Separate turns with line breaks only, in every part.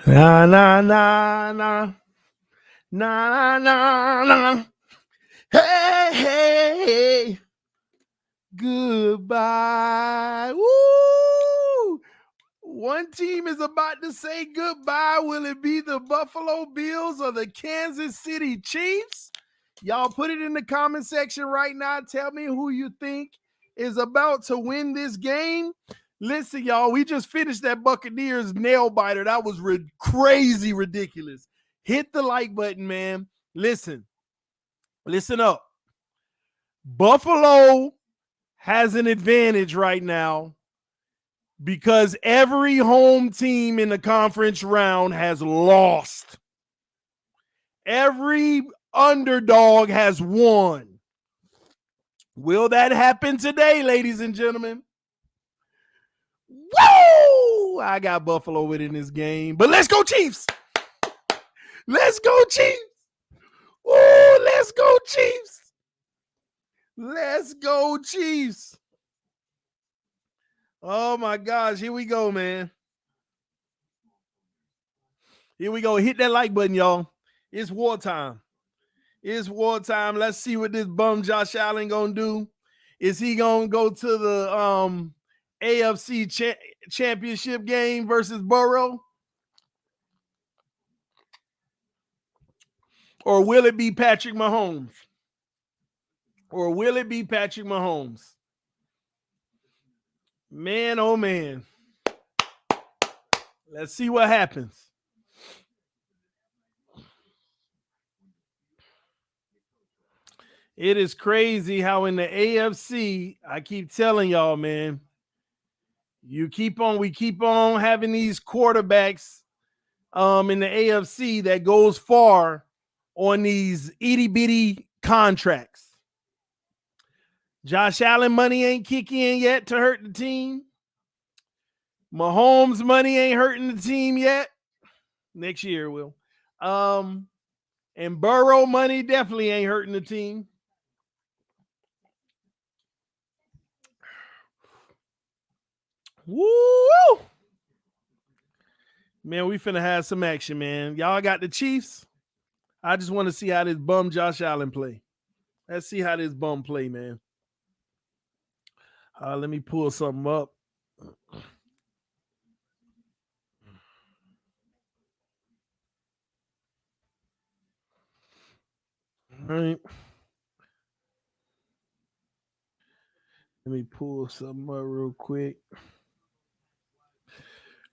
Na na na na na na na. Hey hey hey. Goodbye. Woo! One team is about to say goodbye. Will it be the Buffalo Bills or the Kansas City Chiefs? Y'all put it in the comment section right now. Tell me who you think is about to win this game. Listen, y'all, we just finished that Buccaneers nail biter. That was crazy ridiculous. Hit the like button, man. Listen up. Buffalo has an advantage right now because every home team in the conference round has lost. Every underdog has won. Will that happen today, ladies and gentlemen? Woo! I got Buffalo winning this game. But let's go, Chiefs. Let's go, Chiefs. Woo! Let's go, Chiefs. Let's go, Chiefs. Oh, my gosh. Here we go, man. Here we go. Hit that like button, y'all. It's wartime. It's wartime. Let's see what this bum Josh Allen gonna do. Is he gonna go to the AFC championship game versus Burrow? Or will it be Patrick Mahomes? Man, oh man. Let's see what happens. It is crazy how in the AFC, I keep telling y'all, man, we keep on having these quarterbacks in the AFC that goes far on these itty bitty contracts. Josh Allen money ain't kicking in yet to hurt the team. Mahomes money ain't hurting the team yet. Next year it will. And Burrow money definitely ain't hurting the team. Woo! Man, we finna have some action, man. Y'all got the Chiefs. I just want to see how this bum Josh Allen play. Let's see how this bum play, man. Let me pull something up. All right. Let me pull something up real quick.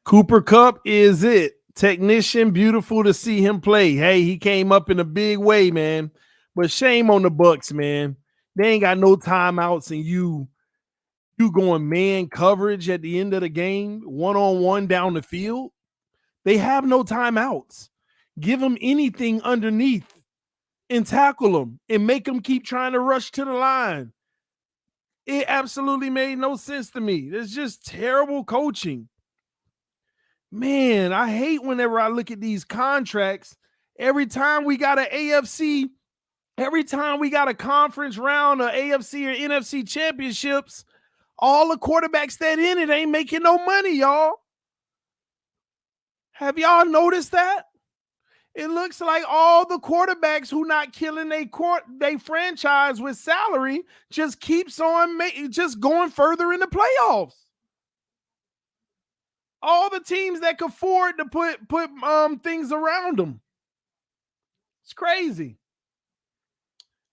Cooper Kupp is it. Technician, beautiful to see him play. Hey, he came up in a big way, man. But shame on the Bucs, man. They ain't got no timeouts, and you going man coverage at the end of the game, one-on-one down the field. They have no timeouts. Give them anything underneath and tackle them and make them keep trying to rush to the line. It absolutely made no sense to me. It's just terrible coaching. Man, I hate whenever I look at these contracts. Every time we got an AFC, every time we got a conference round of AFC or NFC championships, all the quarterbacks that in it ain't making no money, y'all. Have y'all noticed that? It looks like all the quarterbacks who not killing they franchise with salary just keeps on just going further in the playoffs. All the teams that can afford to put things around them. It's crazy.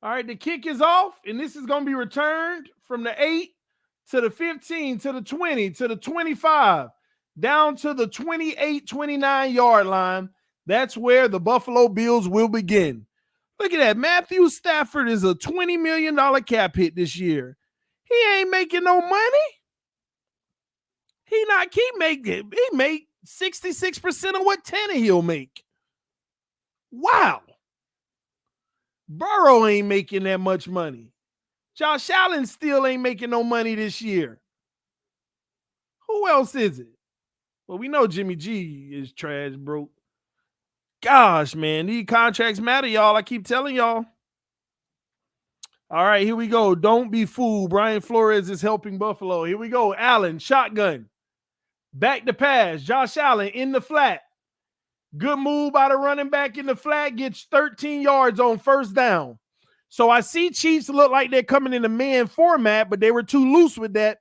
All right, the kick is off, and this is going to be returned from the 8 to the 15 to the 20 to the 25 down to the 28-29 yard line. That's where the Buffalo Bills will begin. Look at that. Matthew Stafford is a $20 million cap hit this year. He ain't making no money. He make 66% of what Tannehill make. Wow. Burrow ain't making that much money. Josh Allen still ain't making no money this year. Who else is it? Well, we know Jimmy G is trash, bro. Gosh, man, these contracts matter, y'all. I keep telling y'all. All right, here we go. Don't be fooled. Brian Flores is helping Buffalo. Here we go. Allen, shotgun. Back to pass. Josh Allen in the flat. Good move by the running back in the flat, gets 13 yards on first down. So I see Chiefs look like they're coming in the man format, but they were too loose with that.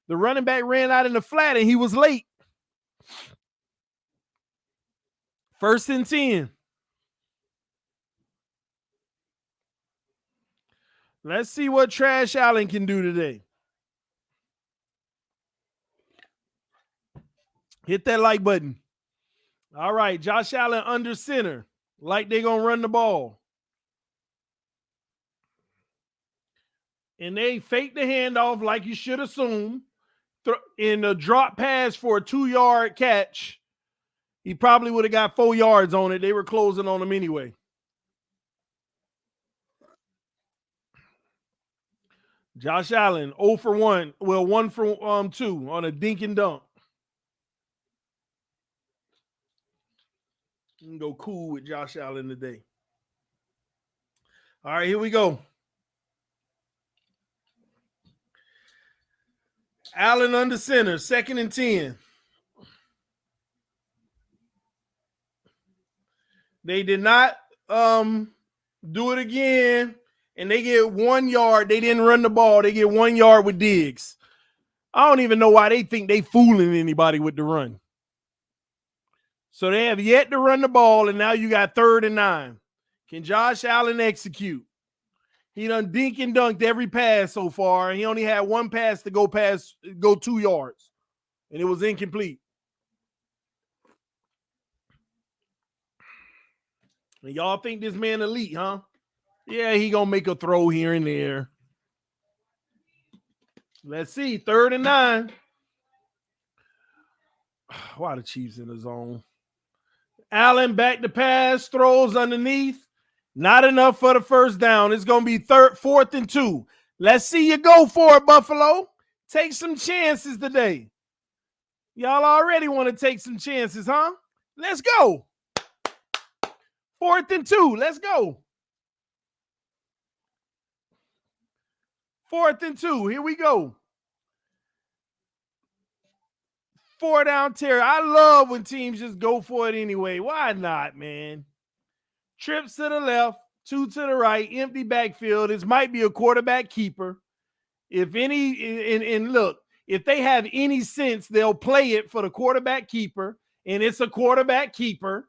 The running back ran out in the flat and he was late. 1st and 10. Let's see what Trash Allen can do today. Hit that like button. All right, Josh Allen under center, like they're going to run the ball. And they fake the handoff like you should assume. In a drop pass for a 2-yard catch, he probably would have got 4 yards on it. They were closing on him anyway. Josh Allen, 0 for 1. Well, 1 for 2 on a dink and dunk. You can go cool with Josh Allen today. All right, here we go. Allen under center, 2nd and 10. They did not do it again, and they get 1 yard. They didn't run the ball. They get 1 yard with Diggs. I don't even know why they think they fooling anybody with the run. So they have yet to run the ball, and now you got 3rd and 9. Can Josh Allen execute? He done dink and dunked every pass so far. He only had 1 pass to go 2 yards, and it was incomplete. And y'all think this man elite, huh? Yeah, he gonna make a throw here and there. Let's see, 3rd and 9. Why the Chiefs in the zone? Allen back to pass, throws underneath. Not enough for the first down. It's going to be 4th and 2. Let's see you go for it, Buffalo. Take some chances today. Y'all already want to take some chances, huh? Let's go. 4th and 2. Let's go. 4th and 2. Here we go. 4 down Terry. I love when teams just go for it anyway. Why not, man? Trips to the left, 2 to the right, empty backfield. This might be a quarterback keeper. If any, and look, if they have any sense, they'll play it for the quarterback keeper, and it's a quarterback keeper.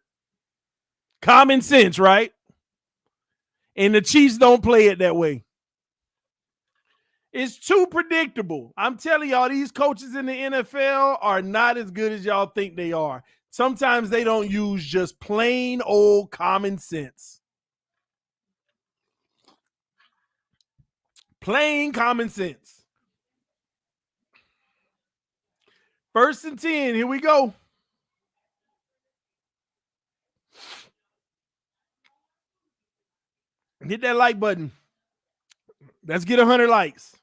Common sense, right? And the Chiefs don't play it that way. It's too predictable. I'm telling y'all, these coaches in the NFL are not as good as y'all think they are. Sometimes they don't use just plain old common sense. Plain common sense. 1st and 10. Here we go. Hit that like button. Let's get 100 likes.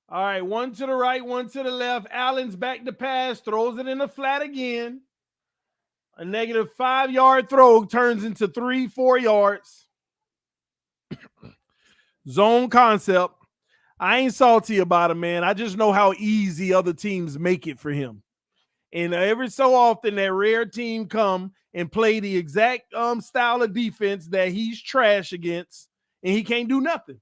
All right, 1 to the right, 1 to the left. Allen's back to pass, throws it in the flat again. A negative 5-yard throw turns into 3-4 yards. Zone concept. I ain't salty about him, man. I just know how easy other teams make it for him. And every so often, that rare team come and play the exact style of defense that he's trash against, and he can't do nothing.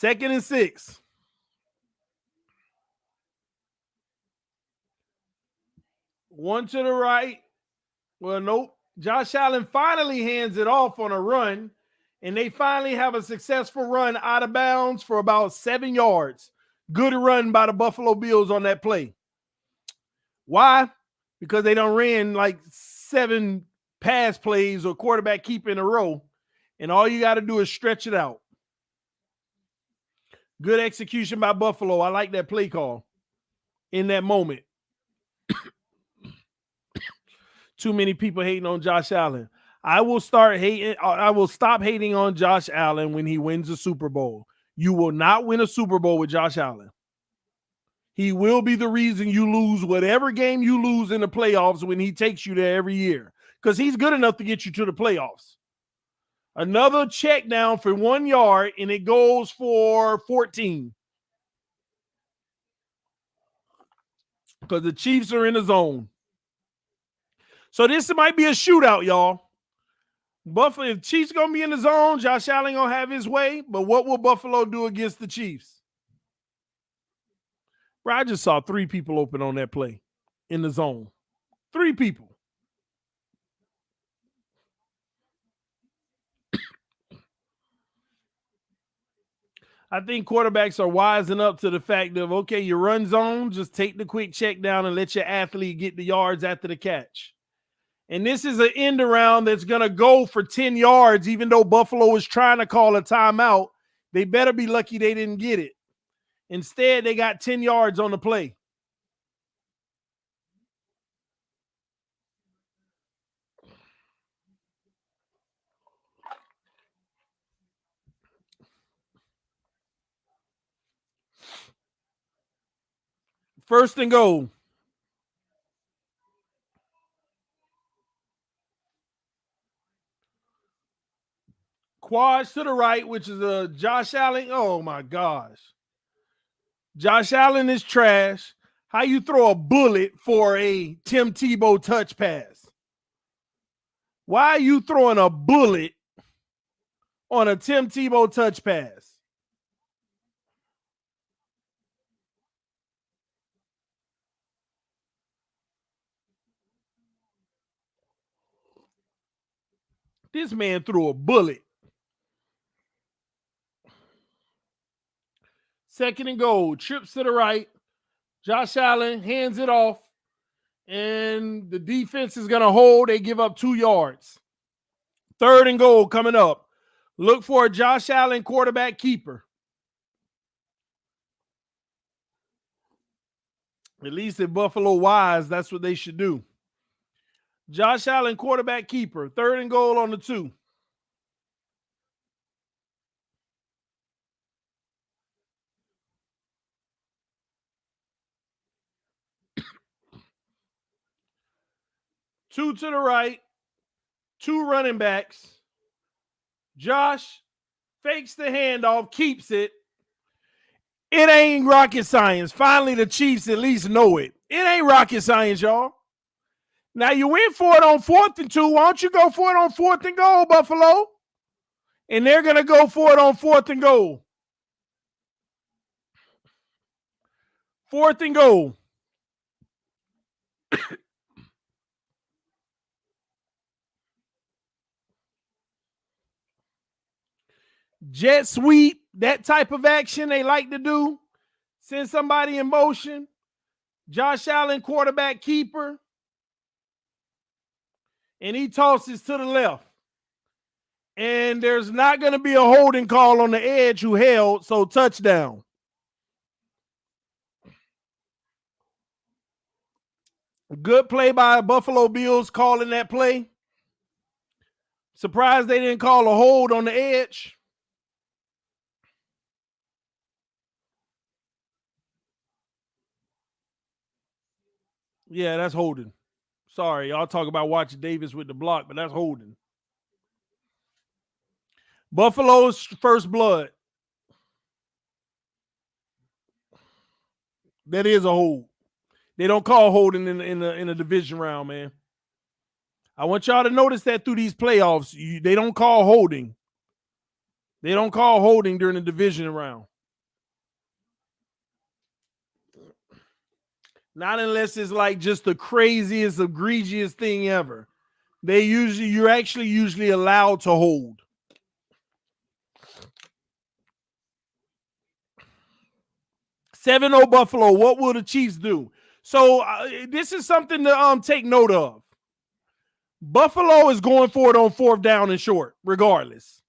2nd and 6. One to the right. Well, nope. Josh Allen finally hands it off on a run, and they finally have a successful run out of bounds for about 7 yards. Good run by the Buffalo Bills on that play. Why? Because they done ran like 7 pass plays or quarterback keep in a row, and all you got to do is stretch it out. Good execution by Buffalo. I like that play call in that moment. Too many people hating on Josh Allen. I will stop hating on Josh Allen when he wins the Super Bowl. You will not win a Super Bowl with Josh Allen. He will be the reason you lose whatever game you lose in the playoffs when he takes you there every year, because he's good enough to get you to the playoffs. Another check down for 1 yard, and it goes for 14. Because the Chiefs are in the zone. So this might be a shootout, y'all. Buffalo, if Chiefs going to be in the zone, Josh Allen going to have his way. But what will Buffalo do against the Chiefs? Bro, I just saw 3 people open on that play in the zone. 3 people. I think quarterbacks are wising up to the fact of, okay, you run zone, just take the quick check down and let your athlete get the yards after the catch. And this is an end around that's going to go for 10 yards, even though Buffalo is trying to call a timeout. They better be lucky they didn't get it. Instead, they got 10 yards on the play. First and goal. Quads to the right, which is a Josh Allen. Oh, my gosh. Josh Allen is trash. How you throw a bullet for a Tim Tebow touch pass? Why are you throwing a bullet on a Tim Tebow touch pass? This man threw a bullet. Second and goal. Trips to the right. Josh Allen hands it off. And the defense is going to hold. They give up 2 yards. Third and goal coming up. Look for a Josh Allen quarterback keeper. At least at Buffalo Wise, that's what they should do. Josh Allen quarterback keeper. Third and goal on the 2. Two to the right. 2 running backs. Josh fakes the handoff, keeps it. It ain't rocket science. Finally, the Chiefs at least know it. It ain't rocket science, y'all. Now, you went for it on 4th and 2. Why don't you go for it on 4th and goal, Buffalo? And they're going to go for it on 4th and goal. 4th and goal. Jet sweep, that type of action they like to do. Send somebody in motion. Josh Allen, quarterback keeper. And he tosses to the left. And there's not going to be a holding call on the edge who held, so touchdown. Good play by Buffalo Bills calling that play. Surprised they didn't call a hold on the edge. Yeah, that's holding. Sorry, y'all talk about watching Davis with the block, but that's holding. Buffalo's first blood. That is a hold. They don't call holding in a division round, man. I want y'all to notice that through these playoffs, they don't call holding. They don't call holding during the division round. Not unless it's like just the craziest, egregious thing ever. You're actually usually allowed to hold. Seven 7-0 Buffalo. What will the Chiefs do? So this is something to take note of. Buffalo is going for it on 4th down and short, regardless.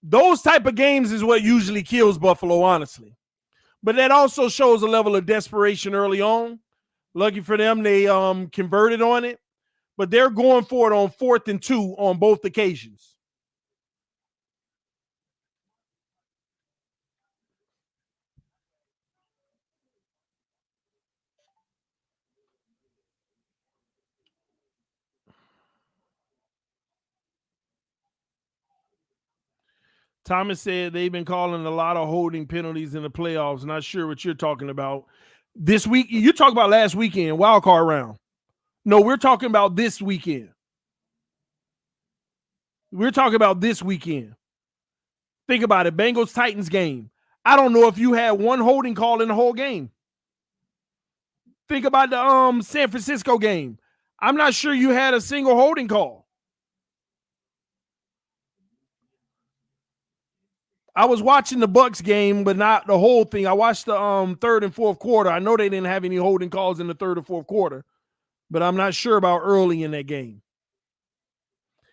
Those type of games is what usually kills Buffalo, honestly. But that also shows a level of desperation early on. Lucky for them, they converted on it. But they're going for it on 4th and 2 on both occasions. Thomas said they've been calling a lot of holding penalties in the playoffs. Not sure what you're talking about. This week, you talk about last weekend, wild card round. No, we're talking about this weekend. We're talking about this weekend. Think about it. Bengals-Titans game. I don't know if you had one holding call in the whole game. Think about the San Francisco game. I'm not sure you had a single holding call. I was watching the Bucs game, but not the whole thing. I watched the third and fourth quarter. I know they didn't have any holding calls in the third or fourth quarter, but I'm not sure about early in that game.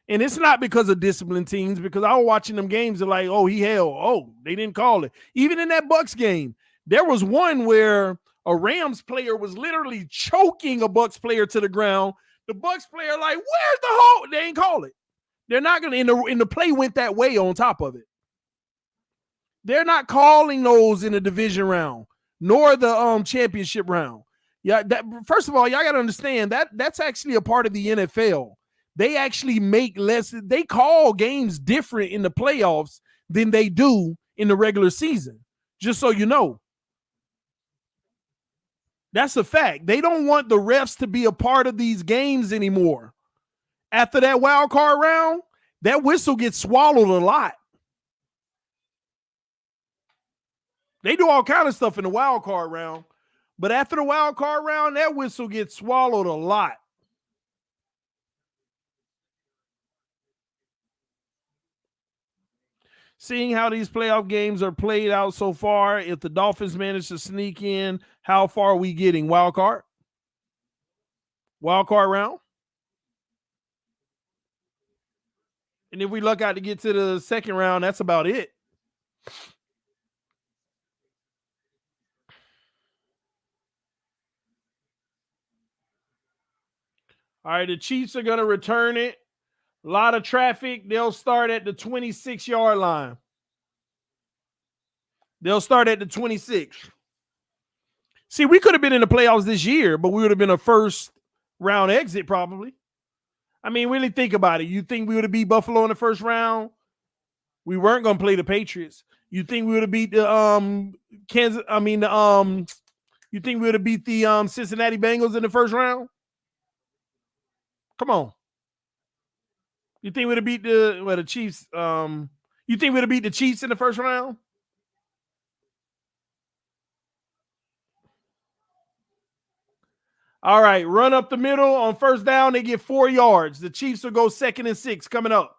And it's not because of discipline teams, because I was watching them games and like, oh, he held. Oh, they didn't call it. Even in that Bucs game, there was one where a Rams player was literally choking a Bucs player to the ground. The Bucs player like, where's the hold? They ain't call it. They're not gonna. In the play went that way on top of it. They're not calling those in the division round, nor the championship round. Yeah, first of all, y'all gotta understand that that's actually a part of the NFL. They actually make less. They call games different in the playoffs than they do in the regular season. Just so you know, that's a fact. They don't want the refs to be a part of these games anymore. After that wild card round, that whistle gets swallowed a lot. They do all kind of stuff in the wild card round, but after the wild card round, that whistle gets swallowed a lot. Seeing how these playoff games are played out so far, if the Dolphins manage to sneak in, how far are we getting? Wild card? Wild card round? And if we luck out to get to the second round, that's about it. All right, the Chiefs are going to return it. A lot of traffic. They'll start at the 26-yard line. They'll start at the 26. See, we could have been in the playoffs this year, but we would have been a first round exit probably. I mean, really think about it. You think we would have beat Buffalo in the first round? We weren't going to play the Patriots. You think we would have beat the Kansas? I mean, you think we would have beat the Cincinnati Bengals in the first round? Come on. You think we'd have beat the Chiefs? You think we'd have beat the Chiefs in the first round? All right, run up the middle on first down. They get 4 yards. The Chiefs will go 2nd and 6 coming up.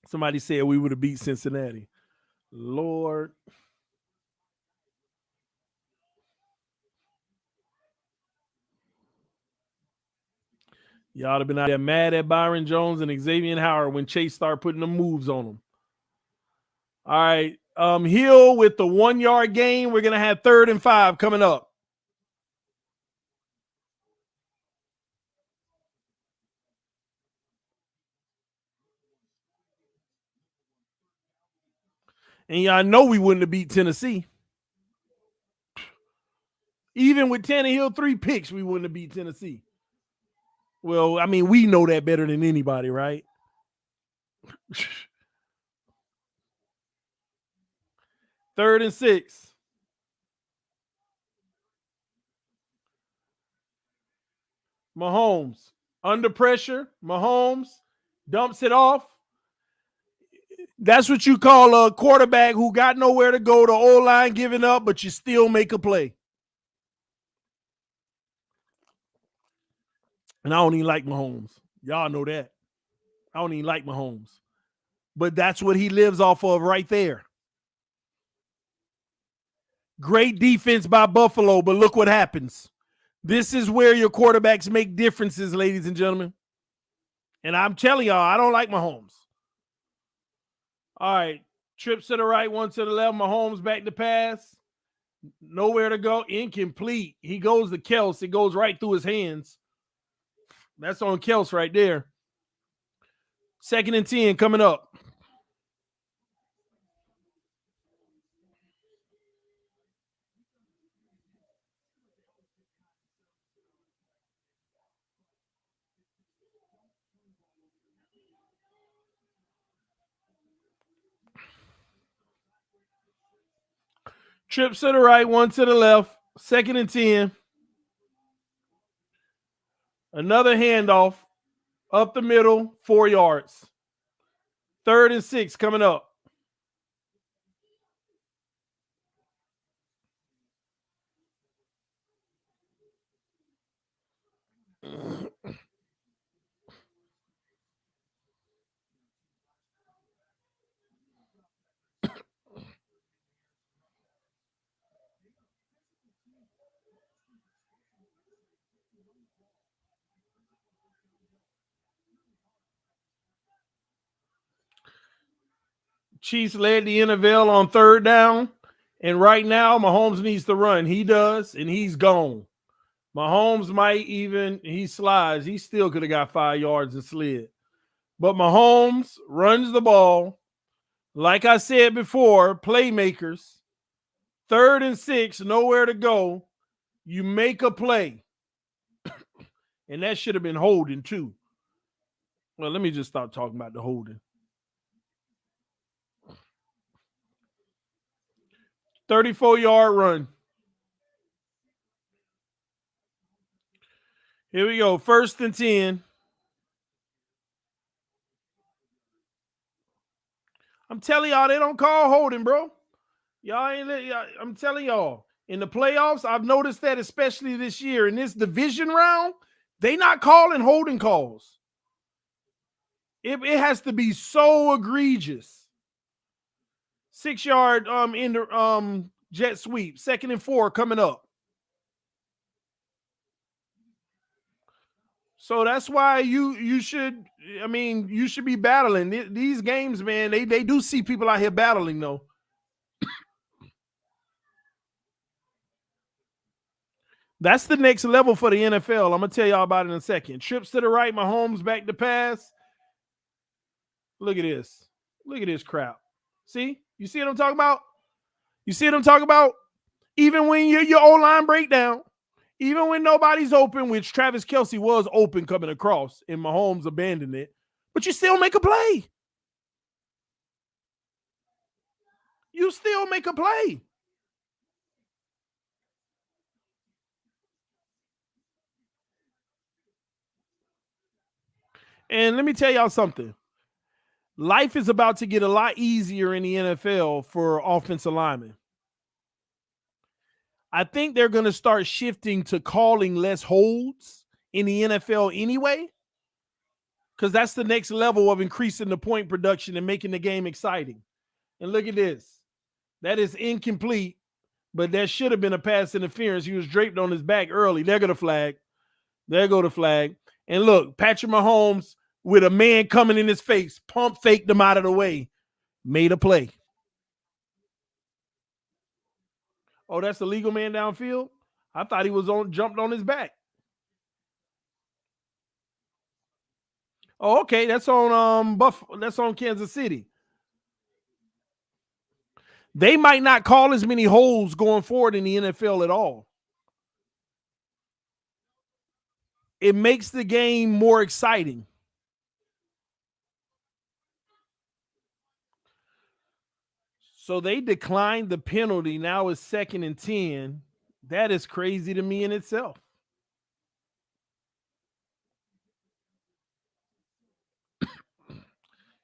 Somebody said we would have beat Cincinnati. Lord. Y'all have been out there mad at Byron Jones and Xavier Howard when Chase started putting the moves on them. All right. Hill with the 1 yard gain. We're going to have 3rd and 5 coming up. And y'all know we wouldn't have beat Tennessee. Even with Tannehill 3 picks, we wouldn't have beat Tennessee. Well, I mean, we know that better than anybody, right? 3rd and 6. Mahomes under pressure. Mahomes dumps it off. That's what you call a quarterback who got nowhere to go. The O-line giving up, but you still make a play. And I don't even like Mahomes. Y'all know that. I don't even like Mahomes. But that's what he lives off of right there. Great defense by Buffalo, but look what happens. This is where your quarterbacks make differences, ladies and gentlemen. And I'm telling y'all, I don't like Mahomes. All right. Trips to the right, one to the left. Mahomes back to pass. Nowhere to go. Incomplete. He goes to Kels. It goes right through his hands. That's on Kels right there. 2nd and 10 coming up. Trips to the right, one to the left. 2nd and 10. Another handoff up the middle, 4 yards. 3rd and 6 coming up. Chiefs led the NFL on 3rd down. And right now, Mahomes needs to run. He does, and he's gone. Mahomes might even, he slides. He still could have got 5 yards and slid. But Mahomes runs the ball. Like I said before, playmakers. 3rd and 6, nowhere to go. You make a play. And that should have been holding too. Well, let me just stop talking about the holding. 34-yard run. Here we go. 1st and 10. I'm telling y'all, they don't call holding, bro. I'm telling y'all, in the playoffs, I've noticed that especially this year in this division round, they not calling holding calls. It has to be so egregious. 6-yard in the jet sweep. 2nd and 4 coming up. So that's why you should be battling. These games, man, they do see people out here battling, though. That's the next level for the NFL. I'm going to tell y'all about it in a second. Trips to the right, Mahomes back to pass. Look at this. Look at this crap. See? You see what I'm talking about? You see what I'm talking about? Even when your O-line breakdown, even when nobody's open, which Travis Kelce was open coming across, and Mahomes abandoned it, but you still make a play. You still make a play. And let me tell y'all something. Life is about to get a lot easier in the NFL for offensive linemen. I think they're going to start shifting to calling less holds in the NFL anyway, because that's the next level of increasing the point production and making the game exciting. And look at this. That is incomplete, but that should have been a pass interference. He was draped on his back early. There go the flag. There go the flag. And look, Patrick Mahomes with a man coming in his face, pump faked him out of the way, made a play. Oh, that's the legal man downfield? I thought he was jumped on his back. Oh, okay. That's on that's on Kansas City. They might not call as many holds going forward in the NFL at all. It makes the game more exciting. So they declined the penalty. Now it's 2nd and 10. That is crazy to me in itself.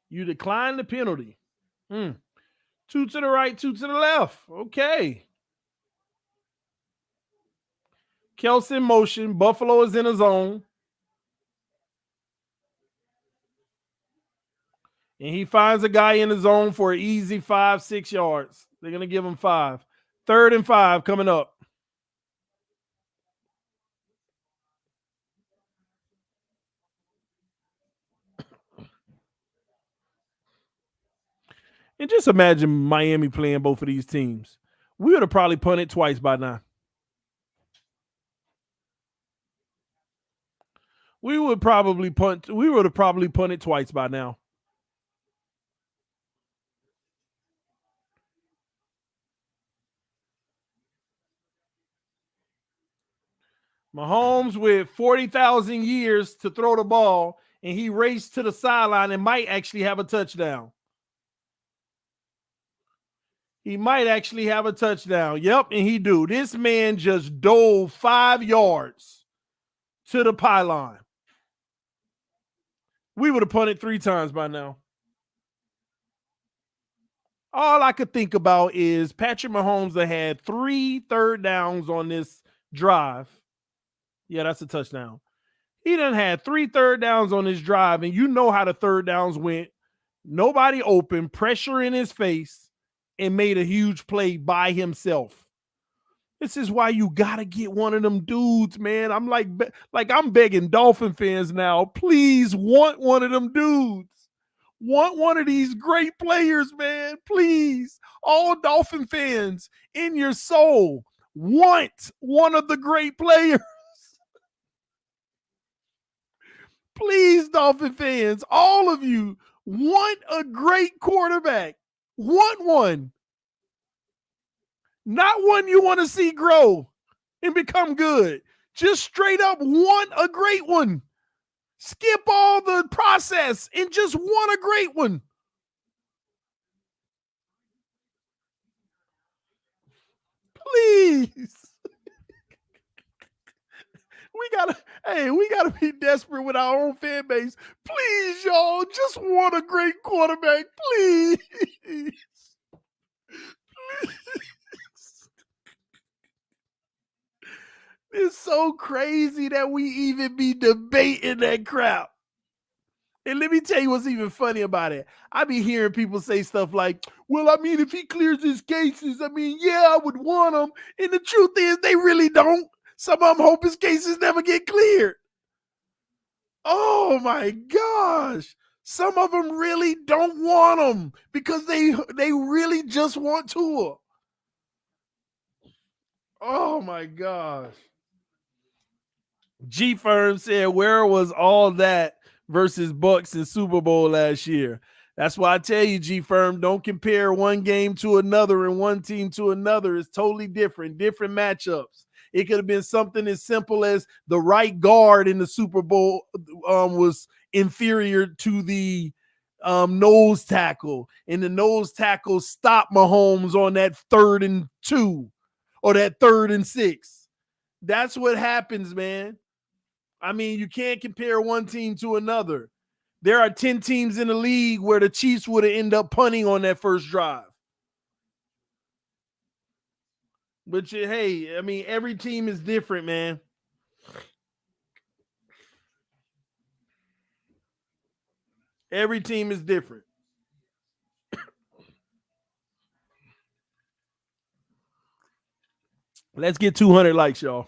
You decline the penalty. 2 to the right, 2 to the left. Okay. Kelce in motion. Buffalo is in a zone. And he finds a guy in the zone for an easy 5-6 yards. They're going to give him 5. 3rd and 5 coming up. And just imagine Miami playing both of these teams. We would have probably punted twice by now. We would have probably punted twice by now. Mahomes with 40,000 years to throw the ball, and he raced to the sideline and might actually have a touchdown. He might actually have a touchdown. Yep, and he do. This man just dove 5 yards to the pylon. We would have punted 3 times by now. All I could think about is Patrick Mahomes that had 3 third downs on this drive. Yeah, that's a touchdown. He done had 3 third downs on this drive, and you know how the third downs went. Nobody open, pressure in his face, and made a huge play by himself. This is why you gotta get one of them dudes, man. I'm like I'm begging Dolphin fans now. Please want one of them dudes. Want one of these great players, man. Please. All Dolphin fans in your soul want one of the great players. Please, Dolphin fans, all of you want a great quarterback. Want one. Not one you want to see grow and become good. Just straight up want a great one. Skip all the process and just want a great one. Please. We gotta be desperate with our own fan base. Please, y'all, just want a great quarterback. Please. It's so crazy that we even be debating that crap. And let me tell you what's even funny about it. I be hearing people say stuff like, well, I mean, if he clears his cases, I mean, yeah, I would want him. And the truth is, they really don't. Some of them hope his cases never get cleared. Oh, my gosh. Some of them really don't want him because they really just want Tua. Oh, my gosh. G Firm said, where was all that versus Bucks in Super Bowl last year? That's why I tell you, G Firm, don't compare one game to another and one team to another. It's totally different matchups. It could have been something as simple as the right guard in the Super Bowl was inferior to the nose tackle, and the nose tackle stopped Mahomes on that 3rd and 2 or that 3rd and 6. That's what happens, man. I mean, you can't compare one team to another. There are 10 teams in the league where the Chiefs would have ended up punting on that first drive. But hey, I mean, every team is different, man. Every team is different. Let's get 200 likes, y'all.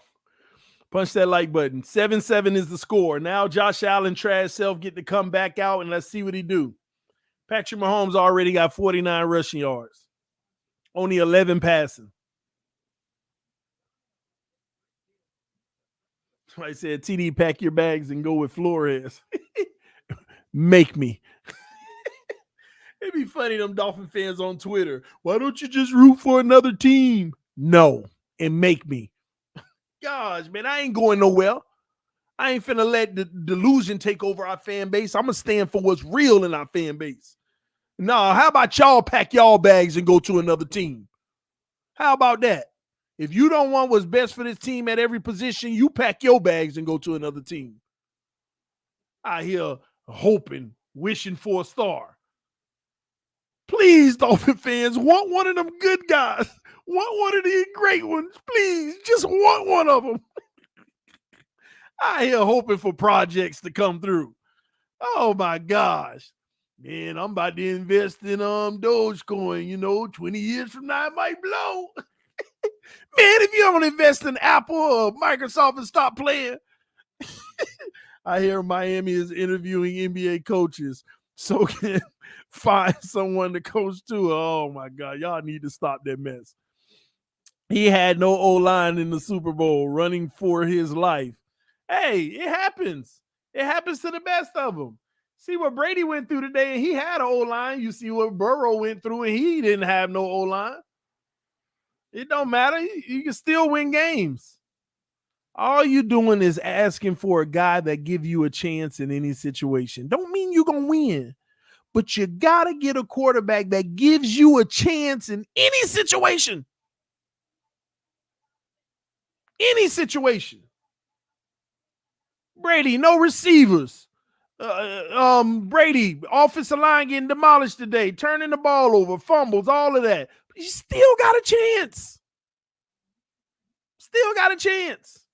Punch that like button. 7-7 is the score. Now Josh Allen trash self get to come back out, and let's see what he do. Patrick Mahomes already got 49 rushing yards. Only 11 passing. I said, TD, pack your bags and go with Flores. Make me. It'd be funny, them Dolphin fans on Twitter. Why don't you just root for another team? No, and make me. Gosh, man, I ain't going nowhere. I ain't finna let the delusion take over our fan base. I'm gonna stand for what's real in our fan base. No, how about y'all pack y'all bags and go to another team? How about that? If you don't want what's best for this team at every position, you pack your bags and go to another team. I hear hoping, wishing for a star. Please, Dolphin fans, want one of them good guys. Want one of these great ones. Please, just want one of them. I hear hoping for projects to come through. Oh, my gosh. Man, I'm about to invest in Dogecoin. 20 years from now, it might blow. Man, if you don't invest in Apple or Microsoft and stop playing. I hear Miami is interviewing NBA coaches so can find someone to coach too. Oh, my God. Y'all need to stop that mess. He had no O-line in the Super Bowl running for his life. Hey, it happens. It happens to the best of them. See what Brady went through today, and he had an O-line. You see what Burrow went through, and he didn't have no O-line. It don't matter. You can still win games. All you doing is asking for a guy that give you a chance in any situation. Don't mean you're going to win, But you got to get a quarterback that gives you a chance in any situation. Any situation. Brady, no receivers. Brady, offensive line getting demolished today, turning the ball over, fumbles, all of that. But you still got a chance. Still got a chance.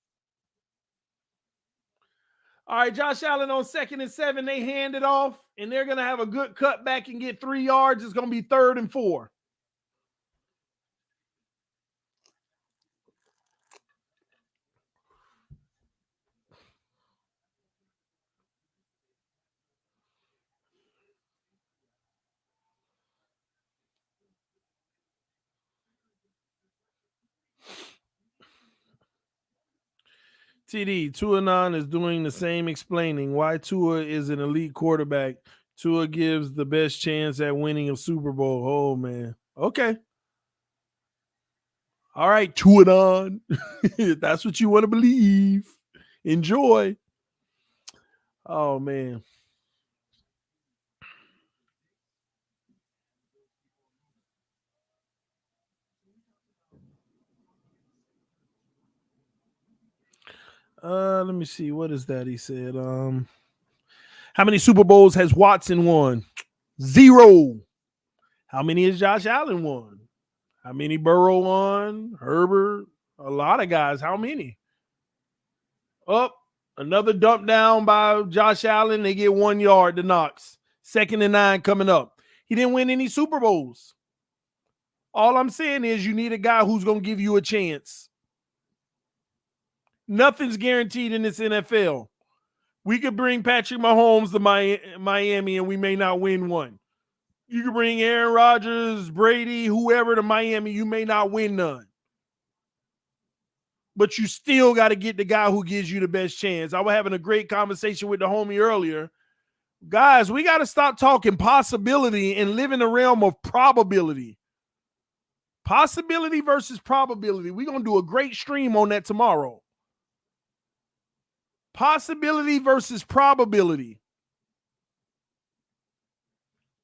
All right, Josh Allen on 2nd and 7. They hand it off, and they're going to have a good cutback and get 3 yards. It's going to be 3rd and 4. TD, Tua is doing the same explaining why Tua is an elite quarterback. Tua gives the best chance at winning a Super Bowl. Oh, man. Okay. All right, Tua. That's what you want to believe. Enjoy. Oh, man. Let me see. What is that? He said, how many Super Bowls has Watson won? 0. How many has Josh Allen won? How many Burrow won? Herbert? A lot of guys. How many? Another dump down by Josh Allen. They get 1 yard to Knox. 2nd and 9 coming up. He didn't win any Super Bowls. All I'm saying is you need a guy who's going to give you a chance. Nothing's guaranteed in this NFL. We could bring Patrick Mahomes to Miami and we may not win one. You could bring Aaron Rodgers, Brady, whoever to Miami. You may not win none. But you still got to get the guy who gives you the best chance. I was having a great conversation with the homie earlier. Guys, we got to stop talking possibility and live in the realm of probability. Possibility versus probability. We're going to do a great stream on that tomorrow. Possibility versus probability.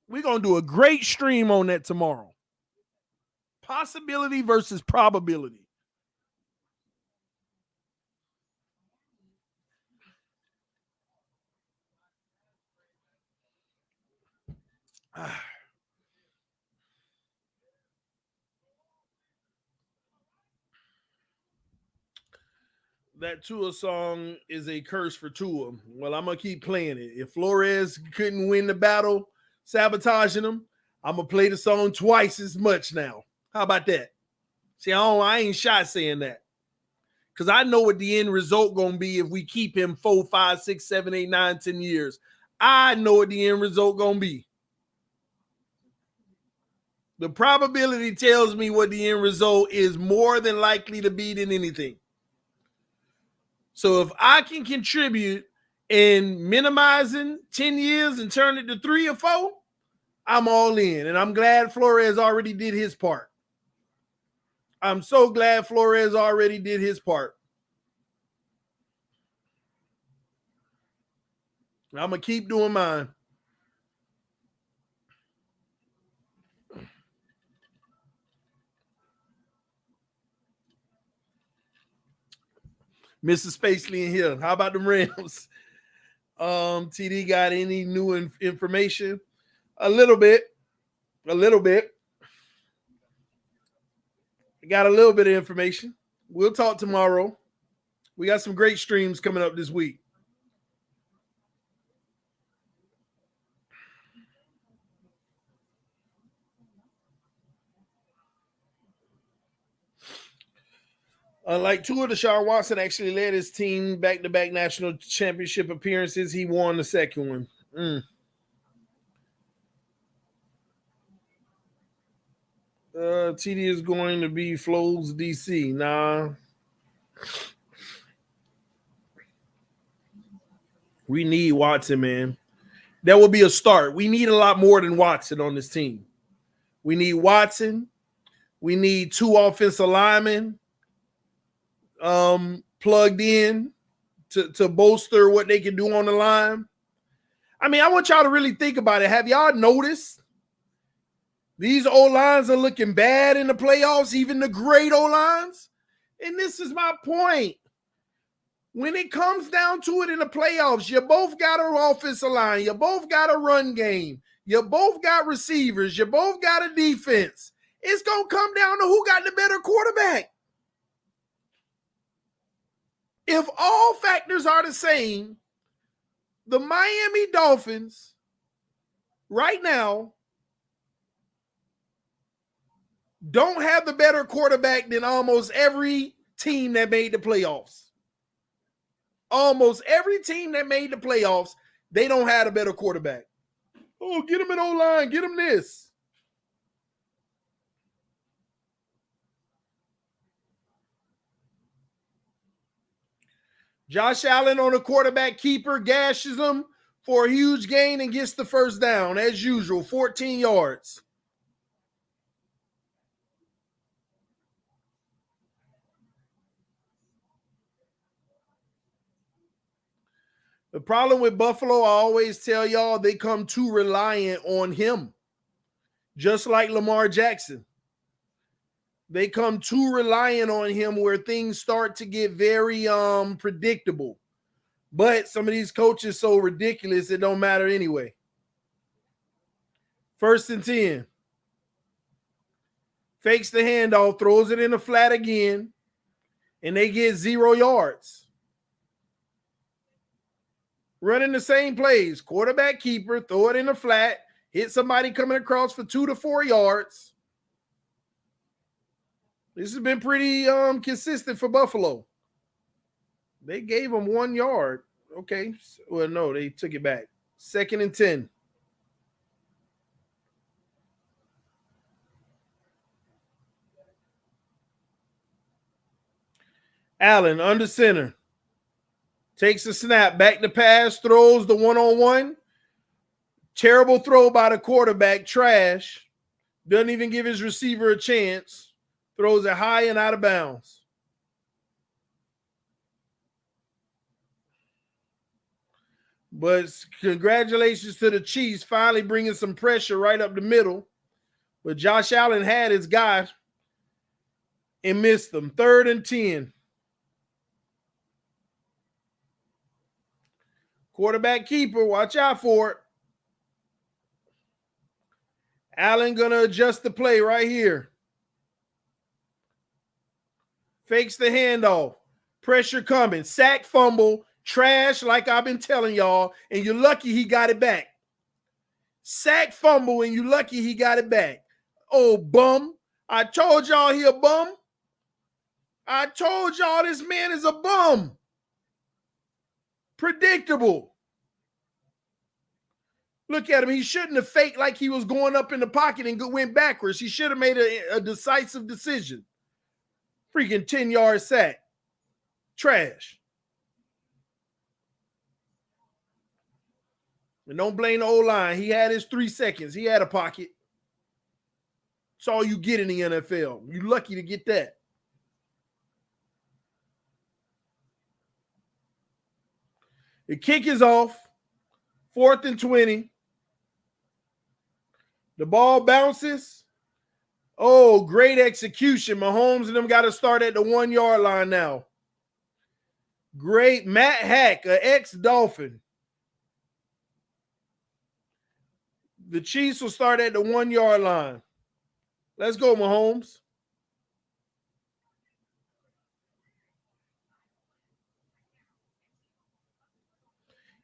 We're going to do a great stream on that tomorrow. Possibility versus probability. That Tua song is a curse for Tua. Well, I'm going to keep playing it. If Flores couldn't win the battle, sabotaging him, I'm going to play the song twice as much now. How about that? See, I ain't shy saying that. Because I know what the end result going to be if we keep him 4, 5, 6, 7, 8, 9, 10 years. I know what the end result going to be. The probability tells me what the end result is more than likely to be than anything. So if I can contribute in minimizing 10 years and turn it to 3 or 4, I'm all in. And I'm glad Flores already did his part. I'm so glad Flores already did his part. I'm going to keep doing mine. Mr. Spacely in here. How about the Rams? TD got any new information? A little bit. I got a little bit of information. We'll talk tomorrow. We got some great streams coming up this week. Unlike Tua, Deshaun Watson actually led his team back-to-back national championship appearances. He won the second one. TD is going to be Flo's DC. Nah. We need Watson, man. That will be a start. We need a lot more than Watson on this team. We need Watson. We need 2 offensive linemen plugged in to bolster what they can do on the line. I mean, I want y'all to really think about it. Have y'all noticed these O-lines are looking bad in the playoffs, even the great O-lines? And this is my point. When it comes down to it in the playoffs, you both got an offensive line. You both got a run game. You both got receivers. You both got a defense. It's going to come down to who got the better quarterback. If all factors are the same, the Miami Dolphins right now don't have the better quarterback than almost every team that made the playoffs. Almost every team that made the playoffs, they don't have a better quarterback. Oh, get him an O-line. Get him this. Josh Allen on a quarterback keeper gashes him for a huge gain and gets the first down, as usual, 14 yards. The problem with Buffalo, I always tell y'all, they come too reliant on him, just like Lamar Jackson. They come too reliant on him where things start to get very predictable. But some of these coaches so ridiculous, it don't matter anyway. 1st and 10. Fakes the handoff, throws it in the flat again, and they get 0 yards. Running the same plays, quarterback keeper, throw it in the flat, hit somebody coming across for 2 to 4 yards. This has been pretty consistent for Buffalo. They gave him 1 yard. Okay. Well, no, they took it back. 2nd and 10. Allen under center. Takes a snap, back to pass, throws the one-on-one. Terrible throw by the quarterback, trash. Doesn't even give his receiver a chance. Throws it high and out of bounds. But congratulations to the Chiefs finally bringing some pressure right up the middle. But Josh Allen had his guy and missed them. 3rd and 10. Quarterback keeper, watch out for it. Allen going to adjust the play right here. Fakes the handoff. Pressure coming. Sack, fumble, trash like I've been telling y'all, and you're lucky he got it back. Sack, fumble, and you're lucky he got it back. Oh, bum. I told y'all he a bum. I told y'all this man is a bum. Predictable. Look at him. He shouldn't have faked like he was going up in the pocket and went backwards. He should have made a decisive decision. Freaking 10-yard sack. Trash. And don't blame the O-line. He had his 3 seconds. He had a pocket. It's all you get in the NFL. You're lucky to get that. The kick is off. 4th and 20. The ball bounces. Oh, great execution. Mahomes and them got to start at the 1 yard line now. Great. Matt Hack, an ex-Dolphin. The Chiefs will start at the 1 yard line. Let's go, Mahomes.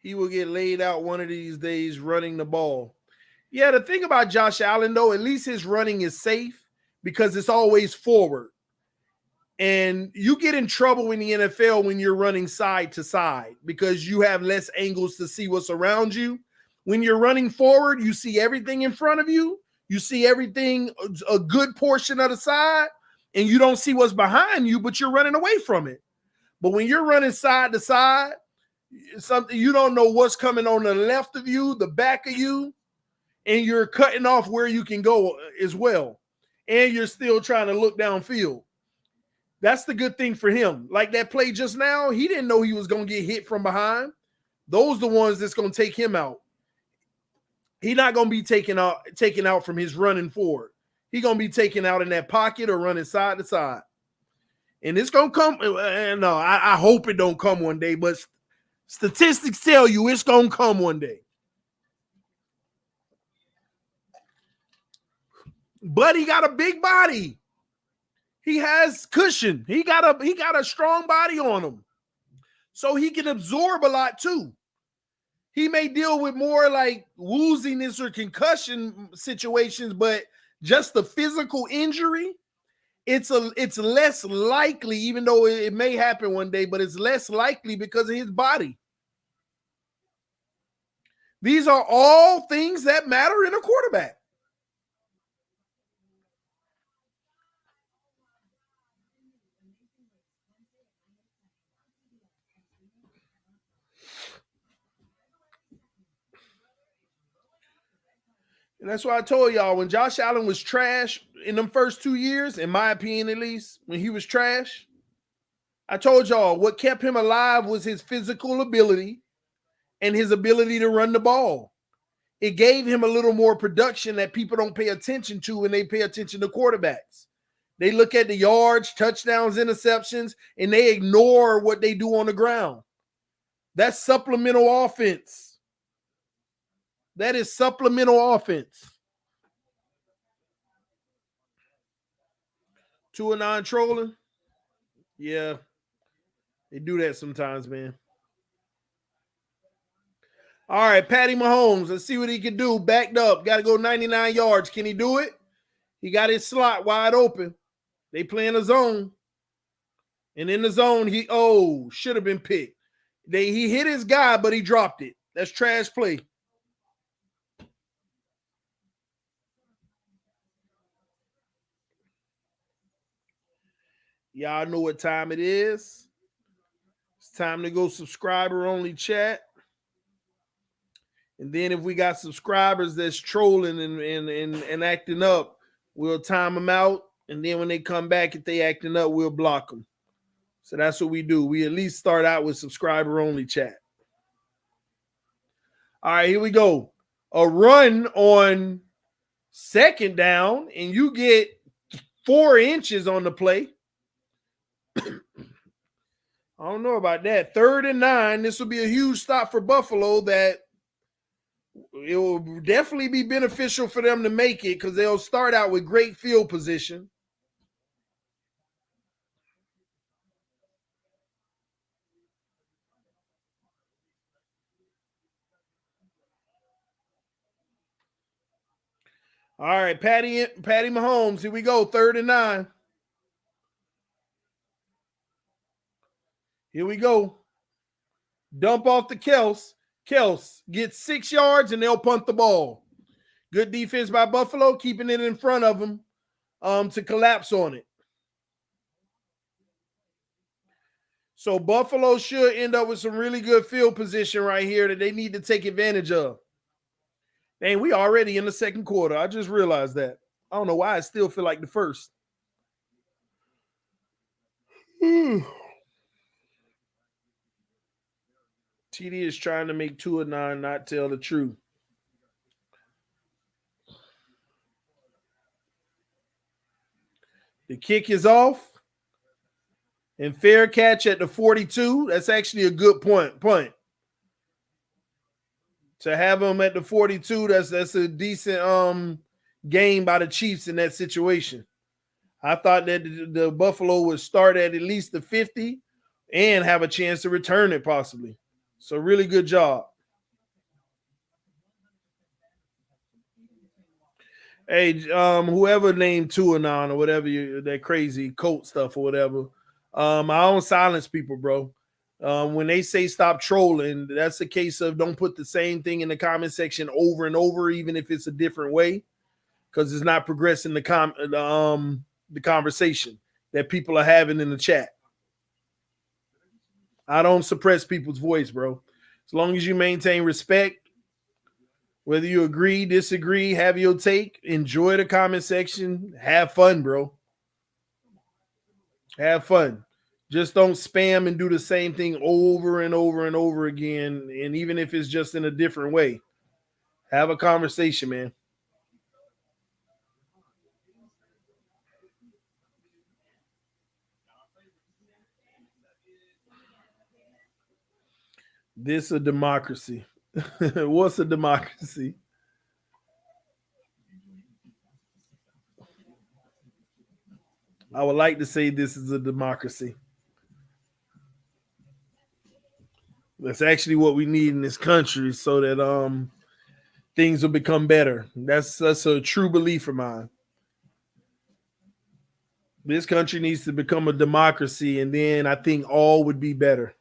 He will get laid out one of these days running the ball. Yeah, the thing about Josh Allen, though, at least his running is safe because it's always forward. And you get in trouble in the NFL when you're running side to side because you have less angles to see what's around you. When you're running forward, you see everything in front of you. You see everything, a good portion of the side, and you don't see what's behind you, but you're running away from it. But when you're running side to side, something you don't know what's coming on the left of you, the back of you, and you're cutting off where you can go as well. And you're still trying to look downfield. That's the good thing for him. Like that play just now, he didn't know he was going to get hit from behind. Those are the ones that's going to take him out. He's not going to be taken out from his running forward. He's going to be taken out in that pocket or running side to side. And it's going to come. No, I hope it don't come one day, but statistics tell you it's going to come one day. But he got a big body. He has cushion. He got a strong body on him. So he can absorb a lot too. He may deal with more like wooziness or concussion situations, but just the physical injury, it's less likely, even though it may happen one day, but it's less likely because of his body. These are all things that matter in a quarterback. And that's why I told y'all, when Josh Allen was trash in them first 2 years, in my opinion at least, when he was trash, I told y'all what kept him alive was his physical ability and his ability to run the ball. It gave him a little more production that people don't pay attention to when they pay attention to quarterbacks. They look at the yards, touchdowns, interceptions, and they ignore what they do on the ground. That's supplemental offense. That is supplemental offense. 2-9 trolling. Yeah. They do that sometimes, man. All right, Patty Mahomes. Let's see what he can do. Backed up. Got to go 99 yards. Can he do it? He got his slot wide open. They playing a zone. And in the zone, he should have been picked. He hit his guy, but he dropped it. That's trash play. Y'all know what time it is. It's time to go subscriber only chat. And then if we got subscribers that's trolling and acting up, we'll time them out. And then when they come back, if they acting up, we'll block them. So that's what we do. We at least start out with subscriber only chat. All right, here we go. A run on second down, and you get 4 inches on the play. I don't know about that. 3rd and 9. This will be a huge stop for Buffalo that it will definitely be beneficial for them to make it because they'll start out with great field position. All right, Patty Mahomes. Here we go. 3rd and 9. Here we go. Dump off to Kels. Kels gets 6 yards and they'll punt the ball. Good defense by Buffalo, keeping it in front of them to collapse on it. So Buffalo should end up with some really good field position right here that they need to take advantage of. Dang, we already in the second quarter. I just realized that. I don't know why I still feel like the first. TD is trying to make 2-9 not tell the truth. The kick is off. And fair catch at the 42. That's actually a good punt. To have him at the 42, that's a decent game by the Chiefs in that situation. I thought that the Buffalo would start at least the 50 and have a chance to return it possibly. So really good job. Hey, whoever named 2-9 or whatever, that crazy Colt stuff or whatever, I don't silence people, bro. When they say stop trolling, that's a case of don't put the same thing in the comment section over and over, even if it's a different way, because it's not progressing the conversation that people are having in the chat. I don't suppress people's voice, bro. As long as you maintain respect, whether you agree, disagree, have your take, enjoy the comment section, have fun, bro. Have fun. Just don't spam and do the same thing over and over and over again. And even if it's just in a different way, Have a conversation, man. This a democracy. What's a democracy? I would like to say this is a democracy. That's actually what we need in this country so that things will become better. That's a true belief of mine. This country needs to become a democracy, and then I think all would be better.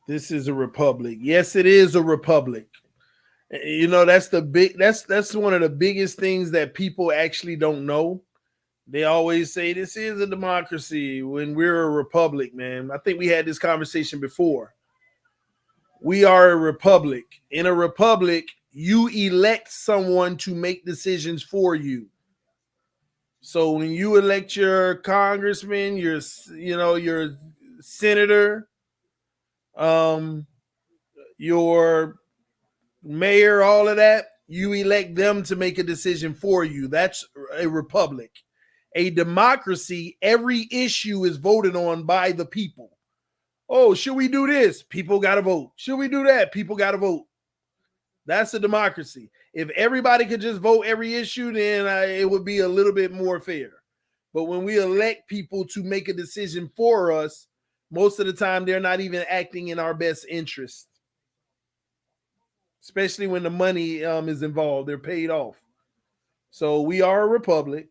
This is a republic. Yes, it is a republic. You know, that's one of the biggest things that people actually don't know. They always say this is a democracy when we're a republic, man. I think we had this conversation before. We are a republic. In a republic, you elect someone to make decisions for you. So when you elect your congressman, your senator, um, your mayor, all of that, you elect them to make a decision for you. That's a republic. A democracy, every issue is voted on by the people. Oh, should we do this? People got to vote. Should we do that? People got to vote. That's a democracy. If everybody could just vote every issue, then it would be a little bit more fair. But when we elect people to make a decision for us, most of the time they're not even acting in our best interest. Especially when the money is involved, they're paid off. So we are a republic.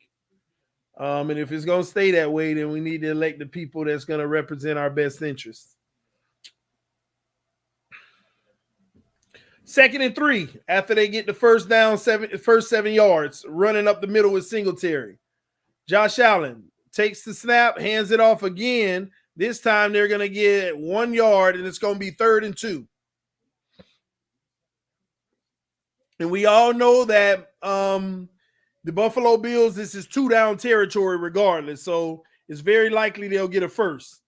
And if it's going to stay that way, then we need to elect the people that's going to represent our best interests. 2nd and 3, after they get the first down, first 7 yards, running up the middle with Singletary. Josh Allen takes the snap, hands it off again. This time they're going to get 1 yard, and it's going to be 3rd and 2. And we all know that the Buffalo Bills, this is 2-down territory regardless. So it's very likely they'll get a first.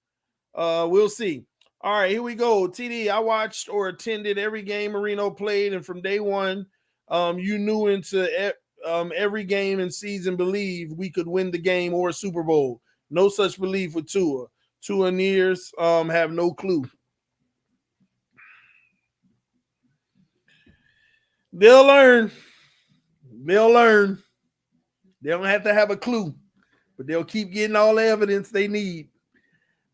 We'll see. All right, here we go. TD, I watched or attended every game Marino played, and from day one, you knew into every game and season believe we could win the game or a Super Bowl. No such belief with Tua. Tuaneers have no clue. They'll learn. They'll learn. They don't have to have a clue, but they'll keep getting all the evidence they need.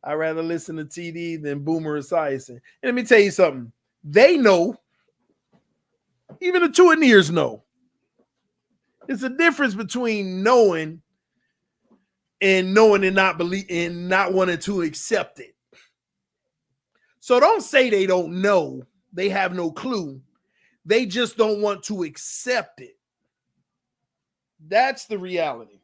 I'd rather listen to TD than Boomer Esiason. And let me tell you something. They know. Even the Tuaneers know. It's a difference between knowing and knowing and not believe and not wanting to accept it. So don't say they don't know. They have no clue. They just don't want to accept it. That's the reality.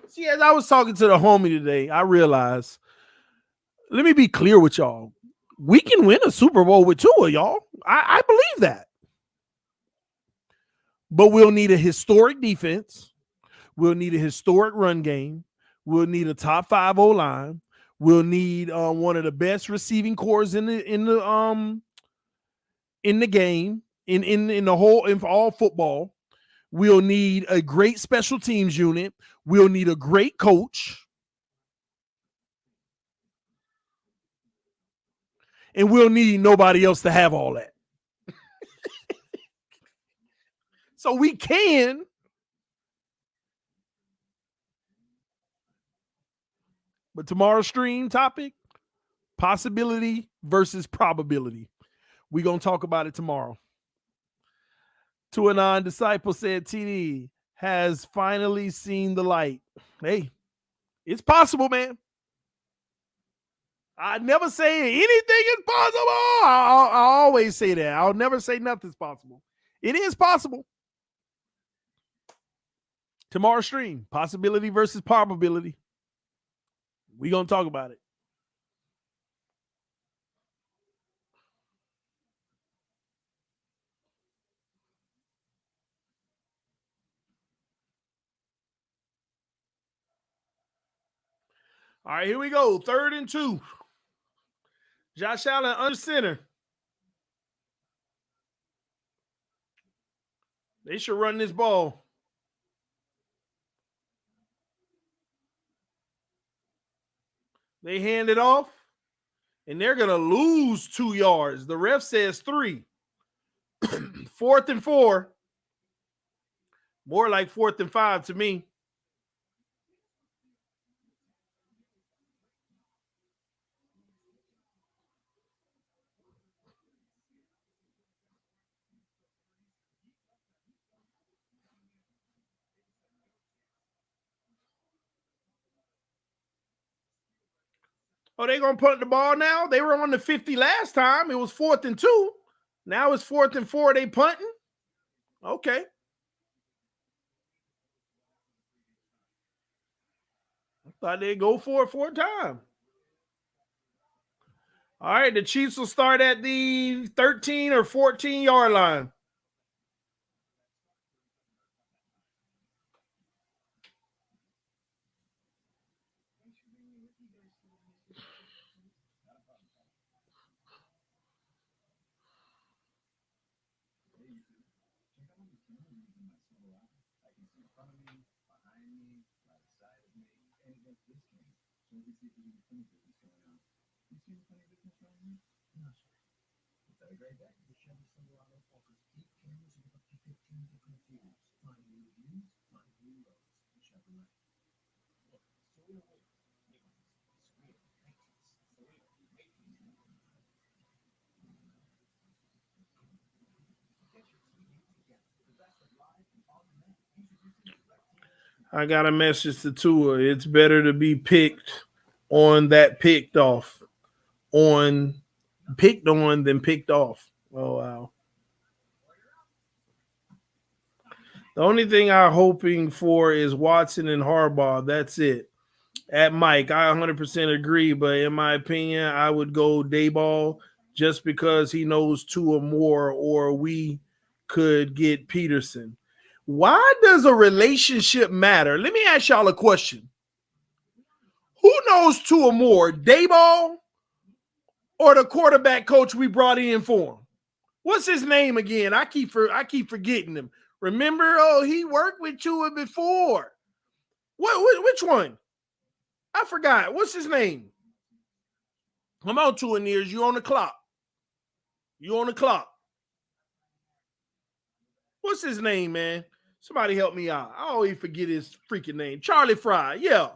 See, as I was talking to the homie today, I realized, let me be clear with y'all. We can win a Super Bowl with Tua, y'all. I believe that. But we'll need a historic defense. We'll need a historic run game. We'll need a top 5 O-line. We'll need one of the best receiving cores in the game, in the whole, in all football. We'll need a great special teams unit. We'll need a great coach. And we'll need nobody else to have all that. So we can. But tomorrow's stream topic, possibility versus probability. We're going to talk about it tomorrow. To a non-disciple said TD has finally seen the light. Hey, it's possible, man. I never say anything is possible. I always say that. I'll never say nothing's possible. It is possible. Tomorrow's stream, possibility versus probability. We gonna talk about it. All right, here we go. 3rd and 2. Josh Allen under center. They should run this ball. They hand it off, and they're going to lose 2 yards. The ref says 3. 4th and 4. More like 4th and 5 to me. Oh, they going to punt the ball now? They were on the 50 last time. It was 4th and 2. Now it's 4th and 4. They punting? Okay. I thought they'd go for it 4 times. All right, the Chiefs will start at the 13 or 14-yard line. I got a message to Tua. It's better to be picked on that picked off. On picked on than picked off. Oh, wow. The only thing I'm hoping for is Watson and Harbaugh. That's it. At Mike, I 100% agree, but in my opinion, I would go Dayball just because he knows 2 or more, or we could get Peterson. Why does a relationship matter? Let me ask y'all a question. Who knows 2 or more, Dayball or the quarterback coach we brought in for him? What's his name again? I keep forgetting him. Remember? Oh, he worked with Tua before. Which one? I forgot. What's his name? Come on, Tua Nears. You on the clock. You on the clock. What's his name, man? Somebody help me out. I always forget his freaking name. Charlie Fry. Yeah.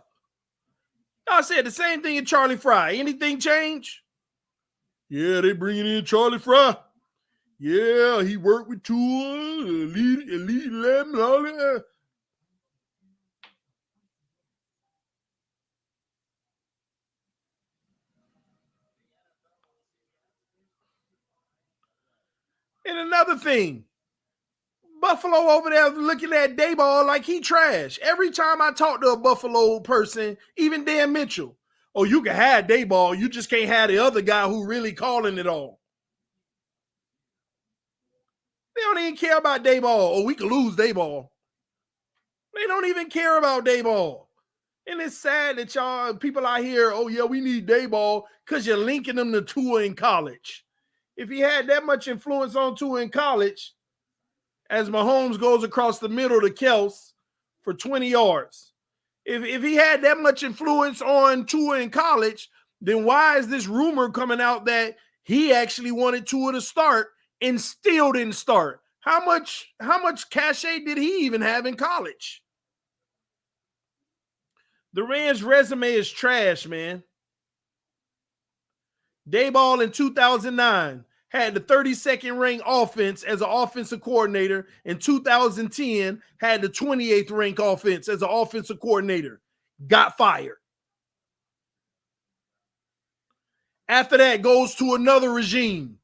I said the same thing in Charlie Fry. Anything change? Yeah, they bringing in Charlie Fry. Yeah, he worked with Tua, Elite 11, and all that. And another thing, Buffalo over there looking at Dayball like he trash. Every time I talk to a Buffalo person, even Dan Mitchell, oh, you can have Dayball, you just can't have the other guy who really calling it all. They don't even care about Dayball. Oh, we could lose Dayball. They don't even care about Dayball. And it's sad that y'all people out here, oh yeah, we need Dayball because you're linking them to Tua in college. If he had that much influence on Tua in college, as Mahomes goes across the middle to Kels for 20 yards, if he had that much influence on Tua in college, then why is this rumor coming out that he actually wanted Tua to start and still didn't start? How much cachet did he even have in college? The Rams' resume is trash, man. Dayball in 2009 had the 32nd ranked offense as an offensive coordinator. In 2010, had the 28th ranked offense as an offensive coordinator. Got fired. After that, goes to another regime.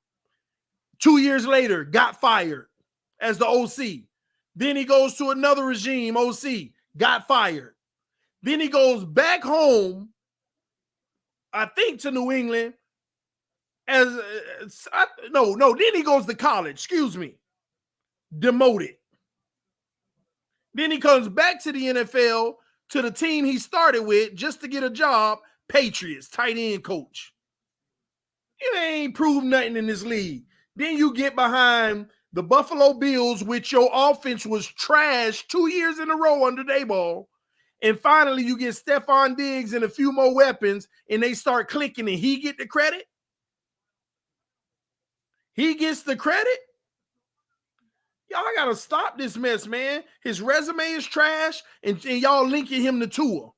2 years later, got fired as the OC. Then he goes to another regime, OC. got fired. Then he goes back home, I think to New England. Then he goes to college, excuse me, demoted. Then he comes back to the NFL, to the team he started with just to get a job, Patriots, tight end coach. It ain't proved nothing in this league. Then you get behind the Buffalo Bills, which your offense was trash 2 years in a row under Daboll. And finally, you get Stephon Diggs and a few more weapons, and they start clicking, and he get the credit? He gets the credit? Y'all got to stop this mess, man. His resume is trash, and y'all linking him to Tua.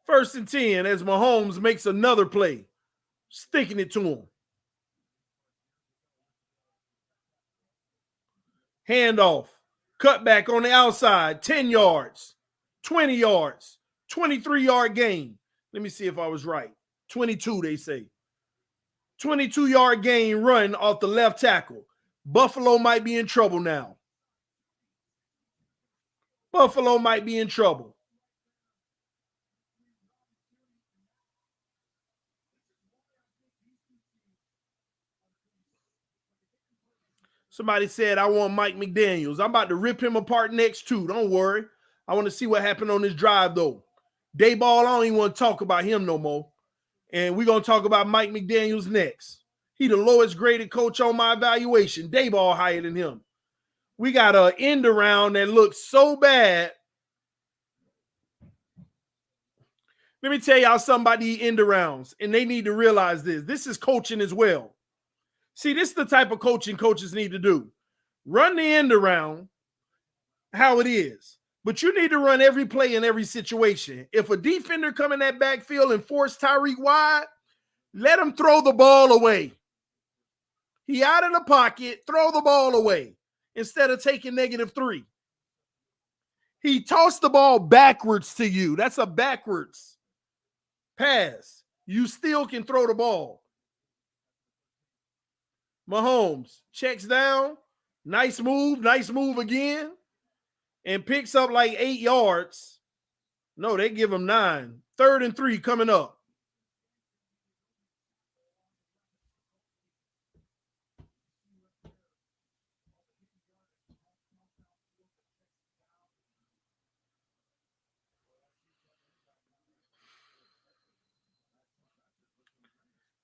First and 10 as Mahomes makes another play, sticking it to him. Handoff, cutback on the outside, 10 yards, 20 yards, 23-yard gain. Let me see if I was right. 22, they say. 22-yard gain run off the left tackle. Buffalo might be in trouble now. Buffalo might be in trouble. Somebody said, I want Mike McDaniels. I'm about to rip him apart next, too. Don't worry. I want to see what happened on this drive, though. Daboll, I don't even want to talk about him no more. And we're going to talk about Mike McDaniels next. He the lowest graded coach on my evaluation. Daboll higher than him. We got an end around that looks so bad. Let me tell y'all something about these end arounds, and they need to realize this. This is coaching as well. See, this is the type of coaching coaches need to do. Run the end around how it is. But you need to run every play in every situation. If a defender come in that backfield and force Tyreek wide, let him throw the ball away. He out of the pocket, throw the ball away instead of taking -3. He tossed the ball backwards to you. That's a backwards pass. You still can throw the ball. Mahomes checks down. Nice move again. And picks up like 8 yards. No, they give him 9. 3rd and 3 coming up.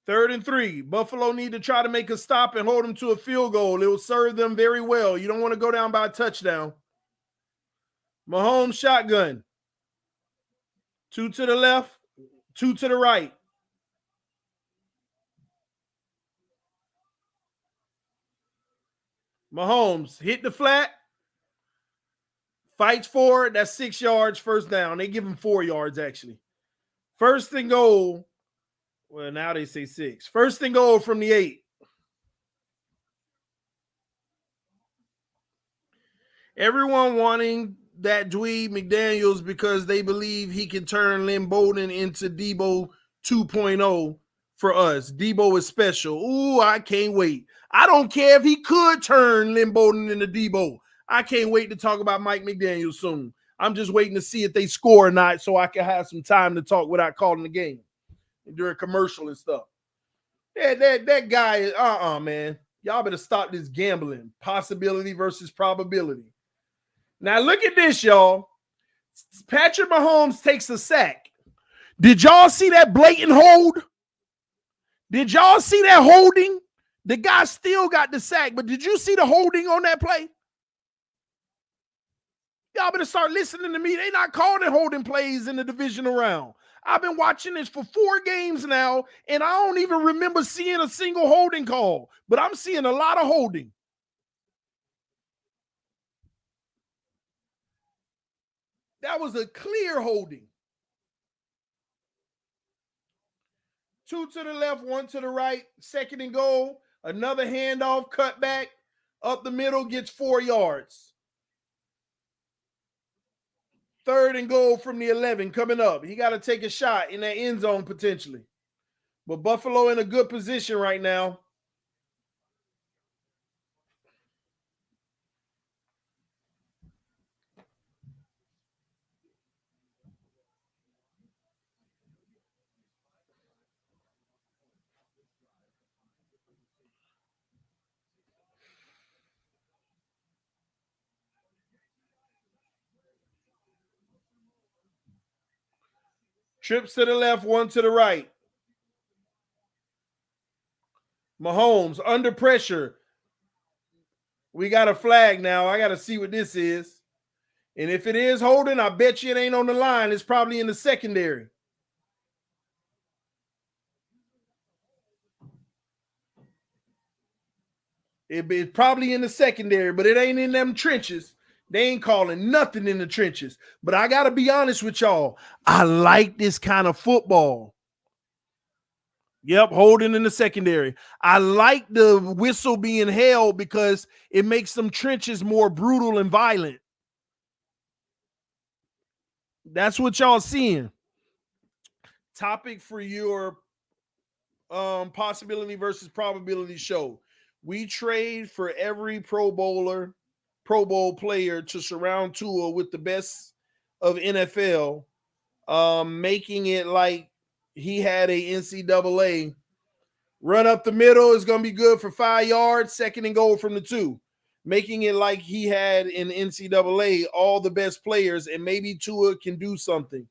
Third and 3. Buffalo need to try to make a stop and hold them to a field goal. It will serve them very well. You don't want to go down by a touchdown. Mahomes shotgun. 2 to the left, 2 to the right. Mahomes hit the flat. Fights for it. That's 6 yards, first down. They give him 4 yards, actually. First and goal. Well, now they say 6. First and goal from the 8. Everyone wanting that Dwee McDaniels because they believe he can turn Lynn Bowden into Debo 2.0 for us. Debo is special. Ooh, I can't wait. I don't care if he could turn Lynn Bowden into Debo. I can't wait to talk about Mike McDaniels soon. I'm just waiting to see if they score or not so I can have some time to talk without calling the game during commercial and stuff. That guy is, man. Y'all better stop this gambling. Possibility versus probability. Now look at this, y'all. Patrick Mahomes takes a sack. Did y'all see that blatant hold? Did y'all see that holding? The guy still got the sack, but did you see the holding on that play? Y'all better start listening to me. They not calling holding plays in the divisional round. I've been watching this for 4 games now, and I don't even remember seeing a single holding call, but I'm seeing a lot of holding. That was a clear holding. 2 to the left, 1 to the right, 2nd and goal. Another handoff, cut back, up the middle, gets 4 yards. 3rd and goal from the 11 coming up. He got to take a shot in that end zone potentially. But Buffalo in a good position right now. Trips to the left, one to the right. Mahomes under pressure. We got a flag now. I got to see what this is. And if it is holding, I bet you it ain't on the line. It's probably in the secondary. It's probably in the secondary, but it ain't in them trenches. They ain't calling nothing in the trenches. But I got to be honest with y'all. I like this kind of football. Yep, holding in the secondary. I like the whistle being held because it makes some trenches more brutal and violent. That's what y'all seeing. Topic for your possibility versus probability show. We trade for every Pro Bowl player to surround Tua with the best of NFL, making it like he had a NCAA. Run up the middle is going to be good for 5 yards, second and goal from the 2. Making it like he had in NCAA all the best players, and maybe Tua can do something.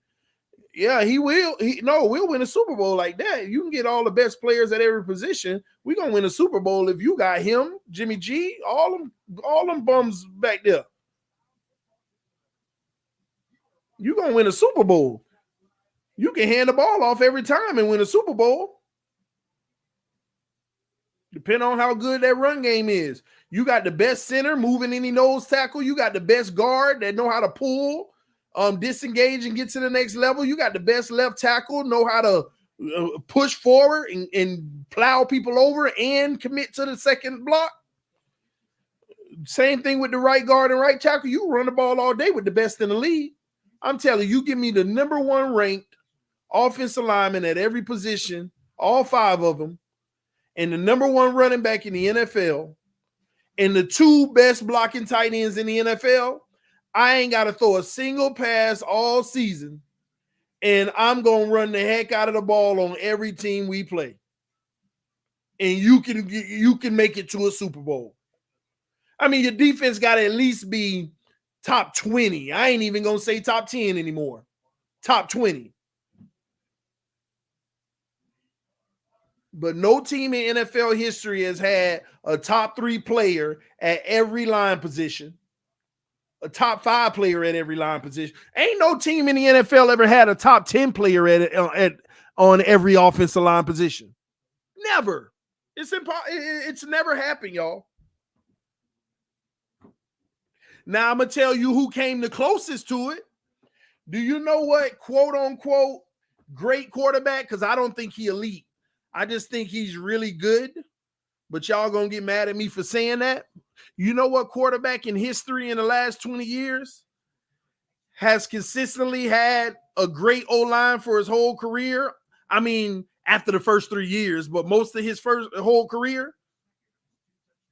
Yeah, he will. We'll win a Super Bowl like that. You can get all the best players at every position. We're going to win a Super Bowl if you got him, Jimmy G, all them bums back there. You're going to win a Super Bowl. You can hand the ball off every time and win a Super Bowl. Depending on how good that run game is. You got the best center moving any nose tackle. You got the best guard that know how to pull, disengage and get to the next level. You got the best left tackle, know how to push forward and plow people over and commit to the second block. Same thing with the right guard and right tackle. You run the ball all day with the best in the league. I'm telling you, give me the number 1 ranked offensive lineman at every position, all 5 of them, and the number 1 running back in the NFL, and the 2 best blocking tight ends in the NFL, I ain't got to throw a single pass all season, and I'm going to run the heck out of the ball on every team we play. And you can make it to a Super Bowl. I mean, your defense got to at least be top 20. I ain't even going to say top 10 anymore. Top 20. But no team in NFL history has had a top 3 player at every line position, a top 5 player at every line position. Ain't no team in the NFL ever had a top 10 player on every offensive line position. Never. It's never happened, y'all. Now I'm going to tell you who came the closest to it. Do you know what quote unquote great quarterback? Because I don't think he elite. I just think he's really good, but y'all gonna get mad at me for saying that. You know what quarterback in history in the last 20 years has consistently had a great O-line for his whole career? I mean, after the first 3 years, but most of his whole career.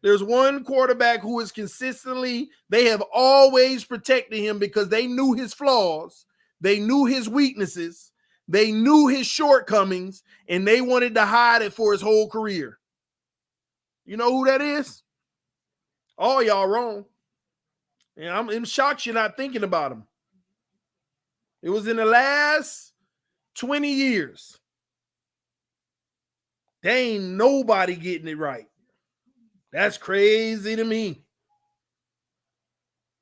There's one quarterback who is consistently, they have always protected him because they knew his flaws, they knew his weaknesses, they knew his shortcomings, and they wanted to hide it for his whole career. You know who that is? All y'all wrong. And I'm shocked you're not thinking about him. It was in the last 20 years. There ain't nobody getting it right. That's crazy to me.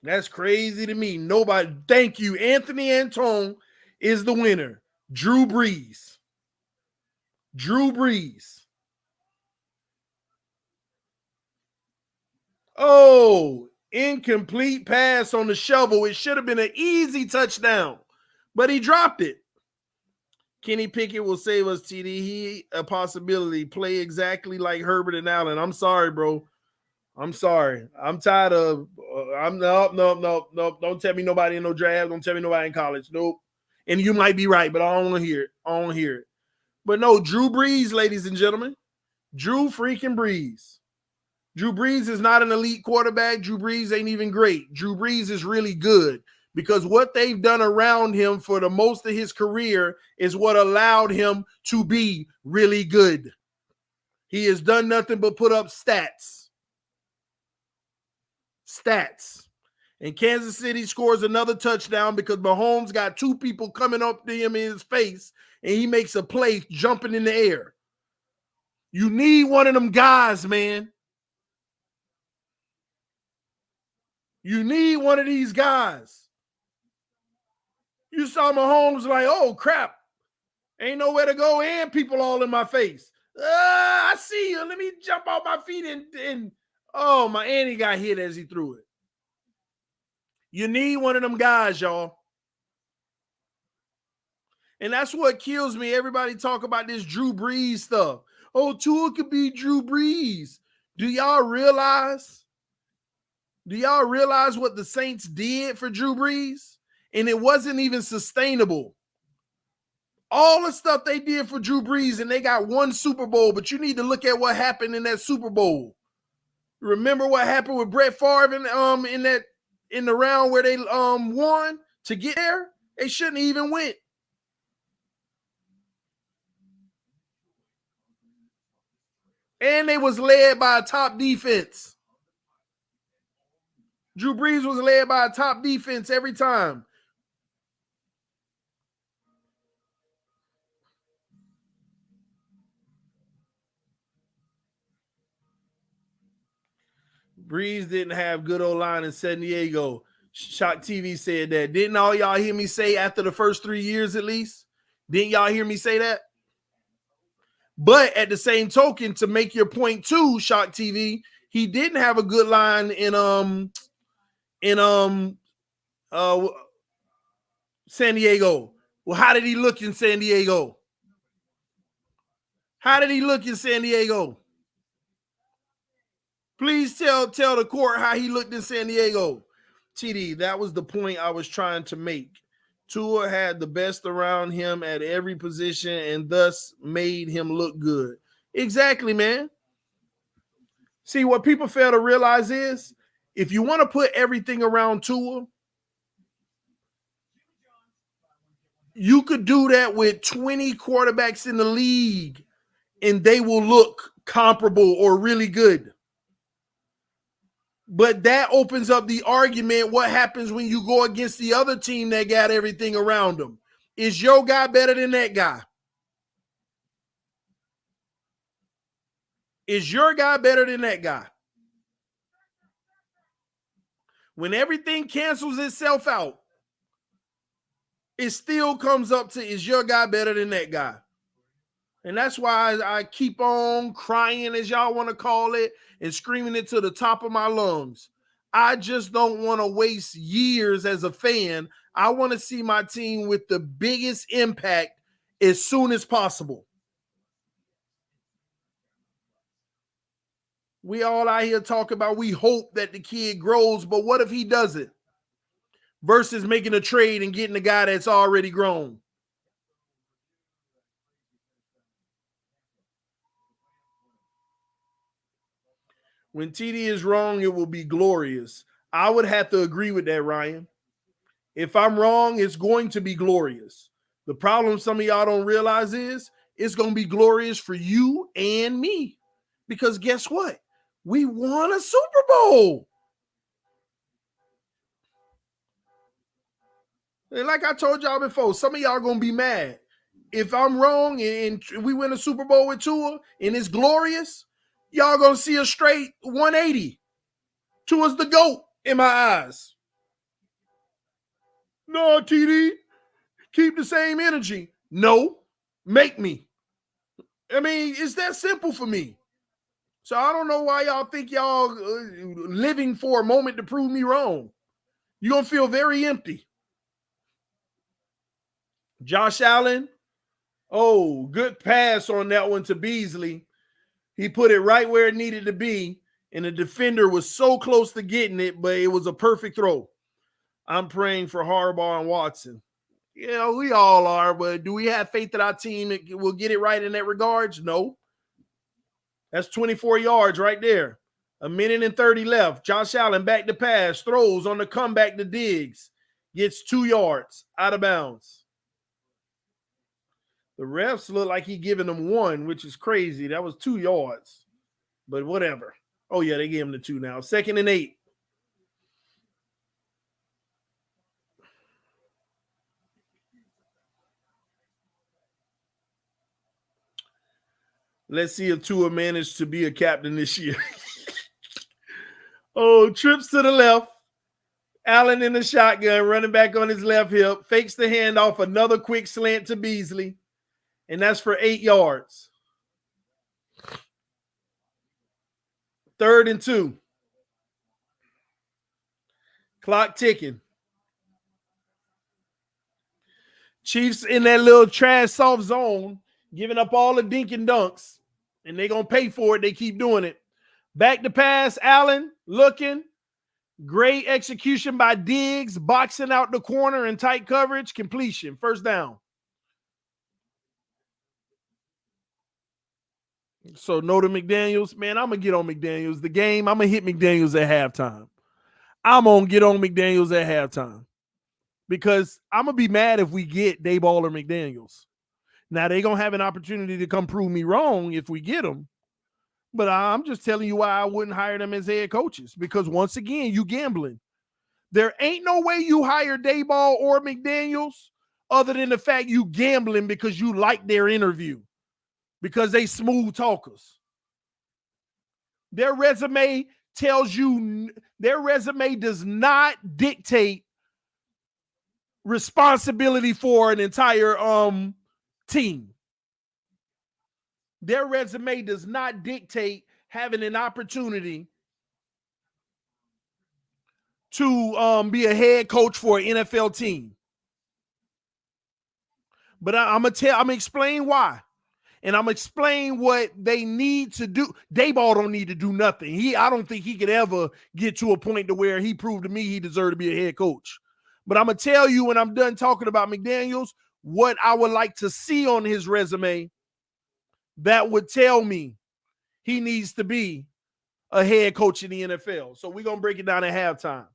That's crazy to me. Nobody. Thank you. Anthony Antone is the winner. Drew Brees. Drew Brees. Oh, incomplete pass on the shovel. It should have been an easy touchdown, but he dropped it. Kenny Pickett will save us, TD. He a possibility. Play exactly like Herbert and Allen. I'm sorry, bro. I'm sorry. I'm tired of no. Don't tell me nobody in no draft. Don't tell me nobody in college. Nope. And you might be right, but I don't want to hear it. I don't want to hear it. But no, Drew Brees, ladies and gentlemen. Drew freaking Brees. Drew Brees is not an elite quarterback. Drew Brees ain't even great. Drew Brees is really good because what they've done around him for the most of his career is what allowed him to be really good. He has done nothing but put up stats. And Kansas City scores another touchdown because Mahomes got two people coming up to him in his face, and he makes a play jumping in the air. You need one of them guys, man. You need one of these guys. You saw Mahomes like, oh, crap. Ain't nowhere to go and people all in my face. I see you. Let me jump off my feet and oh, my Andy got hit as he threw it. You need one of them guys, y'all. And that's what kills me. Everybody talk about this Drew Brees stuff. Oh, Tua could be Drew Brees. Do y'all realize what the Saints did for Drew Brees? And it wasn't even sustainable. All the stuff they did for Drew Brees, and they got one Super Bowl, but you need to look at what happened in that Super Bowl. Remember what happened with Brett Favre in the round where they won to get there? They shouldn't even went. And they was led by a top defense. Drew Brees was led by a top defense every time. Brees didn't have good O-line in San Diego. Shock TV said that. Didn't all y'all hear me say after the first 3 years at least? Didn't y'all hear me say that? But at the same token, to make your point too, Shock TV, he didn't have a good line in San Diego. Well, how did he look in San Diego? How did he look in San Diego? Please tell the court how he looked in San Diego. TD, that was the point I was trying to make. Tua had the best around him at every position and thus made him look good. Exactly, man. See, what people fail to realize is if you want to put everything around Tua, you could do that with 20 quarterbacks in the league and they will look comparable or really good. But that opens up the argument, what happens when you go against the other team that got everything around them? Is your guy better than that guy? Is your guy better than that guy? When everything cancels itself out, it still comes up to, is your guy better than that guy? And that's why I keep on crying, as y'all want to call it, and screaming it to the top of my lungs. I just don't want to waste years as a fan. I want to see my team with the biggest impact as soon as possible. We all out here talk about we hope that the kid grows, but what if he doesn't? Versus making a trade and getting a guy that's already grown. When TD is wrong, it will be glorious. I would have to agree with that, Ryan. If I'm wrong, it's going to be glorious. The problem some of y'all don't realize is it's going to be glorious for you and me. Because guess what? We won a Super Bowl. And like I told y'all before, some of y'all going to be mad. If I'm wrong and we win a Super Bowl with Tua and it's glorious, y'all going to see a straight 180. Tua's the GOAT in my eyes. No, TD, keep the same energy. No, make me. I mean, it's that simple for me. So I don't know why y'all think y'all living for a moment to prove me wrong. You're going to feel very empty. Josh Allen, oh, good pass on that one to Beasley. He put it right where it needed to be, and the defender was so close to getting it, but it was a perfect throw. I'm praying for Harbaugh and Watson. Yeah, we all are, but do we have faith that our team will get it right in that regards? No. That's 24 yards right there. 1:30 left. Josh Allen back to pass, throws on the comeback to Diggs. Gets 2 yards out of bounds. The refs look like he giving them 1, which is crazy. That was 2 yards, but whatever. Oh, yeah, they gave him the 2 now. 2nd and 8. Let's see if Tua managed to be a captain this year. Oh, trips to the left. Allen in the shotgun, running back on his left hip, fakes the handoff, another quick slant to Beasley, and that's for 8 yards. 3rd and 2. Clock ticking. Chiefs in that little trash soft zone, giving up all the dink and dunks, and they're going to pay for it. They keep doing it. Back to pass, Allen looking. Great execution by Diggs, boxing out the corner in tight coverage, completion, 1st down. So no to McDaniels. Man, I'm going to get on McDaniels. The game, I'm going to hit McDaniels at halftime. I'm going to get on McDaniels at halftime because I'm going to be mad if we get Dayball or McDaniels. Now, they're going to have an opportunity to come prove me wrong if we get them. But I'm just telling you why I wouldn't hire them as head coaches because, once again, you gambling. There ain't no way you hire Dayball or McDaniels other than the fact you gambling because you like their interview, because they smooth talkers. Their resume tells you, their resume does not dictate responsibility for an entire team. Their resume does not dictate having an opportunity to be a head coach for an NFL team. But I'm gonna explain why. And I'm gonna explain what they need to do. Dayball don't need to do nothing. I don't think he could ever get to a point to where he proved to me he deserved to be a head coach. But I'm gonna tell you when I'm done talking about McDaniels, what I would like to see on his resume that would tell me he needs to be a head coach in the NFL. So we're gonna break it down at halftime.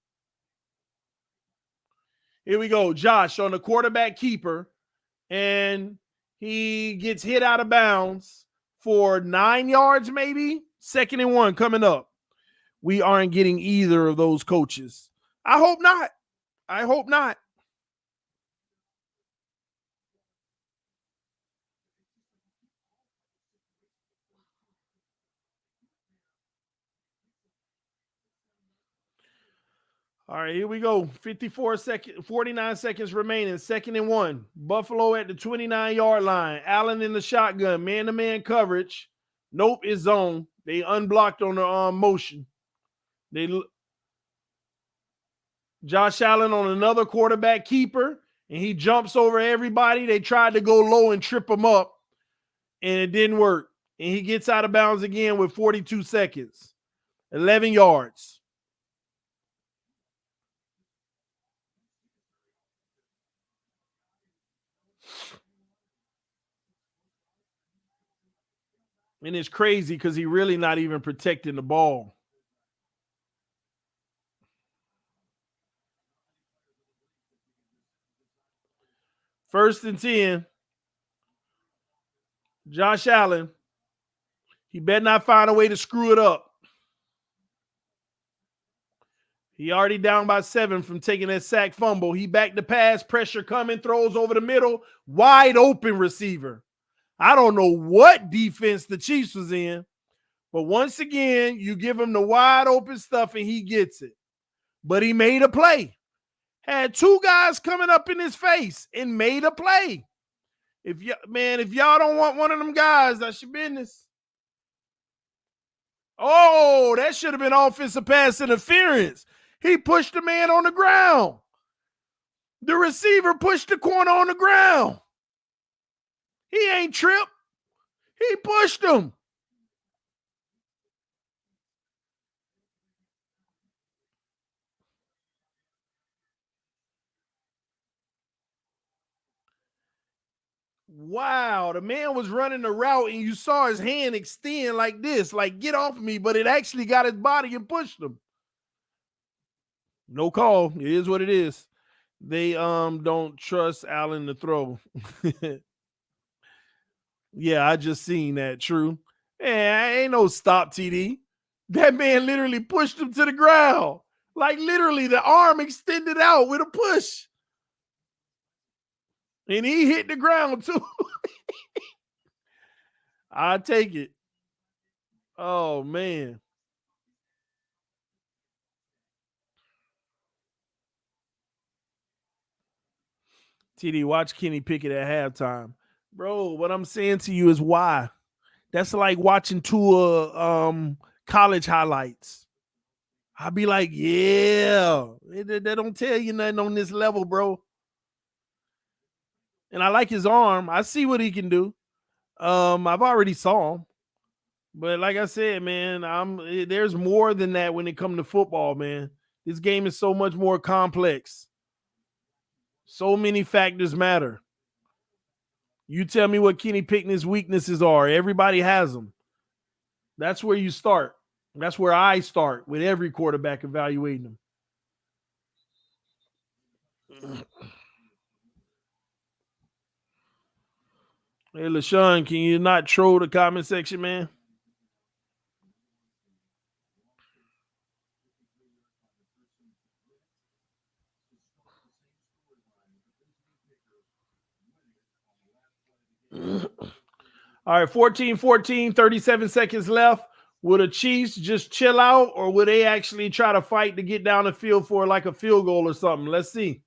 Here we go. Josh on the quarterback keeper, and he gets hit out of bounds for 9 yards, maybe. 2nd and 1 coming up. We aren't getting either of those coaches. I hope not. I hope not. All right, here we go. 49 seconds remaining. 2nd and 1. Buffalo at the 29-yard line. Allen in the shotgun. Man-to-man coverage. Nope, it's zone. They unblocked on the motion. Josh Allen on another quarterback keeper, and he jumps over everybody. They tried to go low and trip him up, and it didn't work. And he gets out of bounds again with 42 seconds. 11 yards. And it's crazy because he's really not even protecting the ball. First and 10. Josh Allen. He better not find a way to screw it up. He already down by 7 from taking that sack fumble. He back the pass, pressure coming, throws over the middle, wide open receiver. I don't know what defense the Chiefs was in, but once again, you give him the wide open stuff and he gets it. But he made a play. Had 2 guys coming up in his face and made a play. If y'all don't want one of them guys, that's your business. Oh, that should have been offensive pass interference. He pushed the man on the ground. The receiver pushed the corner on the ground. He ain't tripped. He pushed him. Wow, the man was running the route and you saw his hand extend like this, like get off me, but it actually got his body and pushed him. No call. It is what it is. They don't trust Allen to throw. Yeah, I just seen that. True. Man, ain't no stop TD. That man literally pushed him to the ground. Like literally the arm extended out with a push. And he hit the ground too. I take it. Oh, man. TD, watch Kenny Pickett at halftime. Bro, what I'm saying to you is why. That's like watching Tua college highlights. I'll be like, yeah. They don't tell you nothing on this level, bro. And I like his arm. I see what he can do. I've already saw him. But like I said, man, there's more than that when it comes to football, man. This game is so much more complex. So many factors matter. You tell me what Kenny Pickett's weaknesses are. Everybody has them. That's where you start. That's where I start with every quarterback evaluating them. Hey, LaShawn, can you not troll the comment section, man? All right, 14-14, 37 seconds left. Would the Chiefs just chill out, or would they actually try to fight to get down the field for like a field goal or something? Let's see.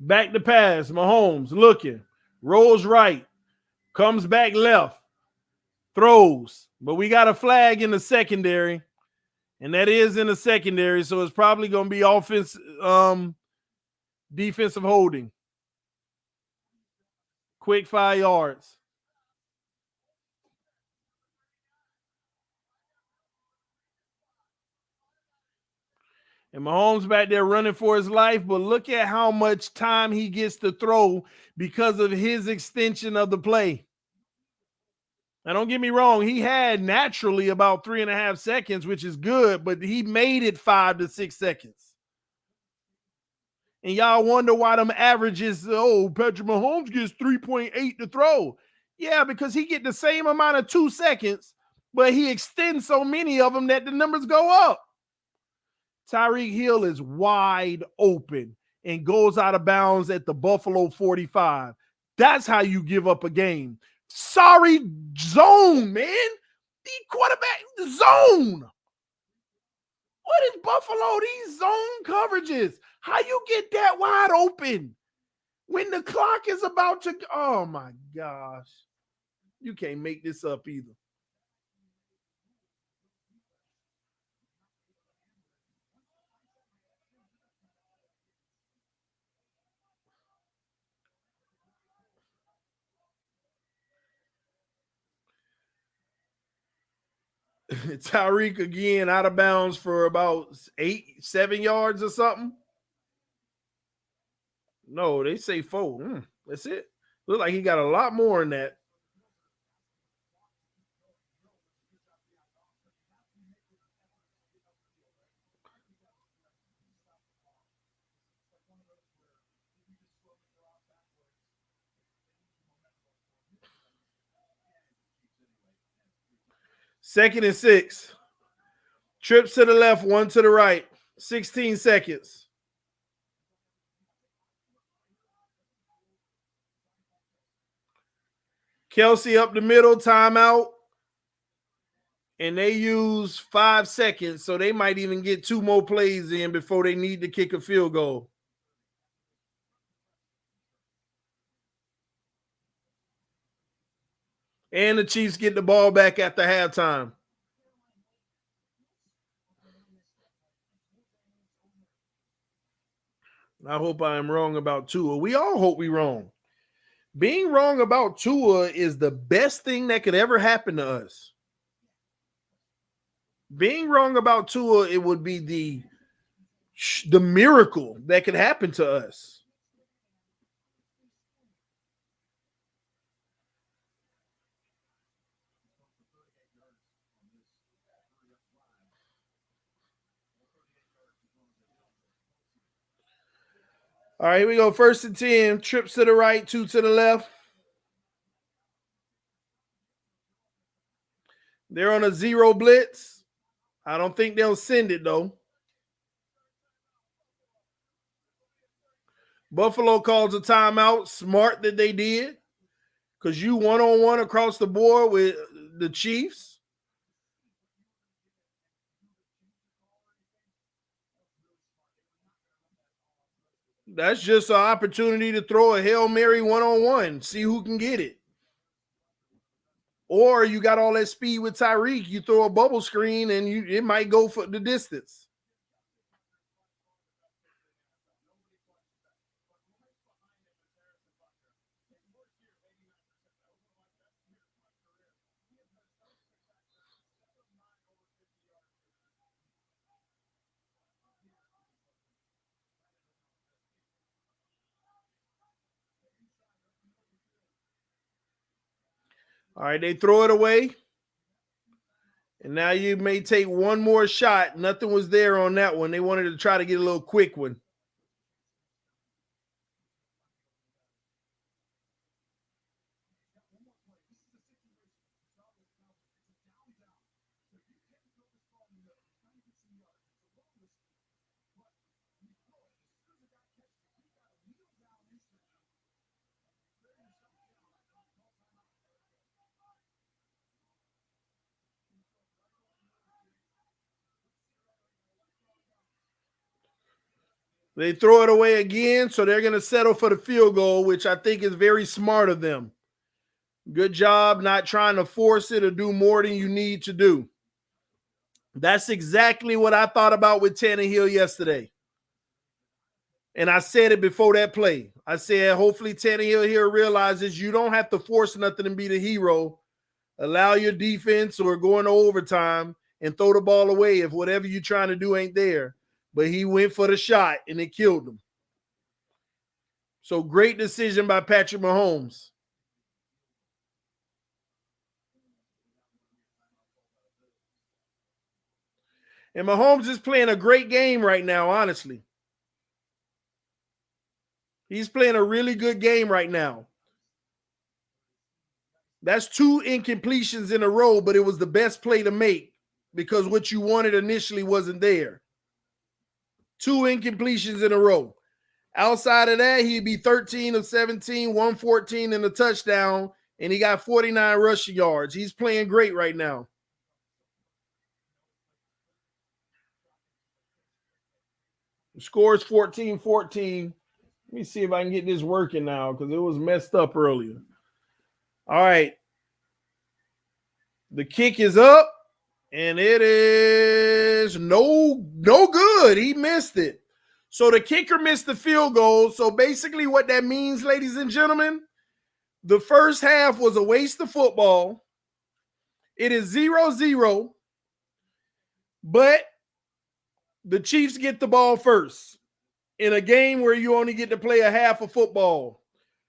Back to pass. Mahomes looking. Rolls right. Comes back left. Throws. But we got a flag in the secondary. And that is in the secondary. So it's probably going to be defensive holding. Quick 5 yards. And Mahomes back there running for his life, but look at how much time he gets to throw because of his extension of the play. Now, don't get me wrong, he had naturally about 3.5 seconds, which is good, but he made it 5 to 6 seconds. And y'all wonder why them averages, Patrick Mahomes gets 3.8 to throw. Yeah, because he get the same amount of 2 seconds, but he extends so many of them that the numbers go up. Tyreek Hill is wide open and goes out of bounds at the Buffalo 45. That's how you give up a game. Sorry, zone, man. The quarterback zone. What is Buffalo? These zone coverages. How you get that wide open when the clock is about to? Oh my gosh. You can't make this up either. Tyreek again out of bounds for about 7 yards or something. No, they say 4. That's it. Look like he got a lot more in that. Second and 6. Trips to the left, 1 to the right. 16 seconds. Kelsey up the middle, timeout. And they use 5 seconds, so they might even get 2 more plays in before they need to kick a field goal. And the Chiefs get the ball back after halftime. I hope I am wrong about Tua. We all hope we're wrong. Being wrong about Tua is the best thing that could ever happen to us. Being wrong about Tua, it would be the miracle that could happen to us. All right, here we go. 1st and 10. Trips to the right, 2 to the left. They're on a 0 blitz. I don't think they'll send it, though. Buffalo calls a timeout. Smart that they did. Because you one-on-one across the board with the Chiefs. That's just an opportunity to throw a Hail Mary one-on-one. See who can get it. Or you got all that speed with Tyreek. You throw a bubble screen and it might go for the distance. All right, they throw it away. And now you may take one more shot. Nothing was there on that one. They wanted to try to get a little quick one. They throw it away again, so they're going to settle for the field goal, which I think is very smart of them. Good job not trying to force it or do more than you need to do. That's exactly what I thought about with Tannehill yesterday. And I said it before that play. I said, hopefully Tannehill here realizes you don't have to force nothing and be the hero. Allow your defense or go into overtime and throw the ball away if whatever you're trying to do ain't there. But he went for the shot and it killed him. So great decision by Patrick Mahomes. And Mahomes is playing a great game right now, honestly. He's playing a really good game right now. That's 2 incompletions in a row, but it was the best play to make because what you wanted initially wasn't there. 2 incompletions in a row. Outside of that, he'd be 13 of 17, 114 in a touchdown, and he got 49 rushing yards. He's playing great right now. The score is 14-14. Let me see if I can get this working now because it was messed up earlier. All right. The kick is up, and it is no good. He missed it. So the kicker missed the field goal. So basically what that means, ladies and gentlemen, the first half was a waste of football. It is 0-0, but the Chiefs get the ball first in a game where you only get to play a half of football.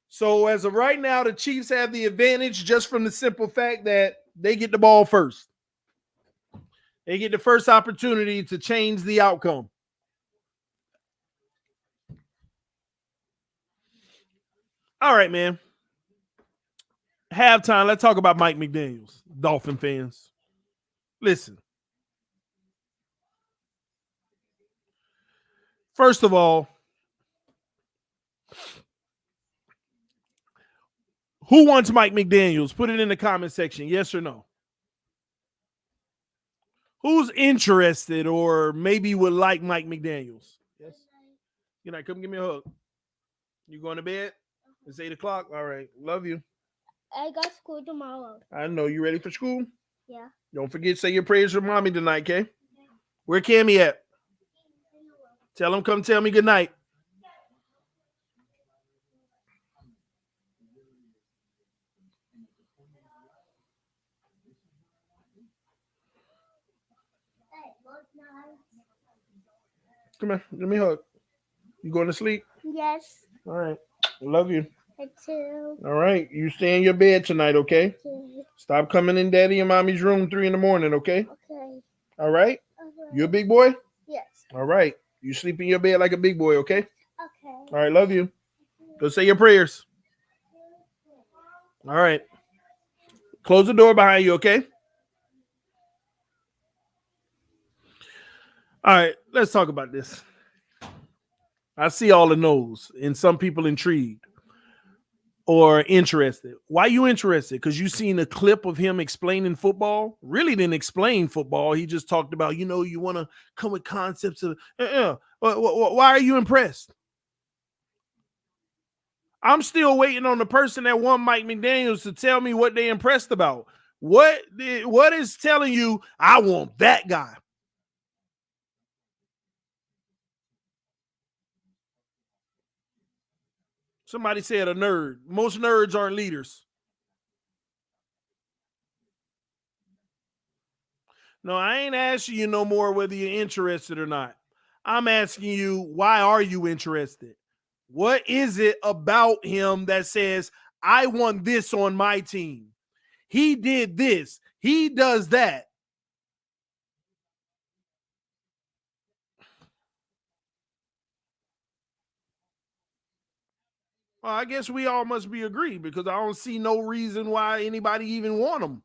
So as of right now, the Chiefs have the advantage just from the simple fact that they get the ball first. They get the first opportunity to change the outcome. All right, man. Halftime, let's talk about Mike McDaniels, Dolphin fans. Listen. First of all, who wants Mike McDaniels? Put it in the comment section, yes or no. Who's interested or maybe would like Mike McDaniels? Yes. Good night. Come give me a hug. You going to bed? It's 8 o'clock. All right. Love you.
I got school tomorrow.
I know. You ready for school?
Yeah.
Don't forget to say your prayers for mommy tonight, okay? Where Cammy at? Tell him come tell me good night. Come here. Give me a hug. You going to sleep?
Yes.
All right. Love you.
I too.
All right. You stay in your bed tonight, okay?
Okay.
Stop coming in daddy and mommy's room 3 in the morning, okay?
Okay.
All right?
Okay.
You a big boy?
Yes.
All right. You sleep in your bed like a big boy, okay?
Okay.
All right. Love you. Go say your prayers. All right. Close the door behind you, okay? All right. Let's talk about this. I see all the no's and some people intrigued or interested. Why you interested? Because you seen a clip of him explaining football. Really didn't explain football. He just talked about, you want to come with concepts of. Why are you impressed? I'm still waiting on the person that won Mike McDaniels to tell me what they impressed about. What is telling you I want that guy? Somebody said a nerd. Most nerds aren't leaders. No, I ain't asking you no more whether you're interested or not. I'm asking you, why are you interested? What is it about him that says, I want this on my team? He did this. He does that. Well, I guess we all must be agreed because I don't see no reason why anybody even want him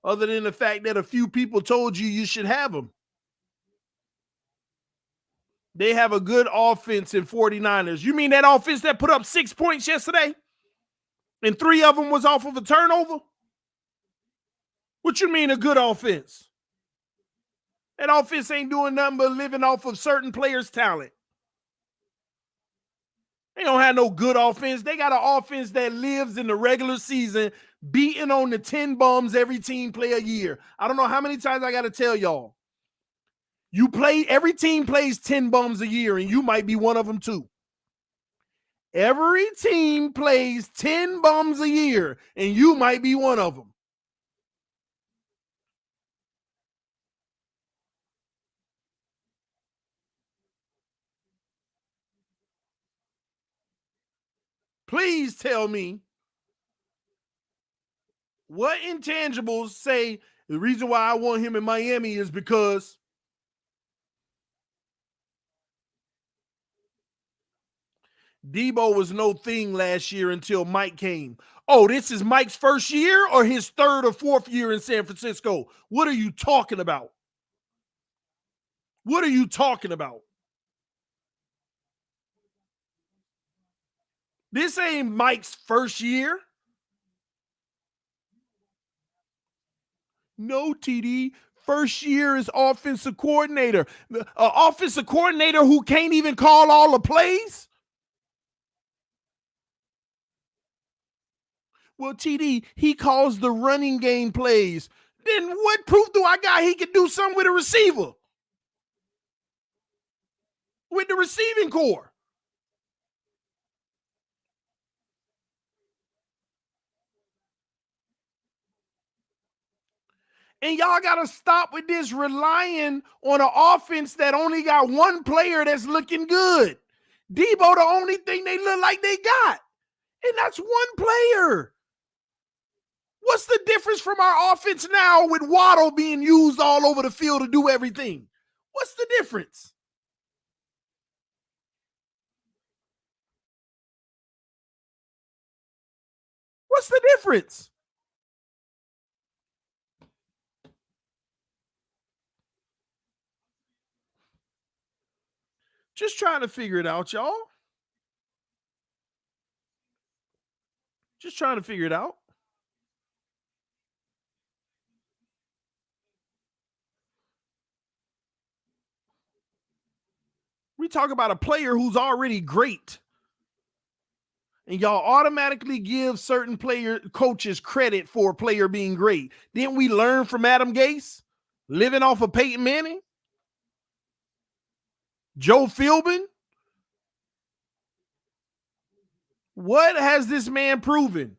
other than the fact that a few people told you should have him. They have a good offense in 49ers. You mean that offense that put up 6 points yesterday? And 3 of them was off of a turnover? What you mean a good offense? That offense ain't doing nothing but living off of certain players' talent. They don't have no good offense. They got an offense that lives in the regular season, beating on the 10 bums every team play a year. I don't know how many times I got to tell y'all. Every team plays 10 bums a year, and you might be one of them too. Every team plays 10 bums a year, and you might be one of them. Please tell me what intangibles say the reason why I want him in Miami is because Debo was no thing last year until Mike came. Oh, this is Mike's first year or his third or fourth year in San Francisco? What are you talking about? What are you talking about? This ain't Mike's first year. No, TD. First year is offensive coordinator. Offensive coordinator who can't even call all the plays? Well, TD, he calls the running game plays. Then what proof do I got he can do something with a receiver? With the receiving core? And y'all got to stop with this relying on an offense that only got one player that's looking good. Debo, the only thing they look like they got. And that's one player. What's the difference from our offense now with Waddle being used all over the field to do everything? What's the difference? What's the difference? Just trying to figure it out, y'all. Just trying to figure it out. We talk about a player who's already great. And y'all automatically give certain coaches credit for a player being great. Didn't we learn from Adam Gase? Living off of Peyton Manning? Joe Philbin? What has this man proven?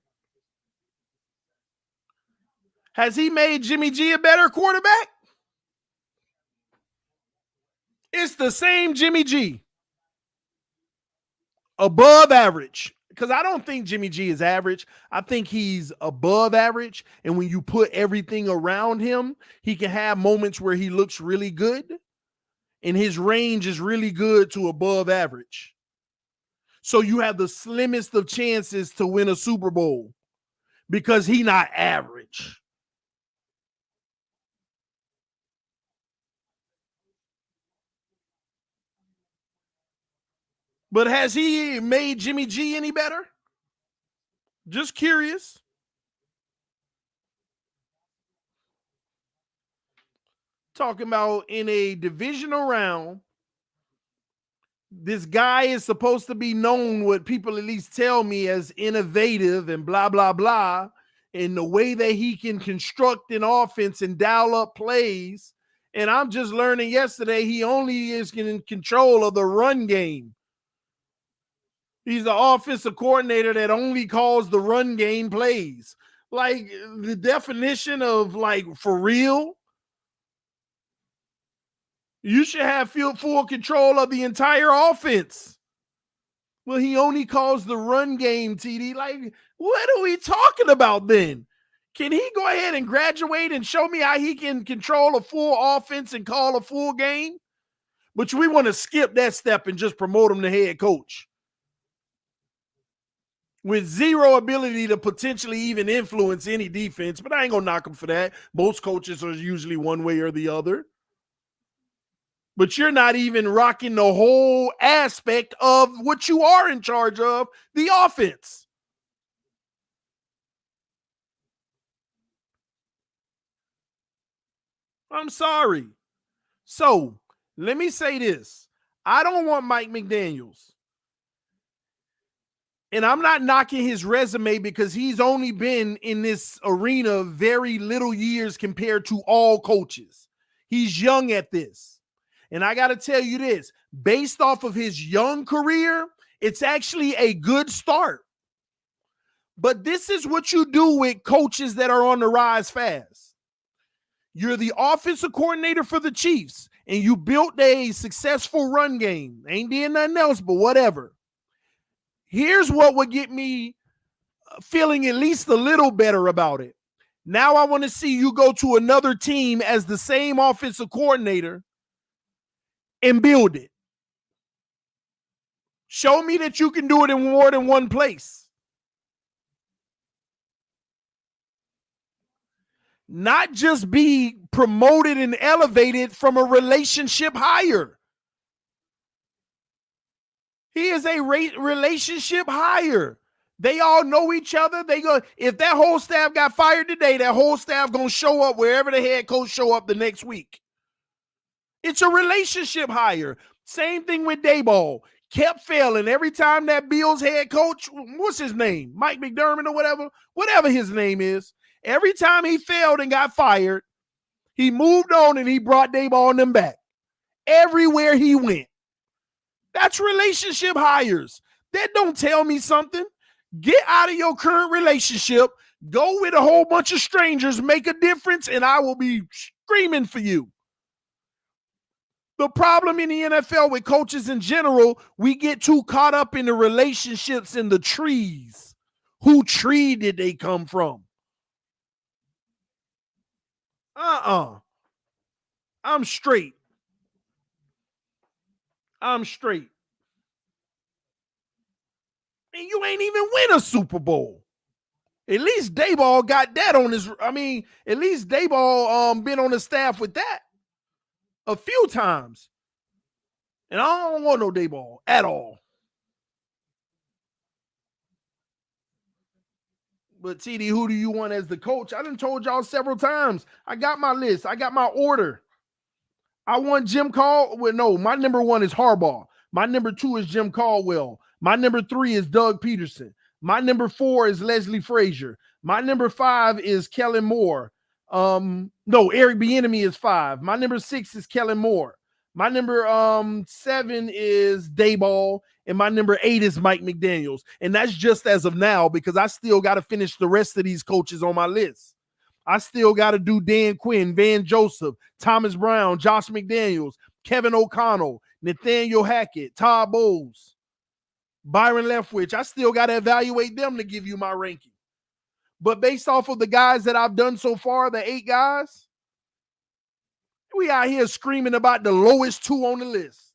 Has he made Jimmy G a better quarterback? It's the same Jimmy G. Above average. Because I don't think Jimmy G is average. I think he's above average. And when you put everything around him, he can have moments where he looks really good. And his range is really good to above average. So you have the slimmest of chances to win a Super Bowl because he's not average. But has he made Jimmy G any better? Just curious. Talking about in a divisional round, this guy is supposed to be known, what people at least tell me, as innovative and blah, blah, blah, in the way that he can construct an offense and dial up plays. And I'm just learning yesterday he only is in control of the run game. He's the offensive coordinator that only calls the run game plays. Like, the definition of, like, for real? You should have full control of the entire offense. Well, he only calls the run game, TD. Like, what are we talking about then? Can he go ahead and graduate and show me how he can control a full offense and call a full game? But we want to skip that step and just promote him to head coach with zero ability to potentially even influence any defense. But I ain't going to knock him for that. Most coaches are usually one way or the other. But you're not even rocking the whole aspect of what you are in charge of, the offense. I'm sorry. So let me say this. I don't want Mike McDaniels. And I'm not knocking his resume because he's only been in this arena very little years compared to all coaches. He's young at this. And I got to tell you this, based off of his young career, it's actually a good start. But this is what you do with coaches that are on the rise fast. You're the offensive coordinator for the Chiefs, and you built a successful run game. Ain't doing nothing else, but whatever. Here's what would get me feeling at least a little better about it. Now I want to see you go to another team as the same offensive coordinator and build it. Show me that you can do it in more than one place. Not just be promoted and elevated from a relationship hire. He is a relationship hire. They all know each other. They go, if that whole staff got fired today, that whole staff gonna show up wherever the head coach show up the next week. It's a relationship hire. Same thing with Dayball. Kept failing every time that Bills head coach, what's his name? Mike McDermott or whatever his name is. Every time he failed and got fired, he moved on and he brought Dayball and them back. Everywhere he went. That's relationship hires. That don't tell me something. Get out of your current relationship. Go with a whole bunch of strangers. Make a difference, and I will be screaming for you. The problem in the NFL with coaches in general, we get too caught up in the relationships and the trees. Who tree did they come from? I'm straight. I'm straight. And you ain't even win a Super Bowl. At least Dayball got that on his. I mean, at least Dayball been on the staff with that a few times. And I don't want no Dayball at all. But TD, who do you want as the coach? I done told y'all several times. I got my list. I got my order. I want Jim Caldwell. Well, no, my number one is Harbaugh. My number two is Jim Caldwell. My number three is Doug Peterson. My number four is Leslie Frazier. My number five is Kellen Moore. No, Eric Bieniemy is five. My number six is Kellen Moore. My number seven is Dayball. And my number 8 is Mike McDaniels. And that's just as of now because I still got to finish the rest of these coaches on my list. I still got to do Dan Quinn, Van Joseph, Thomas Brown, Josh McDaniels, Kevin O'Connell, Nathaniel Hackett, Todd Bowles, Byron Leftwich. I still got to evaluate them to give you my ranking. But based off of the guys that I've done so far, the 8 guys, we out here screaming about the lowest 2 on the list.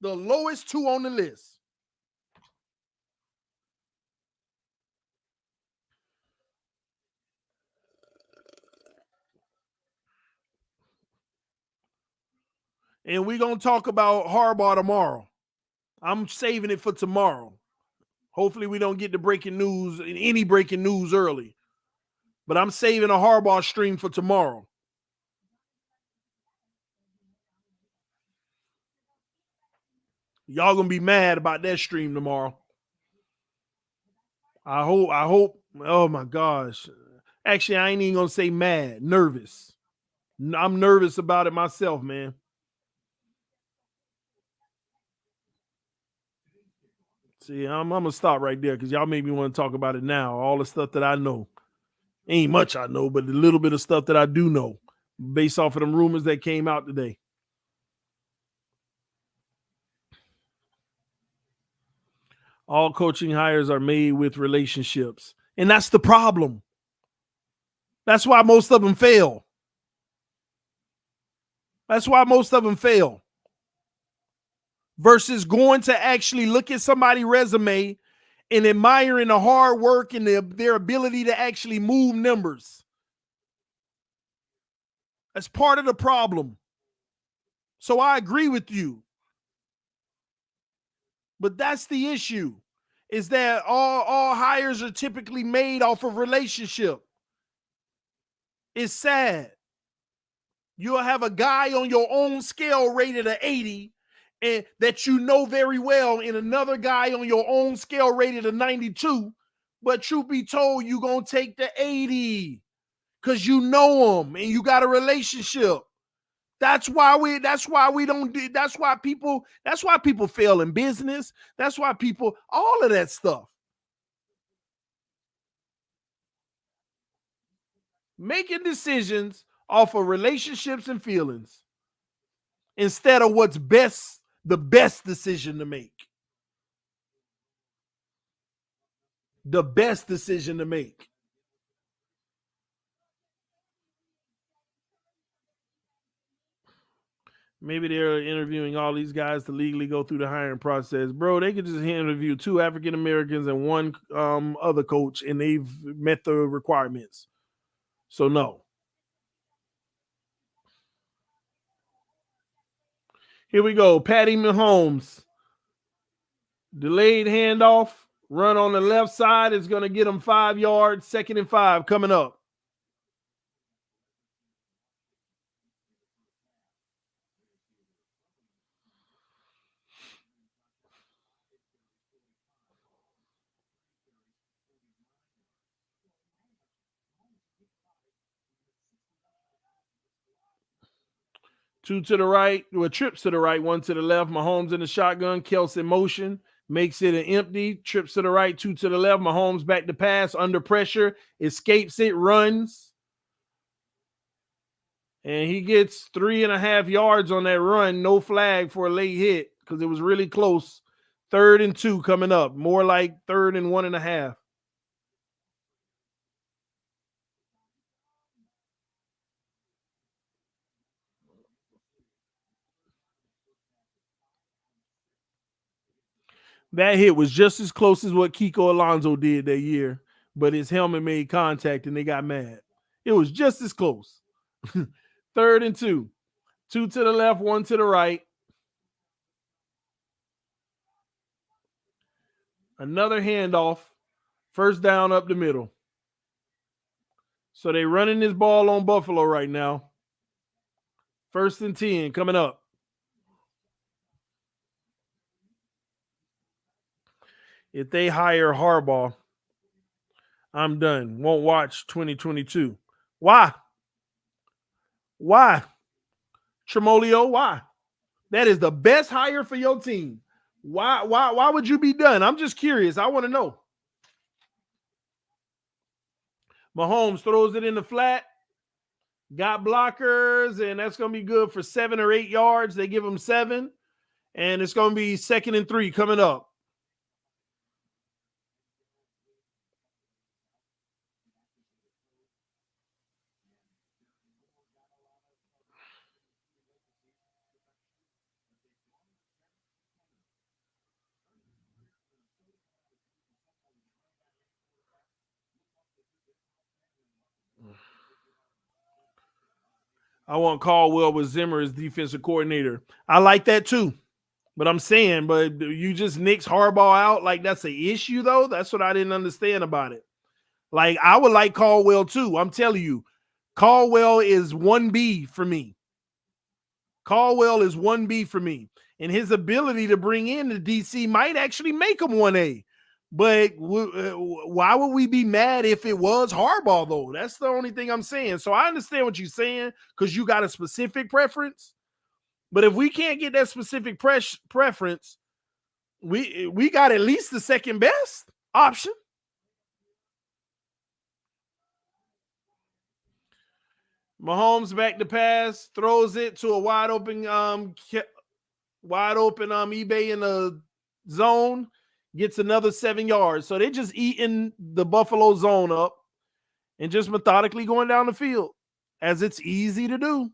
The lowest 2 on the list. And we're going to talk about Harbaugh tomorrow. I'm saving it for tomorrow. Hopefully we don't get the breaking news, any breaking news early. But I'm saving a Harbaugh stream for tomorrow. Y'all gonna be mad about that stream tomorrow. I hope. Oh my gosh. Actually, I ain't even gonna say mad, nervous. I'm nervous about it myself, man. See, I'm gonna stop right there because y'all made me want to talk about it now. All the stuff that I know. Ain't much I know, but the little bit of stuff that I do know based off of them rumors that came out today. All coaching hires are made with relationships. And that's the problem. That's why most of them fail. That's why most of them fail. Versus going to actually look at somebody's resume and admiring the hard work and their ability to actually move numbers. That's part of the problem. So I agree with you. But that's the issue, is that all hires are typically made off of relationship. It's sad. You'll have a guy on your own scale rated at 80 and that you know very well, and another guy on your own scale rated a 92, but truth be told, you're going to take the 80 because you know him and you got a relationship. That's why people fail in business. That's why people, all of that stuff. Making decisions off of relationships and feelings instead of what's best, the best decision to make. The best decision to make. Maybe they're interviewing all these guys to legally go through the hiring process. Bro, they could just interview 2 African Americans and 1 other coach, and they've met the requirements. So no. Here we go. Patty Mahomes. Delayed handoff. Run on the left side is going to get him 5 yards. 2nd and 5 coming up. Two to the right, with trips to the right, 1 to the left. Mahomes in the shotgun. Kelsey in motion. Makes it an empty. Trips to the right, 2 to the left. Mahomes back to pass. Under pressure. Escapes it. Runs. And he gets 3.5 yards on that run. No flag for a late hit because it was really close. 3rd and 2 coming up. More like 3rd and 1.5. That hit was just as close as what Kiko Alonso did that year, but his helmet made contact and they got mad. It was just as close. 3rd and 2. 2 to the left, 1 to the right. Another handoff. 1st down up the middle. So they running this ball on Buffalo right now. 1st and 10 coming up. If they hire Harbaugh, I'm done. Won't watch 2022. Why? Why? Tremolio, why? That is the best hire for your team. Why would you be done? I'm just curious. I want to know. Mahomes throws it in the flat. Got blockers, and that's going to be good for 7 or 8 yards. They give him 7, and it's going to be 2nd and 3 coming up. I want Caldwell with Zimmer as defensive coordinator. I like that too. But I'm saying, but you just nix Harbaugh out like that's an issue though. That's what I didn't understand about it. Like I would like Caldwell too. I'm telling you, Caldwell is 1B for me. Caldwell is 1B for me. And his ability to bring in the DC might actually make him 1A. But why would we be mad if it was Harbaugh, though? That's the only thing I'm saying. So I understand what you're saying because you got a specific preference. But if we can't get that specific preference, we got at least the second best option. Mahomes back to pass, throws it to a wide open eBay in the zone, gets another 7 yards. So they're just eating the Buffalo zone up and just methodically going down the field, as it's easy to do.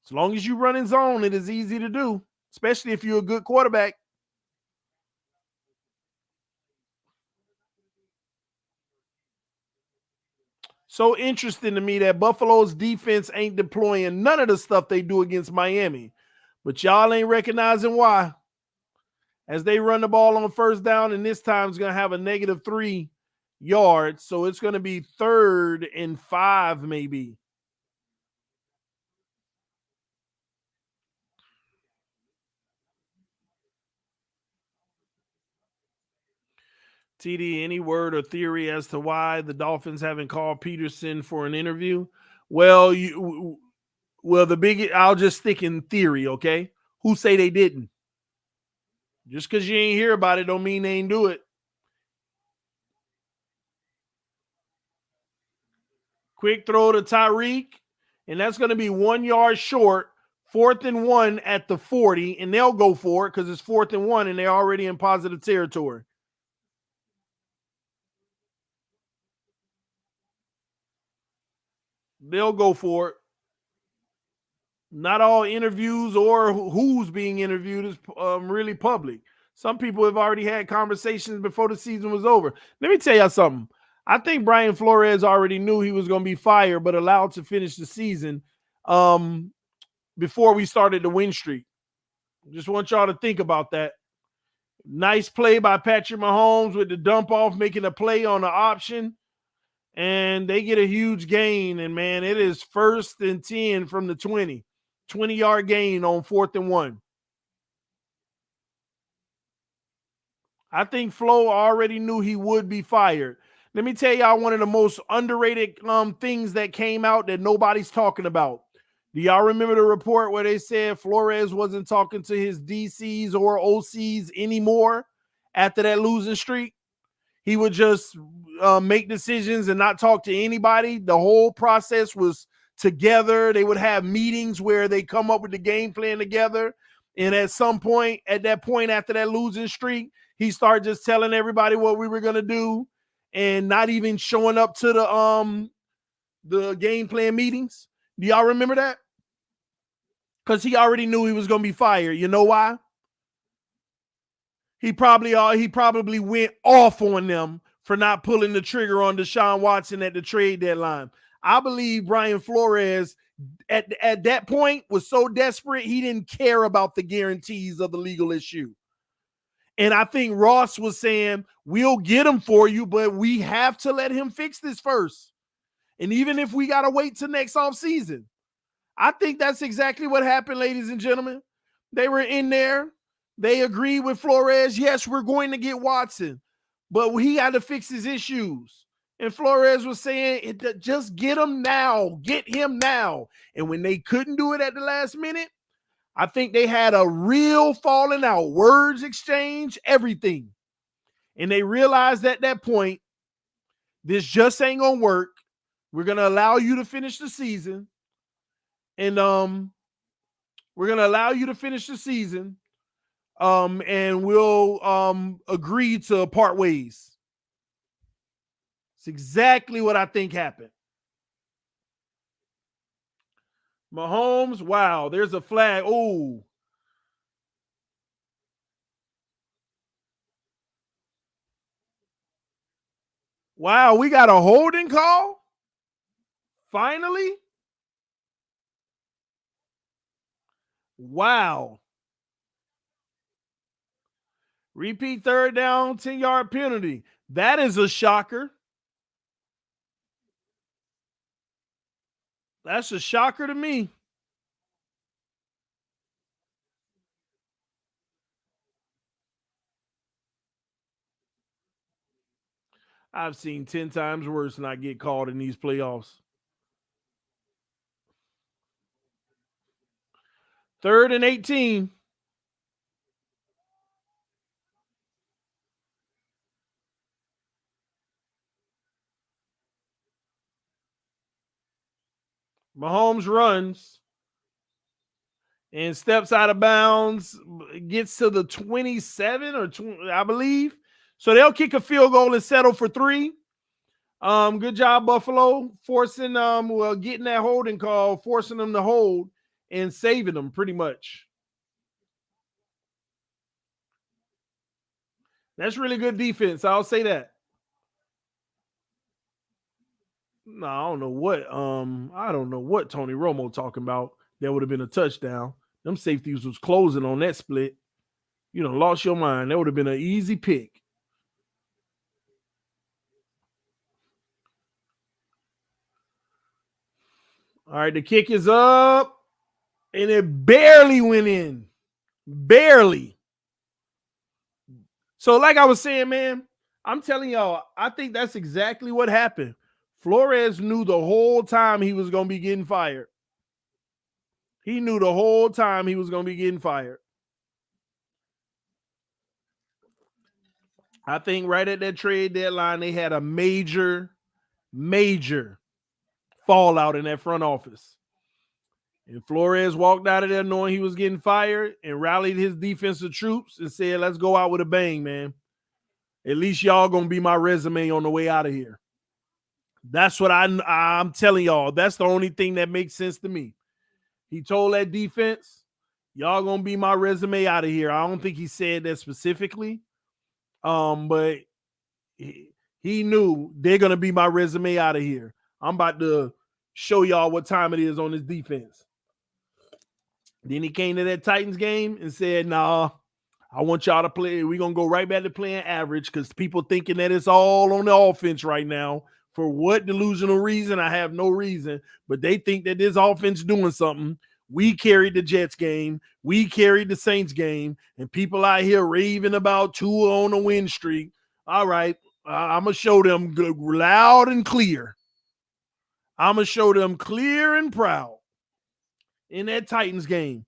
As long as you run in zone, it is easy to do, especially if you're a good quarterback. So interesting to me that Buffalo's defense ain't deploying none of the stuff they do against Miami. But y'all ain't recognizing why. As they run the ball on first down, and this time is going to have a -3 yards. So it's going to be 3rd and 5 maybe. TD, any word or theory as to why the Dolphins haven't called Peterson for an interview? Well, I'll just stick in theory, okay? Who say they didn't? Just because you ain't hear about it don't mean they ain't do it. Quick throw to Tyreek, and that's going to be 1 yard short. 4th and 1 at the 40, and they'll go for it because it's 4th and 1, and they're already in positive territory. They'll go for it. Not all interviews or who's being interviewed is really public. Some people have already had conversations before the season was over. Let me tell y'all something. I think Brian Flores already knew he was going to be fired, but allowed to finish the season before we started the win streak. Just want y'all to think about that. Nice play by Patrick Mahomes with the dump off, making a play on the option. And they get a huge gain. And, man, it is 1st and 10 from the 20. 20-yard gain on 4th and 1. I think Flo already knew he would be fired. Let me tell y'all one of the most underrated things that came out that nobody's talking about. Do y'all remember the report where they said Flores wasn't talking to his DCs or OCs anymore after that losing streak? He would just make decisions and not talk to anybody. The whole process was together. They would have meetings where they come up with the game plan together. And at that point after that losing streak, he started just telling everybody what we were going to do and not even showing up to the game plan meetings. Do y'all remember that? Because he already knew he was going to be fired. You know why? He probably went off on them for not pulling the trigger on Deshaun Watson at the trade deadline. I believe Brian Flores at that point was so desperate he didn't care about the guarantees of the legal issue. And I think Ross was saying, we'll get him for you, but we have to let him fix this first. And even if we got to wait till next offseason, I think that's exactly what happened, ladies and gentlemen. They were in there. They agreed with Flores. Yes, we're going to get Watson, but he had to fix his issues. And Flores was saying, just get him now. Get him now. And when they couldn't do it at the last minute, I think they had a real falling out, words exchange, everything. And they realized at that point, this just ain't going to work. We're going to allow you to finish the season. And we're going to allow you to finish the season. And we'll agree to part ways. It's exactly what I think happened. Mahomes, wow, there's a flag. Oh. Wow, we got a holding call? Finally? Wow. Repeat third down, 10-yard penalty. That is a shocker. That's a shocker to me. I've seen 10 times worse not get called in these playoffs. 3rd and 18. Mahomes runs and steps out of bounds, gets to the 27 or 20, I believe. So they'll kick a field goal and settle for 3. Good job, Buffalo, forcing getting that holding call, forcing them to hold and saving them pretty much. That's really good defense. I'll say that. No, I don't know what Tony Romo talking about. That would have been a touchdown. Them safeties was closing on that split. You done lost your mind. That would have been an easy pick. All right, the kick is up, and it barely went in. Barely. So, like I was saying, man, I'm telling y'all, I think that's exactly what happened. Flores knew the whole time he was going to be getting fired. He knew the whole time he was going to be getting fired. I think right at that trade deadline, they had a major fallout in that front office. And Flores walked out of there knowing he was getting fired and rallied his defensive troops and said, let's go out with a bang, man. At least y'all going to be my resume on the way out of here. That's what I'm telling y'all. That's the only thing that makes sense to me. He told that defense, y'all going to be my resume out of here. I don't think he said that specifically. But he knew they're going to be my resume out of here. I'm about to show y'all what time it is on this defense. Then he came to that Titans game and said, nah, I want y'all to play. We're going to go right back to playing average because people thinking that it's all on the offense right now. For what delusional reason? I have no reason. But they think that this offense doing something. We carried the Jets game. We carried the Saints game. And people out here raving about Tua on a win streak. All right. I'm going to show them loud and clear. I'm going to show them clear and proud in that Titans game.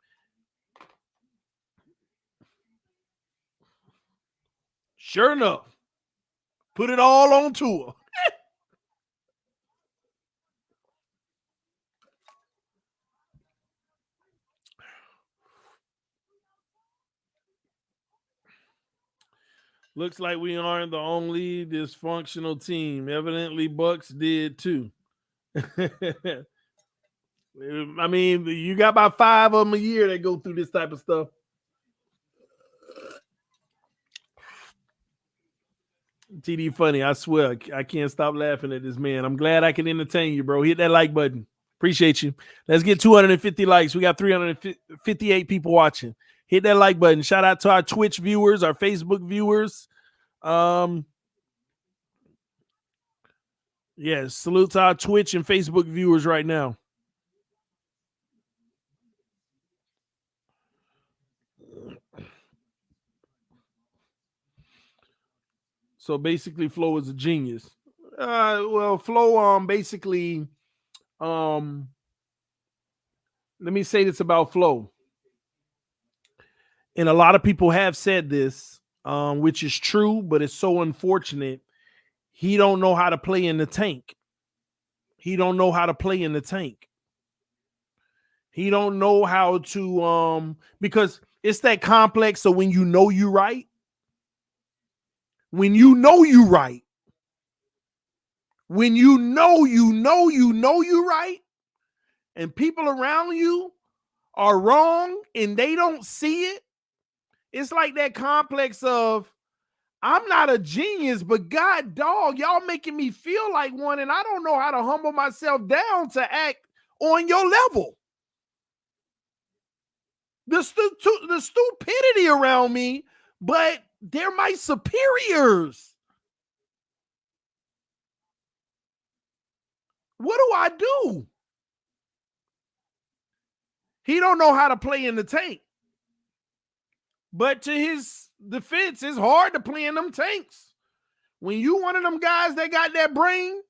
Sure enough, put it all on Tua. Looks like we aren't the only dysfunctional team. Evidently, Bucks did too. I mean, you got about 5 of them a year that go through this type of stuff. TD funny, I swear. I can't stop laughing at this man. I'm glad I can entertain you, bro. Hit that like button. Appreciate you. Let's get 250 likes. We got 358 people watching. Hit that like button. Shout out to our Twitch viewers, our Facebook viewers. Yes, salute to our Twitch and Facebook viewers right now. So basically, Flo is a genius. Well, Flo, basically, let me say this about Flo. And a lot of people have said this, which is true, but it's so unfortunate. He don't know how to play in the tank. He don't know how to play in the tank. He don't know how to, because it's that complex. So when you know you right, when you know you right, when you know you right, and people around you are wrong and they don't see it, it's like that complex of, I'm not a genius, but God dog, y'all making me feel like one, and I don't know how to humble myself down to act on your level. The stupidity around me, but They're my superiors. What do I do? He don't know how to play in the tank. But to his defense, it's hard to play in them tanks. When you one of them guys that got that brain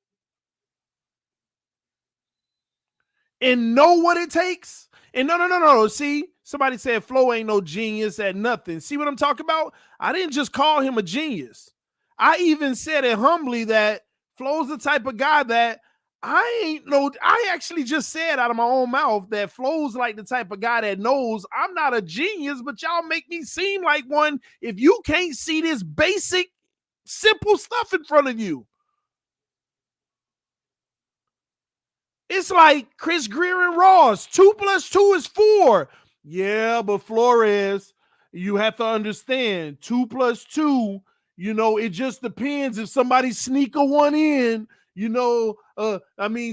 and know what it takes. And no. See, somebody said Flo ain't no genius at nothing. See what I'm talking about? I didn't just call him a genius. I even said it humbly that Flo's the type of guy that I actually just said out of my own mouth that Flo's like the type of guy that knows I'm not a genius, but y'all make me seem like one if you can't see this basic, simple stuff in front of you. It's like Chris Greer and Ross. 2 + 2 is 4. Yeah, but Flores, you have to understand 2 + 2, it just depends if somebody sneak a one in,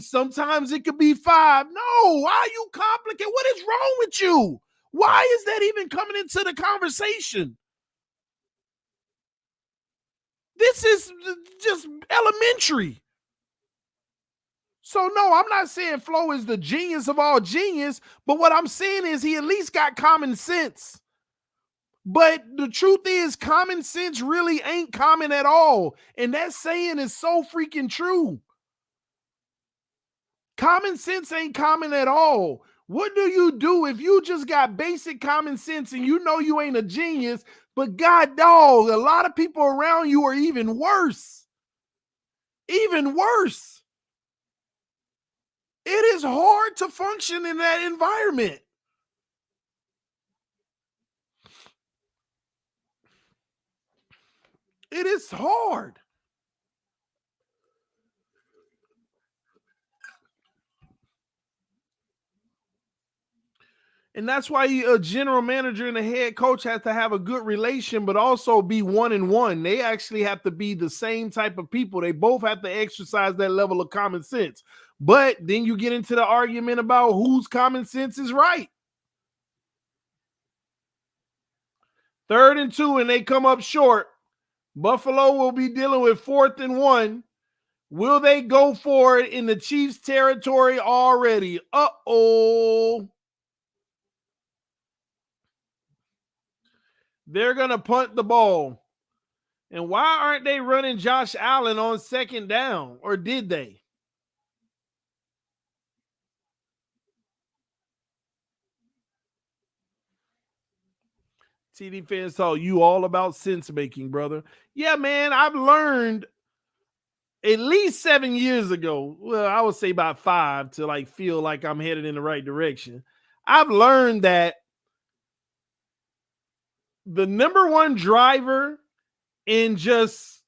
sometimes it could be 5. No, why are you complicated? What is wrong with you? Why is that even coming into the conversation? This is just elementary. So, no, I'm not saying Flo is the genius of all genius, but what I'm saying is he at least got common sense. But the truth is, common sense really ain't common at all. And that saying is so freaking true. Common sense ain't common at all. What do you do if you just got basic common sense and you know you ain't a genius, but God dog, a lot of people around you are even worse. Even worse. It is hard to function in that environment. It is hard. And that's why a general manager and a head coach has to have a good relation, but also be 1-1. They actually have to be the same type of people. They both have to exercise that level of common sense. But then you get into the argument about whose common sense is right. 3rd and 2, and they come up short. Buffalo will be dealing with 4th and 1. Will they go for it in the Chiefs' territory already? Uh-oh. They're going to punt the ball. And why aren't they running Josh Allen on 2nd down? Or did they? TDPHINSTALK, you all about sense making, brother. Yeah, man, I've learned at least 7 years ago, well, I would say about 5 to feel like I'm headed in the right direction. I've learned that the number one driver in just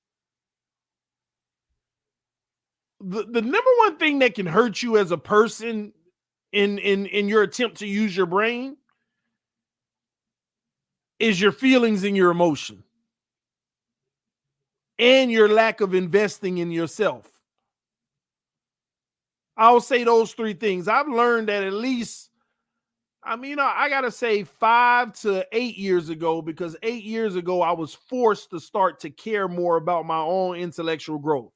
the number one thing that can hurt you as a person in your attempt to use your brain is your feelings and your emotion and your lack of investing in yourself. I'll say those 3 things. I've learned that at least, I got to say 5 to 8 years ago, because 8 years ago, I was forced to start to care more about my own intellectual growth.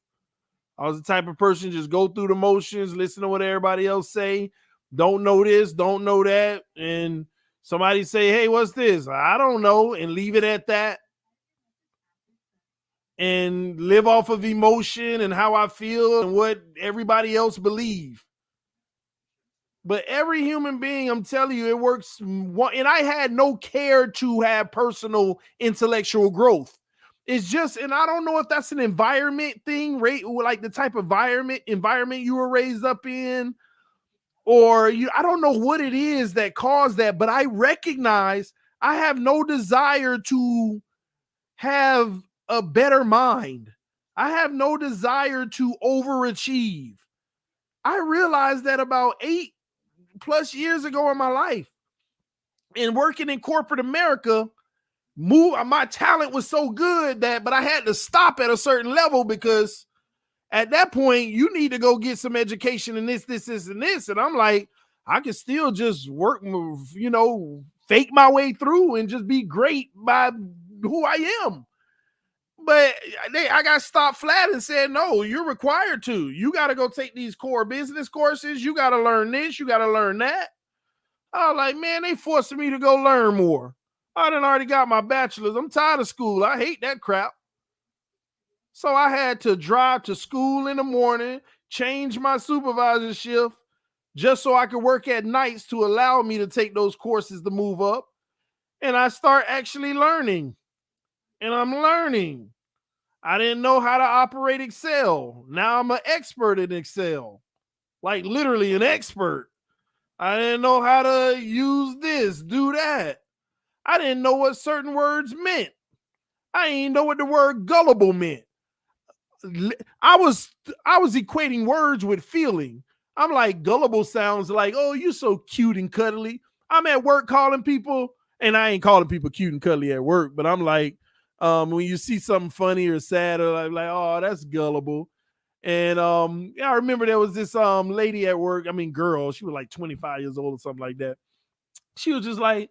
I was the type of person just go through the motions, listen to what everybody else say, don't know this, don't know that, and somebody say, hey, what's this? I don't know, and leave it at that. And live off of emotion and how I feel and what everybody else believe. But every human being, I'm telling you, it works. And I had no care to have personal intellectual growth. It's just, and I don't know if that's an environment thing, right? Like the type of environment you were raised up in, or I don't know what it is that caused that, but I recognize I have no desire to have a better mind. I have no desire to overachieve. I realized that about 8+ years ago in my life. And working in corporate America, my talent was so good but I had to stop at a certain level, because at that point you need to go get some education in this, and this. And I'm like, I can still just work, fake my way through and just be great by who I am. But I got stopped flat and said, no, you're required to. You got to go take these core business courses. You got to learn this. You got to learn that. I was like, man, they forcing me to go learn more. I done already got my bachelor's. I'm tired of school. I hate that crap. So I had to drive to school in the morning, change my supervisor shift just so I could work at nights to allow me to take those courses to move up. And I start actually learning. And I'm learning. I didn't know how to operate Excel. Now I'm an expert in Excel. Like literally an expert. I didn't know how to use this, do that. I didn't know what certain words meant. I didn't know what the word gullible meant. I was equating words with feeling. I'm like, gullible sounds like, oh, you're so cute and cuddly. I'm at work calling people, and I ain't calling people cute and cuddly at work, but I'm like, when you see something funny or sad, or like, oh, that's gullible. And yeah, I remember there was this lady at work. I mean, girl, she was like 25 years old or something like that. She was just like,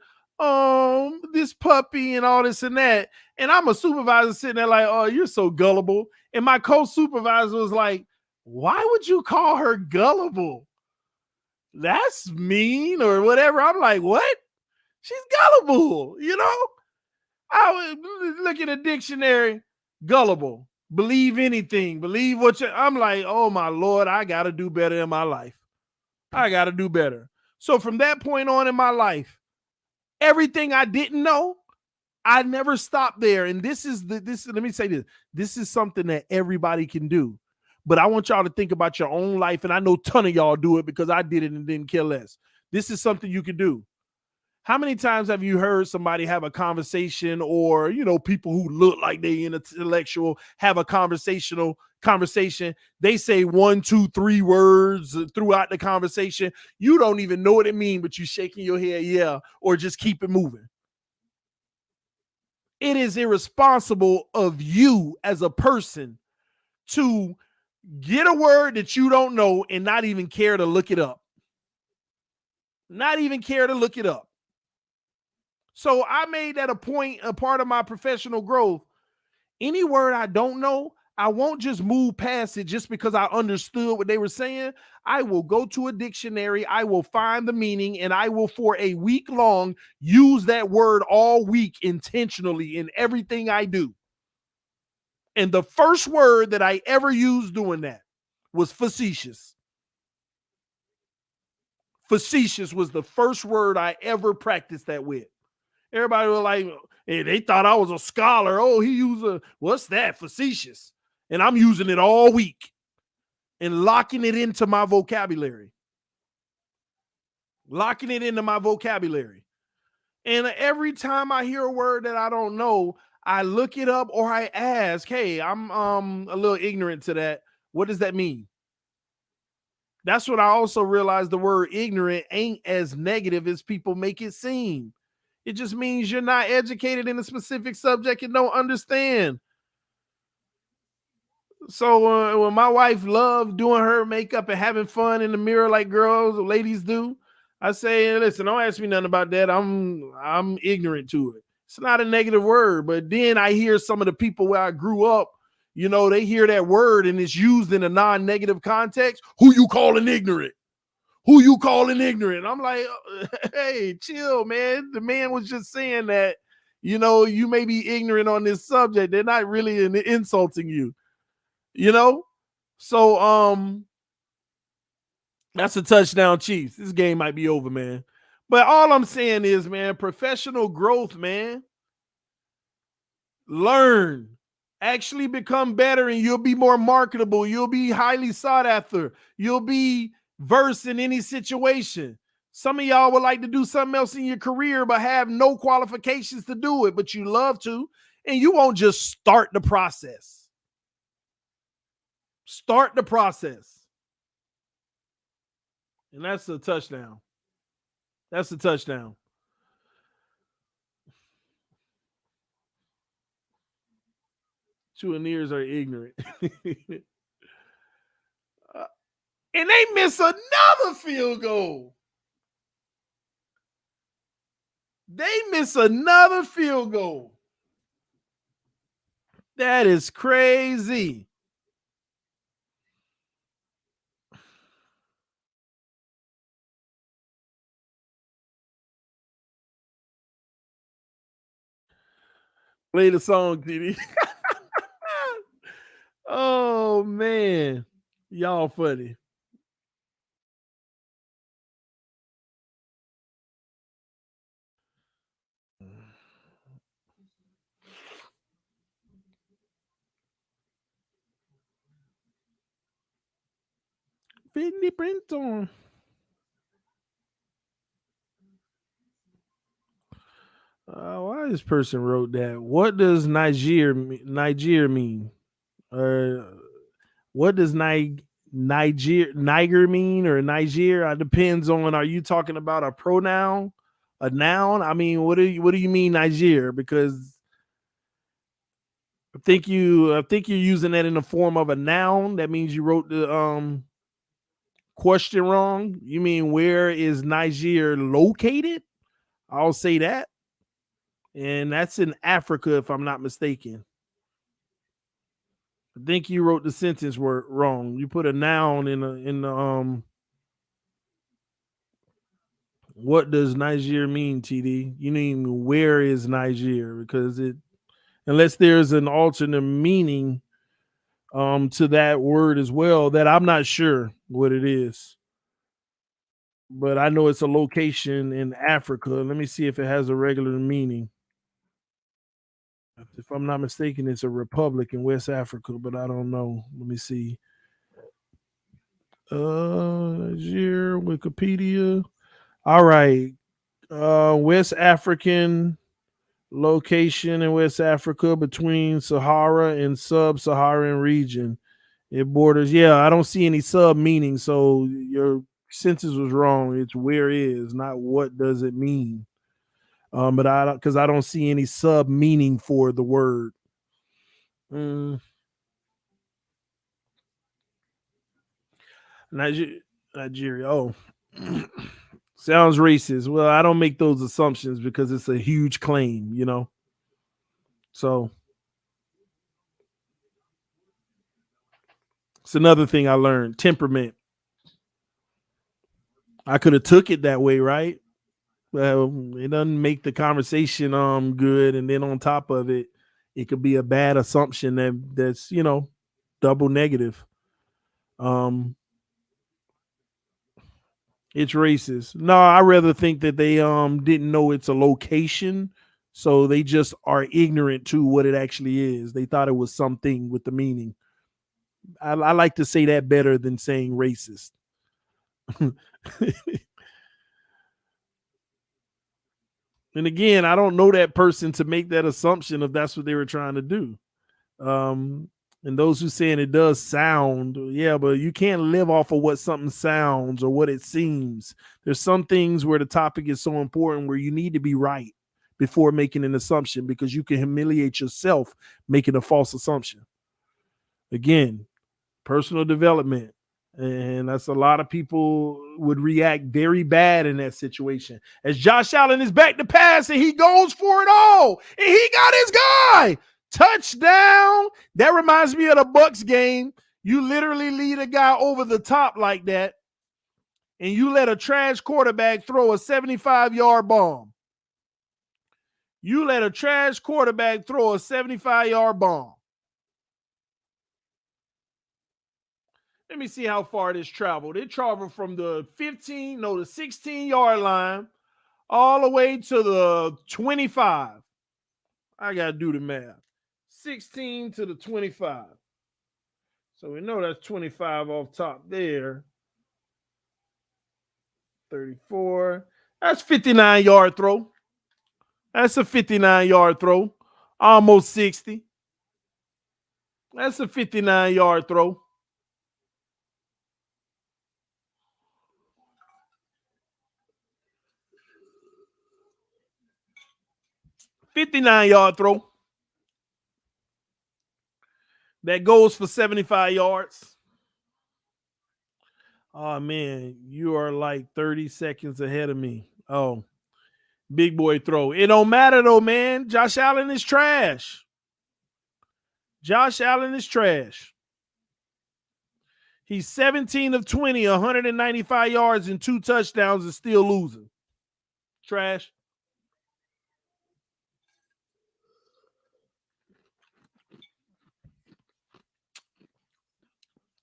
this puppy and all this and that. And I'm a supervisor sitting there like, oh, you're so gullible. And my co-supervisor was like, why would you call her gullible? That's mean or whatever. I'm like, what? She's gullible, you know? I would look at a dictionary, gullible, believe anything, believe what you, I'm like, oh my Lord, I got to do better in my life. I got to do better. So from that point on in my life, everything I didn't know, I never stopped there. And this, let me say this. This is something that everybody can do. But I want y'all to think about your own life. And I know a ton of y'all do it because I did it and didn't care less. This is something you can do. How many times have you heard somebody have a conversation, or, you know, people who look like they intellectual have a conversation? They say 1, 2, 3 words throughout the conversation. You don't even know what it means, but you shaking your head, yeah, or just keep it moving. It is irresponsible of you as a person to get a word that you don't know and not even care to look it up. Not even care to look it up. So I made that a part of my professional growth. Any word I don't know, I won't just move past it just because I understood what they were saying. I will go to a dictionary, I will find the meaning, and I will, for a week long, use that word all week intentionally in everything I do. And the first word that I ever used doing that was facetious. Facetious was the first word I ever practiced that with. Everybody was like, hey, they thought I was a scholar. Oh, he used what's that? Facetious. And I'm using it all week and locking it into my vocabulary. Locking it into my vocabulary. And every time I hear a word that I don't know, I look it up or I ask, hey, I'm a little ignorant to that. What does that mean? That's what I also realized. The word ignorant ain't as negative as people make it seem. It just means you're not educated in a specific subject and don't understand. So when my wife loved doing her makeup and having fun in the mirror like girls or ladies do, I say, listen, don't ask me nothing about that. I'm ignorant to it. It's not a negative word. But then I hear some of the people where I grew up, you know, they hear that word and it's used in a non-negative context. Who you calling ignorant? Who you calling ignorant? I'm like, hey, chill, man. The man was just saying that, you know, you may be ignorant on this subject. They're not really insulting you, you know? So, that's a touchdown, Chiefs. This game might be over, man. But all I'm saying is, man, professional growth, man. Learn. Actually become better and you'll be more marketable. You'll be highly sought after. You'll be versed in any situation. Some of y'all would like to do something else in your career but have no qualifications to do it, but you love to, and you won't just start the process. Start the process. And that's a touchdown. That's a touchdown. Buccaneers are ignorant. And they miss another field goal. They miss another field goal. That is crazy. Play the song, TD. Oh man, y'all funny. Fingerprint on. Why this person wrote that? What does Niger mean? Or what does Niger mean or Niger? It depends on. Are you talking about a pronoun, a noun? I mean, what do you mean Niger? Because I think you're using that in the form of a noun. That means you wrote the question wrong. You mean where is Niger located? I'll say that. And that's in Africa, if I'm not mistaken. I think you wrote the sentence word wrong. You put a noun in the what does Niger mean, TD? You mean where is Niger? Because it unless there's an alternate meaning to that word as well, that I'm not sure what it is. But I know it's a location in Africa. Let me see if it has a regular meaning. If I'm not mistaken, it's a republic in West Africa, but I don't know. Let me see. Niger, Wikipedia. All right. West African location in West Africa between Sahara and sub-Saharan region. It borders. Yeah, I don't see any sub meaning, so your sentence was wrong. It's where is, not what does it mean. But I don't see any sub meaning for the word. Mm, Nigeria. Oh, sounds racist. Well, I don't make those assumptions because it's a huge claim, you know. So it's another thing I learned. Temperament. I could have took it that way, right? Well, it doesn't make the conversation good, and then on top of it, it could be a bad assumption that's double negative. Um, it's racist. No, I rather think that they didn't know it's a location, so they just are ignorant to what it actually is. They thought it was something with the meaning. I like to say that better than saying racist. And again, I don't know that person to make that assumption if that's what they were trying to do. Um, and those who saying it does sound, yeah, but you can't live off of what something sounds or what it seems. There's some things where the topic is so important where you need to be right before making an assumption because you can humiliate yourself making a false assumption. Again, personal development. And that's a lot of people would react very bad in that situation. As Josh Allen is back to pass and he goes for it all, and he got his guy. Touchdown. That reminds me of the Bucks game. You literally lead a guy over the top like that, and you let a trash quarterback throw a 75-yard bomb. You let a trash quarterback throw a 75-yard bomb. Let me see how far this traveled. It traveled from the 16-yard line all the way to the 25. I got to do the math. 16 to the 25. So we know that's 25 off top there. 34. That's 59-yard throw. That's a 59-yard throw. Almost 60. That's a 59-yard throw. 59-yard throw. That goes for 75 yards. Oh, man, you are like 30 seconds ahead of me. Oh, big boy throw. It don't matter, though, man. Josh Allen is trash. Josh Allen is trash. He's 17 of 20, 195 yards and 2 touchdowns and still losing. Trash.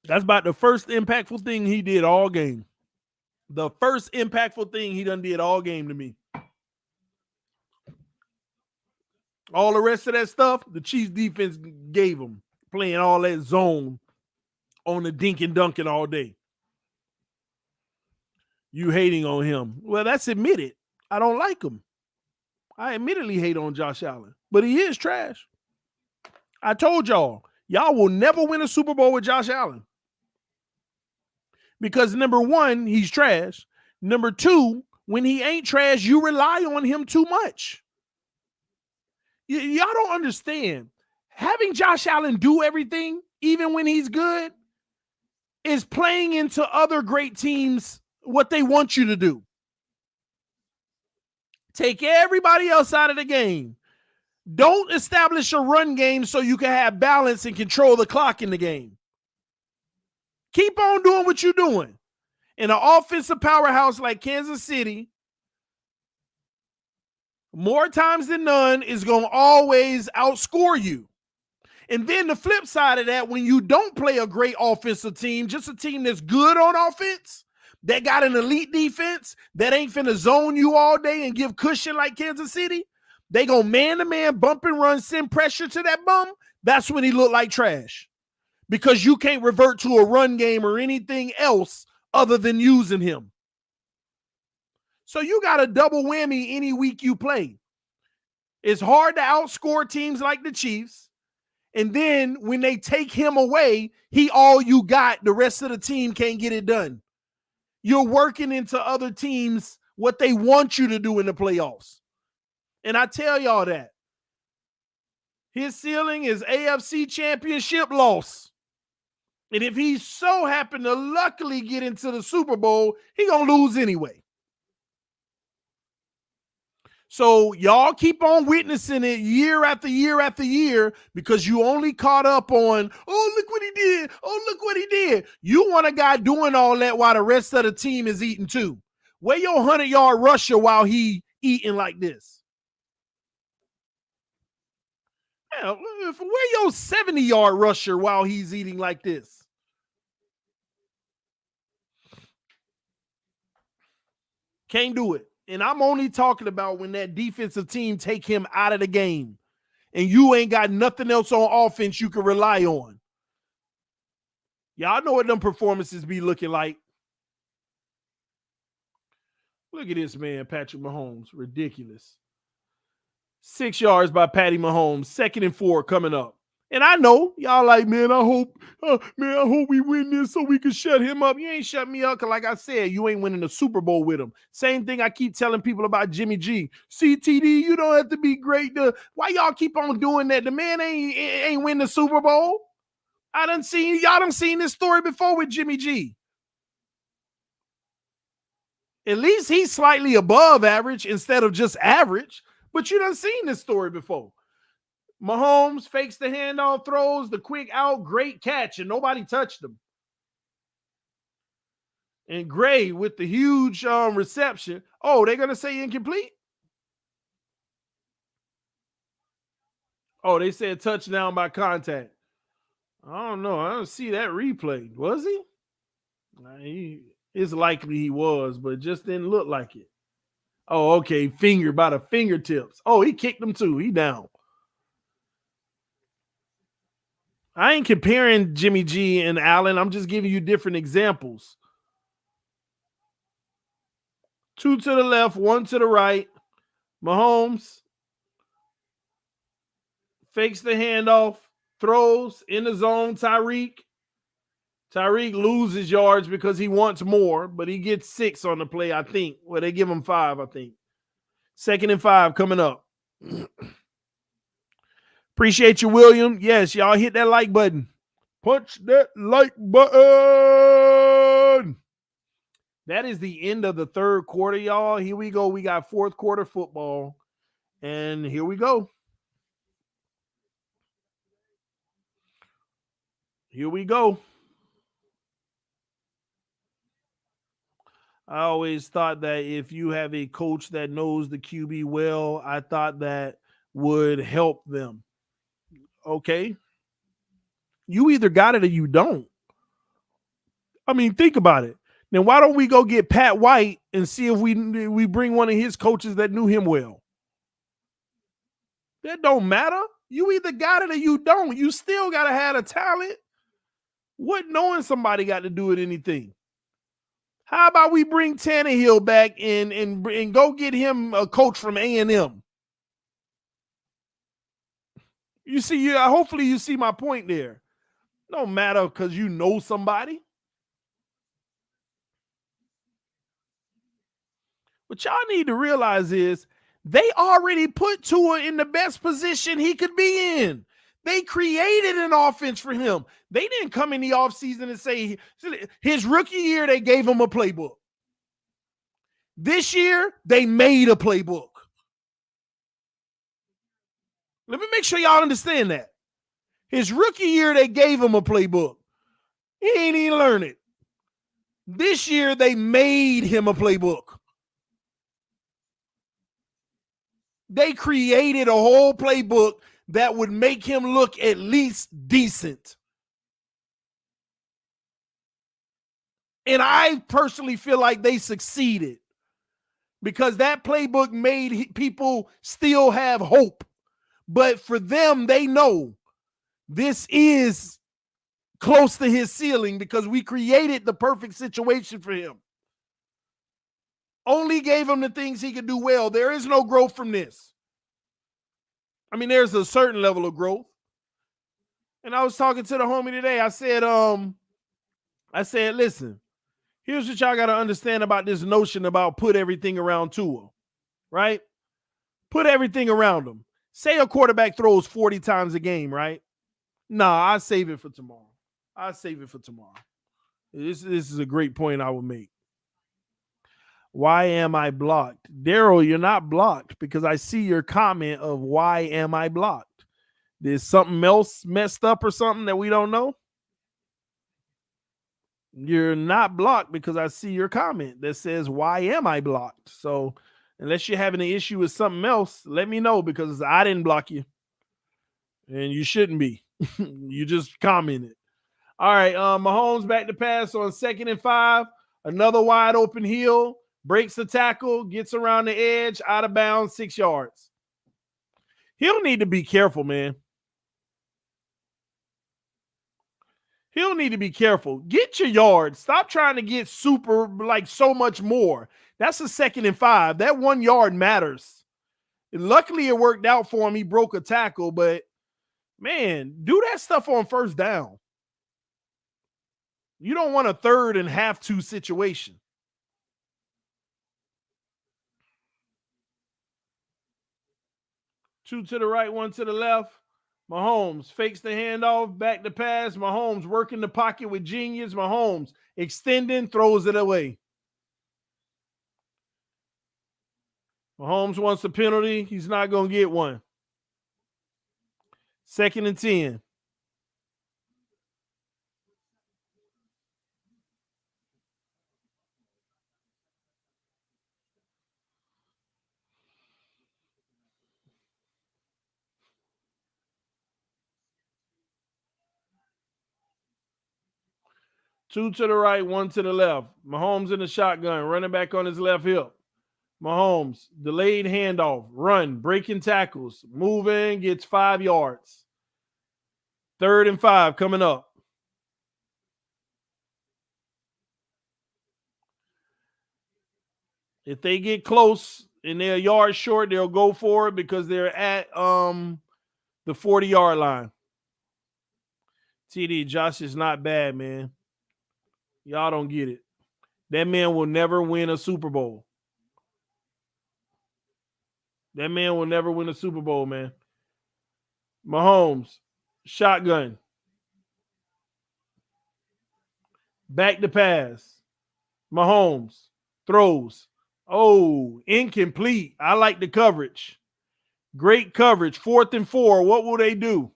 That's about the first impactful thing he did all game. The first impactful thing he done did all game to me. All the rest of that stuff, the Chiefs defense gave him, playing all that zone on the dink and dunking all day. You hating on him. Well, that's admitted. I don't like him. I admittedly hate on Josh Allen, but he is trash. I told y'all will never win a Super Bowl with Josh Allen. Because number one, he's trash. Number two, when he ain't trash, you rely on him too much. Y'all don't understand. Having Josh Allen do everything, even when he's good, is playing into other great teams what they want you to do. Take everybody else out of the game. Don't establish a run game so you can have balance and control the clock in the game. Keep on doing what you're doing. In an offensive powerhouse like Kansas City, more times than none is going to always outscore you. And then the flip side of that, when you don't play a great offensive team, just a team that's good on offense, that got an elite defense, that ain't finna zone you all day and give cushion like Kansas City, they go man-to-man, bump and run, send pressure to that bum. That's when he look like trash. Because you can't revert to a run game or anything else other than using him. So you got a double whammy any week you play. It's hard to outscore teams like the Chiefs. And then when they take him away, he all you got. The rest of the team can't get it done. You're working into other teams what they want you to do in the playoffs. And I tell y'all that. His ceiling is AFC championship loss. And if he so happened to luckily get into the Super Bowl, he gonna lose anyway. So y'all keep on witnessing it year after year after year because you only caught up on, oh, look what he did. Oh, look what he did. You want a guy doing all that while the rest of the team is eating too. Where your 100-yard rusher while he eating like this? Yeah, where your 70-yard rusher while he's eating like this? Can't do it. And I'm only talking about when that defensive team take him out of the game and you ain't got nothing else on offense you can rely on. Y'all know what them performances be looking like. Look at this man, Patrick Mahomes. Ridiculous. 6 yards by Patty Mahomes. 2nd and 4 coming up. And I know y'all like, man, I hope we win this so we can shut him up. You ain't shut me up because, like I said, you ain't winning the Super Bowl with him. Same thing I keep telling people about Jimmy G. CTD, you don't have to be great. Why y'all keep on doing that? The man ain't win the Super Bowl. Y'all done seen this story before with Jimmy G. At least he's slightly above average instead of just average. But you done seen this story before. Mahomes fakes the handoff, throws the quick out, great catch, and nobody touched him. And Gray with the huge reception. Oh, they're going to say incomplete? Oh, they said touchdown by contact. I don't know. I don't see that replay. Was he? It's likely he was, but it just didn't look like it. Oh, okay. Finger by the fingertips. Oh, he kicked him too. He down. I ain't comparing Jimmy G and Allen. I'm just giving you different examples. 2 to the left, 1 to the right. Mahomes fakes the handoff, throws in the zone. Tyreek loses yards because he wants more, but he gets 6 on the play, I think. Well, they give him 5, I think. 2nd and 5 coming up. Appreciate you, William. Yes, y'all hit that like button. Punch that like button. That is the end of the third quarter, y'all. Here we go. We got fourth quarter football. And here we go. Here we go. I always thought that if you have a coach that knows the QB well, I thought that would help them. Okay. You either got it or you don't. I mean, think about it. Then why don't we go get Pat White and see if we bring one of his coaches that knew him well? That don't matter. You either got it or you don't. You still got to have a talent. What knowing somebody got to do with anything? How about we bring Tannehill back and go get him a coach from A&M? You see, hopefully you see my point there. No matter because you know somebody. What y'all need to realize is they already put Tua in the best position he could be in. They created an offense for him. They didn't come in the offseason and say his rookie year, they gave him a playbook. This year, they made a playbook. Let me make sure y'all understand that. His rookie year, they gave him a playbook. He ain't even learned it. This year, they made him a playbook. They created a whole playbook that would make him look at least decent. And I personally feel like they succeeded because that playbook made people still have hope. But for them, they know this is close to his ceiling because we created the perfect situation for him. Only gave him the things he could do well. There is no growth from this. I mean, there's a certain level of growth. And I was talking to the homie today. I said, listen, here's what y'all got to understand about this notion about put everything around Tua, right? Put everything around him. Say a quarterback throws 40 times a game, right? Nah, I save it for tomorrow. This is a great point I will make. Why am I blocked? Daryl, you're not blocked because I see your comment of why am I blocked? There's something else messed up or something that we don't know? You're not blocked because I see your comment that says, why am I blocked? So unless you're having an issue with something else, let me know because I didn't block you. And you shouldn't be. You just commented. All right, Mahomes back to pass on 2nd and 5. Another wide open heel. Breaks the tackle, gets around the edge, out of bounds, 6 yards. He'll need to be careful, man. He'll need to be careful. Get your yards. Stop trying to get super, like so much more. That's a 2nd and 5. That 1 yard matters. And luckily, it worked out for him. He broke a tackle, but man, do that stuff on 1st down. You don't want a 3rd and half 2 situation. Two to the right, one to the left. Mahomes fakes the handoff, back to pass. Mahomes working the pocket with genius. Mahomes extending, throws it away. Mahomes wants a penalty. He's not going to get one. 2nd and 10. Two to the right, one to the left. Mahomes in the shotgun, running back on his left hip. Mahomes, delayed handoff, run, breaking tackles, moving, gets 5 yards. 3rd and 5 coming up. If they get close and they're a yard short, they'll go for it because they're at the 40-yard line. TD, Josh is not bad, man. Y'all don't get it. That man will never win a Super Bowl. That man will never win a Super Bowl, man. Mahomes, shotgun. Back to pass. Mahomes throws. Oh, incomplete. I like the coverage. Great coverage. 4th and 4. What will they do?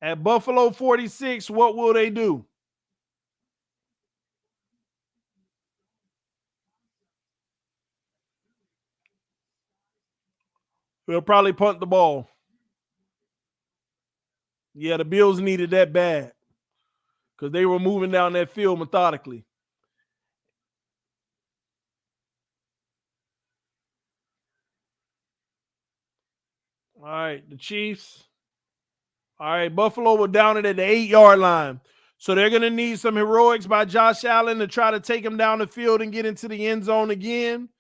At Buffalo 46, what will they do? They'll probably punt the ball. Yeah, the Bills needed that bad because they were moving down that field methodically. All right, the Chiefs. All right, Buffalo were down it at the 8-yard line. So they're going to need some heroics by Josh Allen to try to take him down the field and get into the end zone again.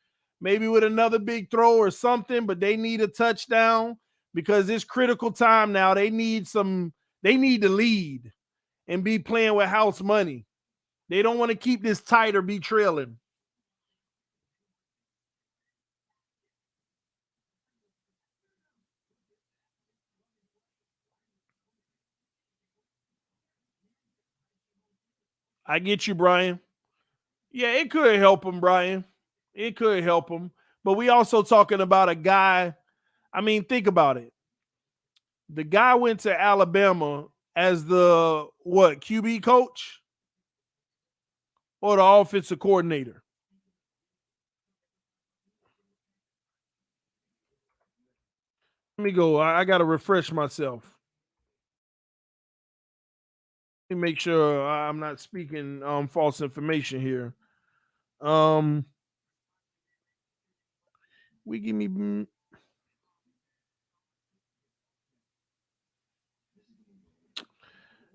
Maybe with another big throw or something, but they need a touchdown because it's critical time now. They need to lead and be playing with house money. They don't want to keep this tight or be trailing. I get you, Brian. Yeah, it could help him, Brian. It could help him. But we also talking about a guy. I mean, think about it. The guy went to Alabama as the QB coach or the offensive coordinator? Let me go. I got to refresh myself. Let me make sure I'm not speaking false information here. We give me.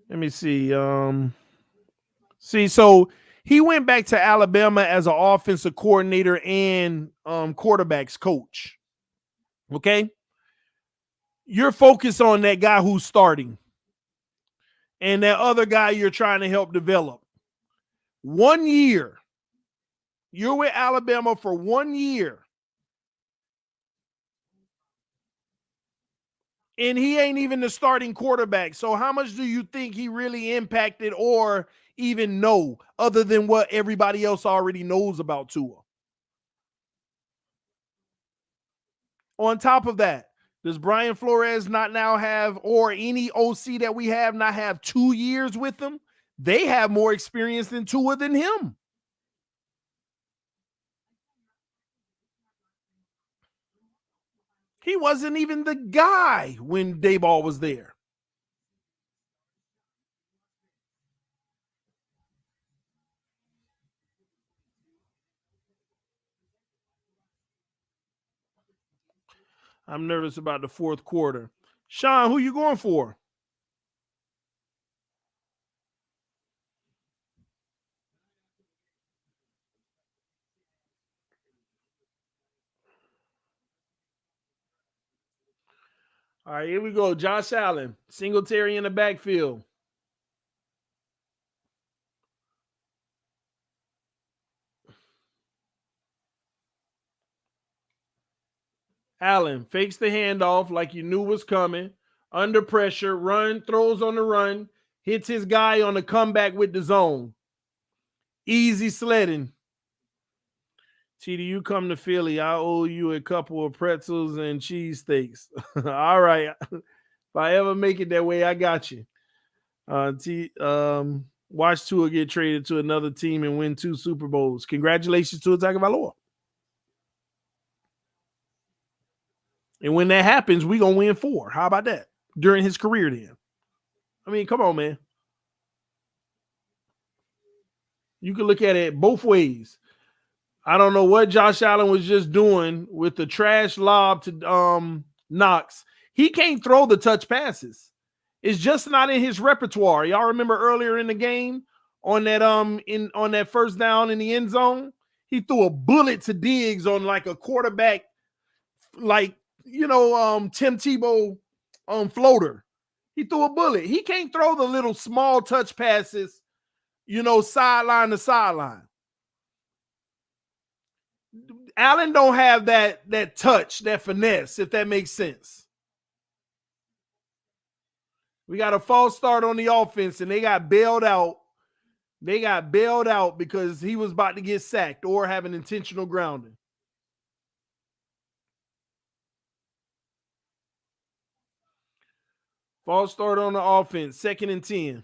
Let me see. So he went back to Alabama as an offensive coordinator and quarterbacks coach. Okay. You're focused on that guy who's starting and that other guy you're trying to help develop. 1 year. You're with Alabama for 1 year. And he ain't even the starting quarterback. So how much do you think he really impacted or even know other than what everybody else already knows about Tua? On top of that, does Brian Flores not now have, or any OC that we have, not have 2 years with them? They have more experience than Tua than him. He wasn't even the guy when Dayball was there. I'm nervous about the fourth quarter. Sean, who you going for? All right, here we go. Josh Allen, Singletary in the backfield. Allen fakes the handoff like you knew was coming. Under pressure, throws on the run, hits his guy on the comeback with the zone. Easy sledding. TD, you come to Philly, I owe you a couple of pretzels and cheesesteaks. All right. If I ever make it that way, I got you. Watch Tua get traded to another team and win 2 Super Bowls. Congratulations to Tagovailoa. And when that happens, we're going to win 4. How about that? During his career then. I mean, come on, man. You can look at it both ways. I don't know what Josh Allen was just doing with the trash lob to Knox. He can't throw the touch passes. It's just not in his repertoire. Y'all remember earlier in the game on that on that first down in the end zone, he threw a bullet to Diggs on like a quarterback, like Tim Tebow floater. He threw a bullet. He can't throw the little small touch passes, sideline to sideline. Allen don't have that touch, that finesse, if that makes sense. We got a false start on the offense, and they got bailed out. They got bailed out because he was about to get sacked or have an intentional grounding. False start on the offense. 2nd and 10.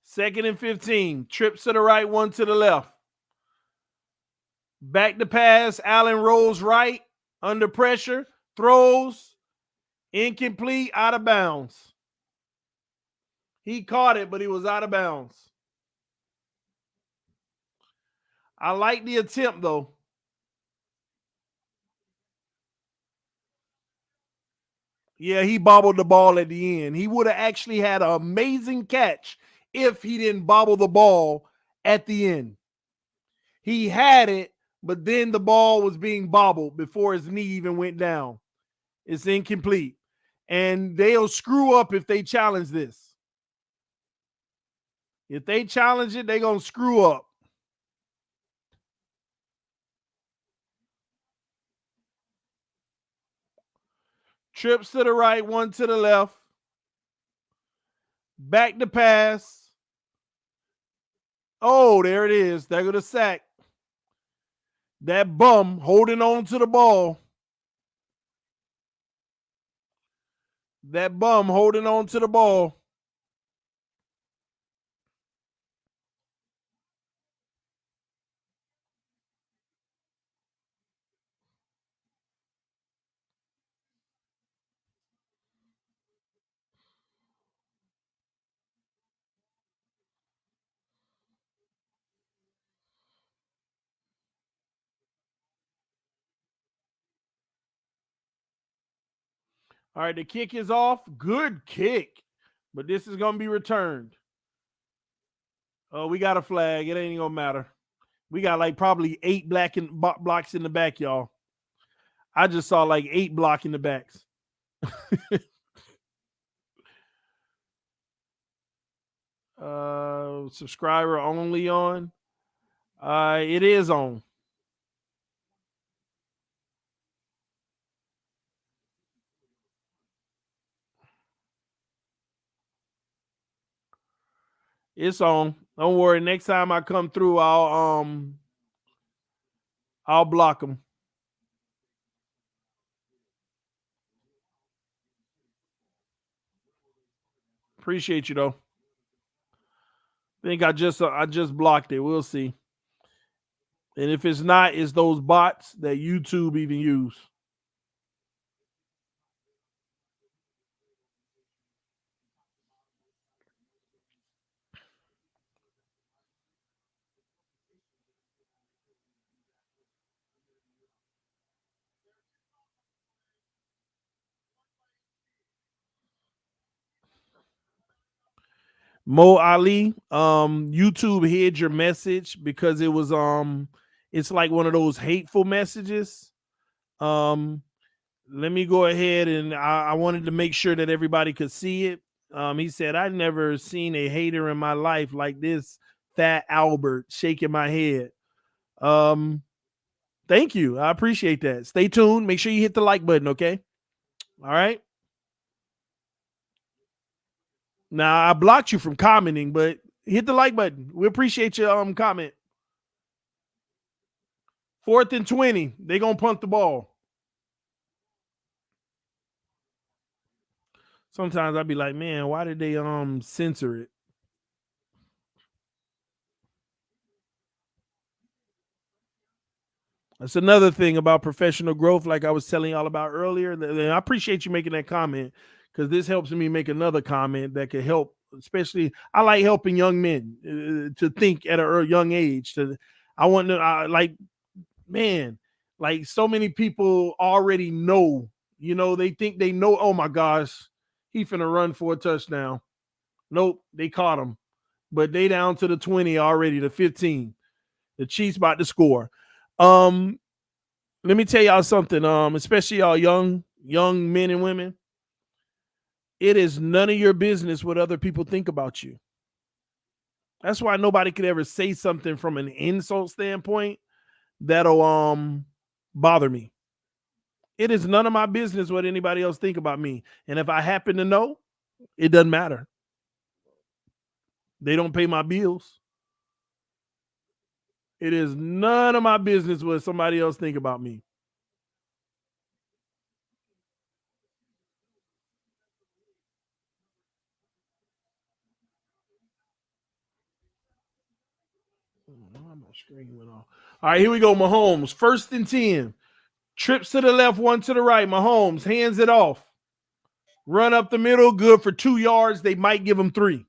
Second and 15. Trips to the right, one to the left. Back to pass. Allen rolls right. Under pressure. Throws. Incomplete. Out of bounds. He caught it, but he was out of bounds. I like the attempt, though. Yeah, he bobbled the ball at the end. He would have actually had an amazing catch if he didn't bobble the ball at the end. He had it, but then the ball was being bobbled before his knee even went down. It's incomplete. And they'll screw up if they challenge this. If they challenge it, they're going to screw up. Trips to the right, one to the left. Back to pass. Oh, there it is. There go the sack. That bum holding on to the ball. That bum holding on to the ball. All right, the kick is off. Good kick. But this is going to be returned. Oh, we got a flag. It ain't going to matter. We got like probably 8 blocks in the back, y'all. I just saw like 8 block in the backs. Subscriber only on. It is on. It's on. Don't worry. Next time I come through, I'll block them. Appreciate you though. I think I just blocked it. We'll see. And if it's not, it's those bots that YouTube even use. Mo Ali, YouTube hid your message because it was it's like one of those hateful messages. Let me go ahead and I wanted to make sure that everybody could see it. He said, "I never seen a hater in my life like this fat Albert," shaking my head. Thank you. I appreciate that. Stay tuned. Make sure you hit the like button, okay? All right. Now I blocked you from commenting, but hit the like button. We appreciate your comment. 4th and 20. They're gonna punt the ball. Sometimes I'd be like, man, why did they censor it? That's another thing about professional growth, like I was telling y'all about earlier. And I appreciate you making that comment because this helps me make another comment that could help. Especially, I like helping young men to think at a young age. I want to man, like so many people already know. You know, they think they know. Oh my gosh, he finna run for a touchdown. Nope, they caught him, but they down to the 20 already, the 15. The Chiefs about to score. Let me tell y'all something. Especially y'all young men and women. It is none of your business what other people think about you. That's why nobody could ever say something from an insult standpoint, that'll bother me. It is none of my business what anybody else think about me. And if I happen to know, it doesn't matter. They don't pay my bills. It is none of my business what somebody else think about me. My screen went off. All right, here we go. Mahomes, 1st and 10. Trips to the left, 1 to the right. Mahomes hands it off. Run up the middle, good for 2 yards. They might give him 3.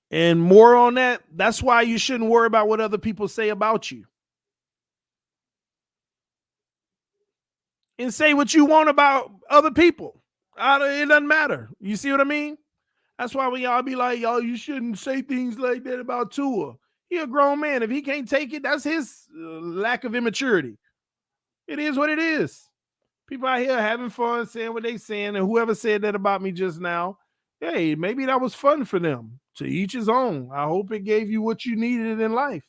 And more on that, that's why you shouldn't worry about what other people say about you. And say what you want about other people. It doesn't matter. You see what I mean? That's why we all be like, y'all, you shouldn't say things like that about Tua. He a grown man. If he can't take it, that's his lack of immaturity. It is what it is. People out here having fun, saying what they saying, and whoever said that about me just now, hey, maybe that was fun for them. To each his own. I hope it gave you what you needed in life.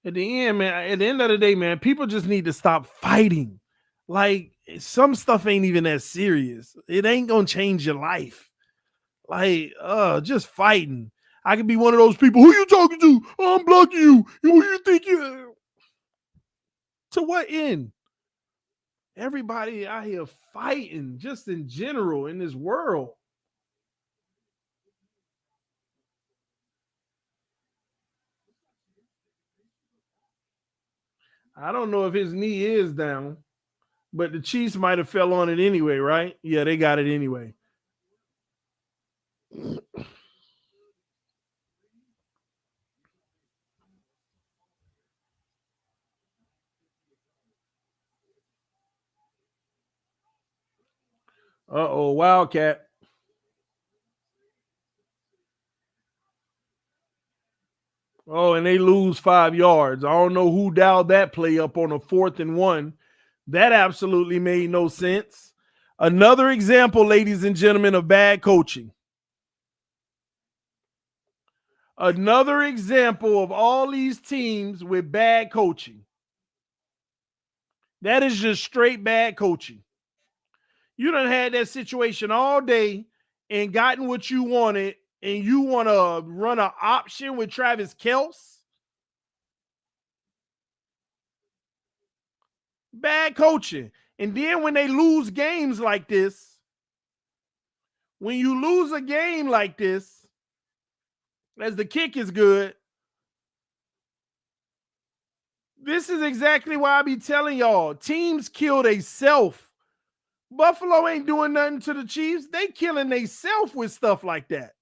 At the end, man, at the end of the day, man, people just need to stop fighting. Like, some stuff ain't even that serious. It ain't gonna change your life. Like, just fighting. I could be one of those people. Who you talking to? Oh, I'm blocking you. Who you think you? To what end? Everybody out here fighting, just in general, in this world. I don't know if his knee is down, but the Chiefs might have fell on it anyway, right? Yeah, they got it anyway. Uh-oh, Wildcat. Oh, and they lose 5 yards. I don't know who dialed that play up on a 4th and 1. That absolutely made no sense. Another example, ladies and gentlemen, of bad coaching. Another example of all these teams with bad coaching. That is just straight bad coaching. You done had that situation all day and gotten what you wanted, and you want to run an option with Travis Kelce? Bad coaching. And then when they lose games like this, when you lose a game like this, as the kick is good, this is exactly why I be telling y'all, teams kill theyself. Buffalo ain't doing nothing to the Chiefs. They killing theyself with stuff like that.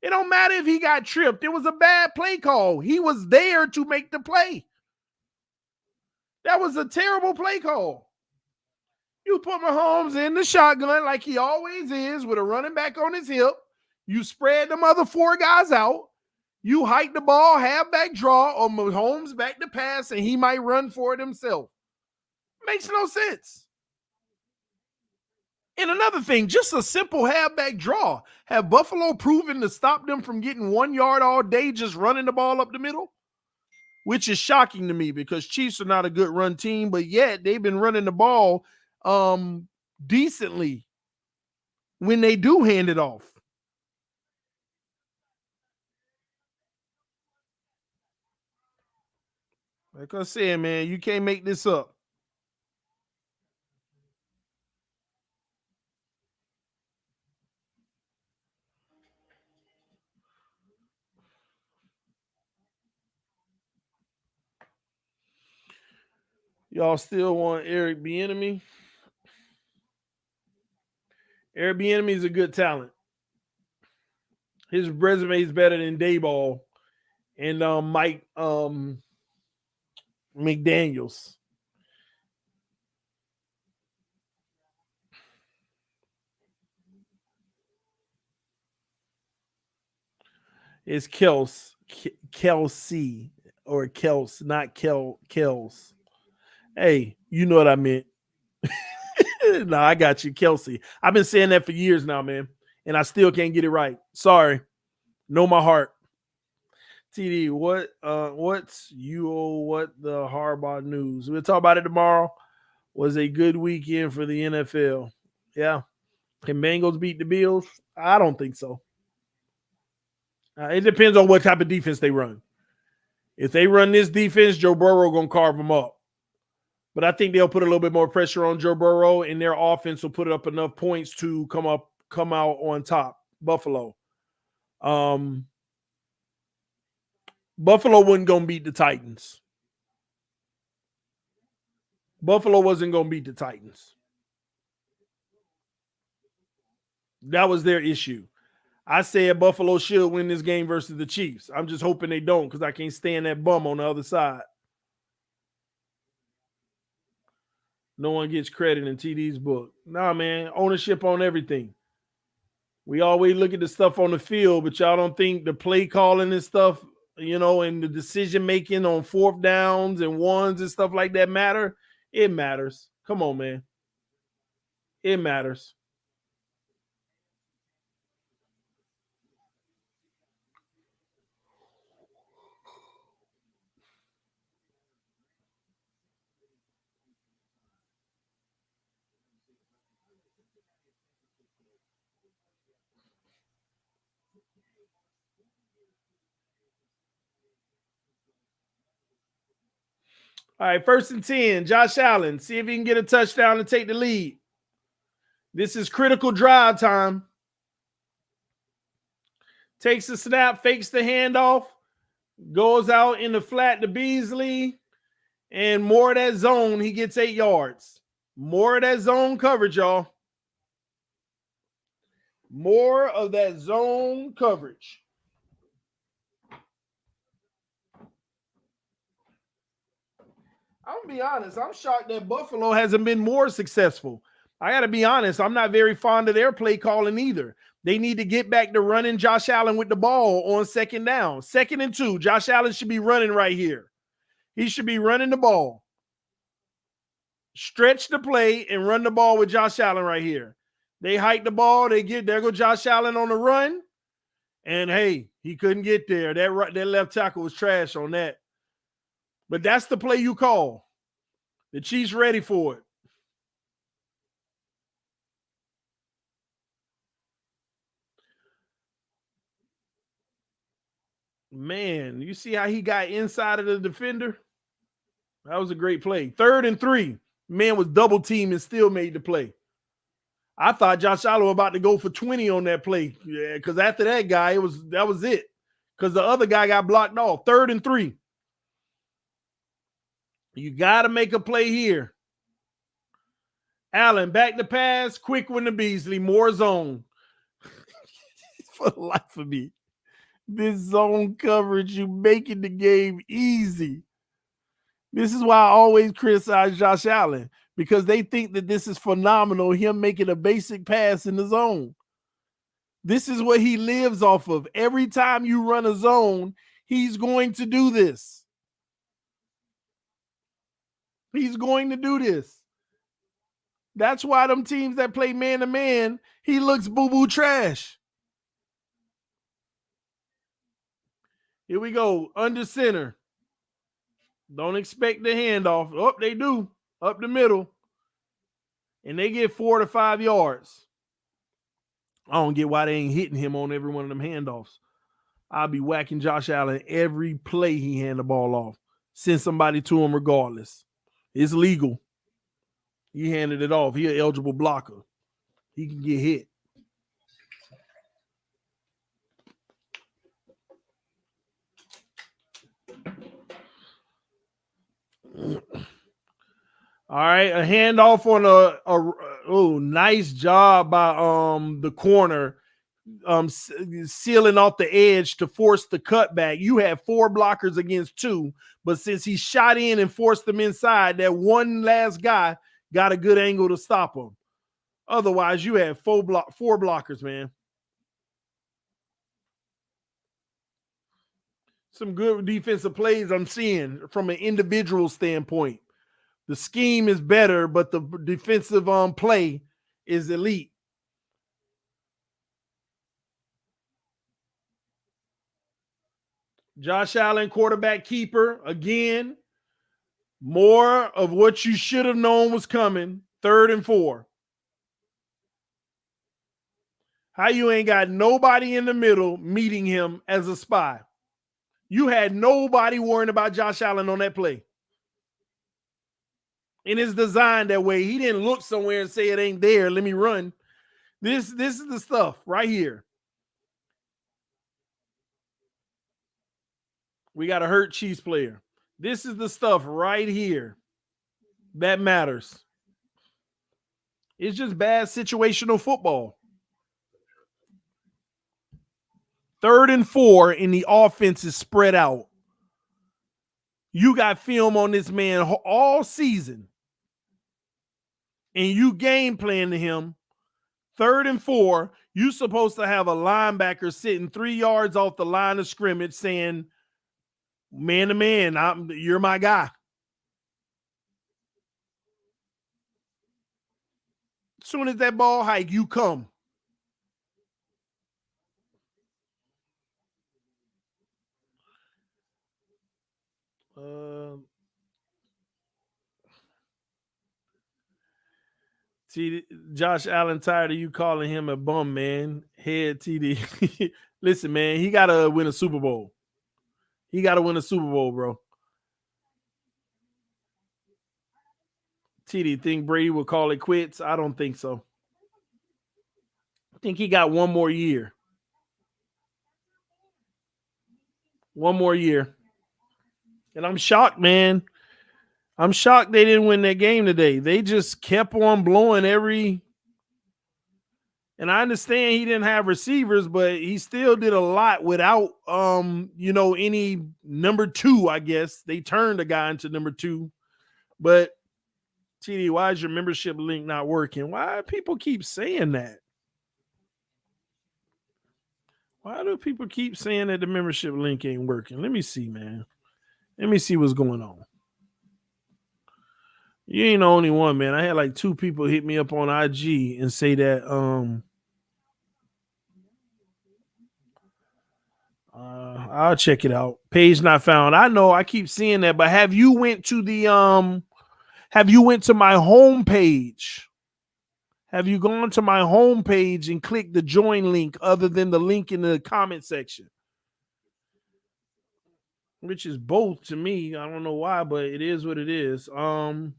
It don't matter if he got tripped. It was a bad play call. He was there to make the play. That was a terrible play call. You put Mahomes in the shotgun like he always is with a running back on his hip. You spread them other 4 guys out. You hike the ball, halfback draw, or Mahomes back to pass, and he might run for it himself. Makes no sense. And another thing, just a simple halfback draw. Have Buffalo proven to stop them from getting 1 yard all day just running the ball up the middle? Which is shocking to me because Chiefs are not a good run team, but yet they've been running the ball decently when they do hand it off. Like I said, man, you can't make this up. Y'all still want Eric Bieniemy? Eric Bieniemy is a good talent. His resume is better than Dayball and Mike McDaniels. It's Kelsey or Kels, not Kels. Hey, you know what I meant. No, I got you, Kelsey. I've been saying that for years now, man, and I still can't get it right. Sorry. Know my heart. TD, what's what the Harbaugh news? We'll talk about it tomorrow. Was a good weekend for the NFL. Yeah. Can Bengals beat the Bills? I don't think so. It depends on what type of defense they run. If they run this defense, Joe Burrow gonna carve them up. But I think they'll put a little bit more pressure on Joe Burrow, and their offense will put up enough points to come out on top. Buffalo. Buffalo wasn't gonna beat the Titans. Buffalo wasn't gonna beat the Titans. That was their issue. I said Buffalo should win this game versus the Chiefs. I'm just hoping they don't because I can't stand that bum on the other side. No one gets credit in TD's book. Nah, man, ownership on everything. We always look at the stuff on the field, but y'all don't think the play calling and stuff, and the decision making on fourth downs and ones and stuff like that matter? It matters. Come on, man. It matters. All right, 1st and 10, Josh Allen. See if he can get a touchdown to take the lead. This is critical drive time. Takes the snap, fakes the handoff, goes out in the flat to Beasley, and more of that zone, he gets 8 yards. More of that zone coverage, y'all. More of that zone coverage. I'm going to be honest. I'm shocked that Buffalo hasn't been more successful. I got to be honest. I'm not very fond of their play calling either. They need to get back to running Josh Allen with the ball on 2nd down. 2nd and 2. Josh Allen should be running right here. He should be running the ball. Stretch the play and run the ball with Josh Allen right here. They hike the ball. There go Josh Allen on the run. And, hey, he couldn't get there. That left tackle was trash on that. But that's the play you call. The Chiefs ready for it. Man, you see how he got inside of the defender? That was a great play. 3rd and 3. Man was double teamed and still made the play. I thought Josh Allen was about to go for 20 on that play. Yeah, because after that guy, that was it. Because the other guy got blocked off. 3rd and 3. You got to make a play here. Allen, back to pass. Quick one to Beasley. More zone. For the life of me. This zone coverage, you making the game easy. This is why I always criticize Josh Allen, because they think that this is phenomenal, him making a basic pass in the zone. This is what he lives off of. Every time you run a zone, he's going to do this. He's going to do this. That's why them teams that play man-to-man, he looks boo-boo trash. Here we go. Under center. Don't expect the handoff. Oh, they do. Up the middle. And they get 4 to 5 yards. I don't get why they ain't hitting him on every one of them handoffs. I'll be whacking Josh Allen every play he hand the ball off. Send somebody to him regardless. It's legal. He handed it off. He an eligible blocker. He can get hit. All right, a handoff on nice job by the corner, sealing off the edge to force the cutback. You have 4 blockers against 2, but since he shot in and forced them inside, that one last guy got a good angle to stop him. Otherwise, you have 4 blockers, man. Some good defensive plays I'm seeing from an individual standpoint The scheme is better, but the defensive play is elite. Josh Allen, quarterback keeper, again. More of what you should have known was coming. 3rd and 4. How you ain't got nobody in the middle meeting him as a spy? You had nobody worrying about Josh Allen on that play. And it's designed that way. He didn't look somewhere and say it ain't there. Let me run. This is the stuff right here. We got a hurt Chiefs player. This is the stuff right here that matters. It's just bad situational football. 3rd and 4, and the offense is spread out. You got film on this man all season, and you game plan to him. 3rd and 4, you supposed to have a linebacker sitting 3 yards off the line of scrimmage saying, man to man, you're my guy. As soon as that ball hike, you come. Josh Allen tired of you calling him a bum, man. Head TD. Listen, man, he got to win a Super Bowl. He got to win a Super Bowl, bro. TD, think Brady will call it quits? I don't think so. I think he got one more year. One more year. And I'm shocked, man. I'm shocked they didn't win that game today. They just kept on blowing every. And I understand he didn't have receivers, but he still did a lot without, any number 2, I guess. They turned a guy into number 2. But, TD, why is your membership link not working? Why do people keep saying that? Why do people keep saying that the membership link ain't working? Let me see, man. Let me see what's going on. You ain't the only one, man. I had like 2 people hit me up on IG and say that I'll check it out. Page not found. I know I keep seeing that, but have you went to my homepage? Have you gone to my homepage and clicked the join link other than the link in the comment section? Which is both to me. I don't know why, but it is what it is. Give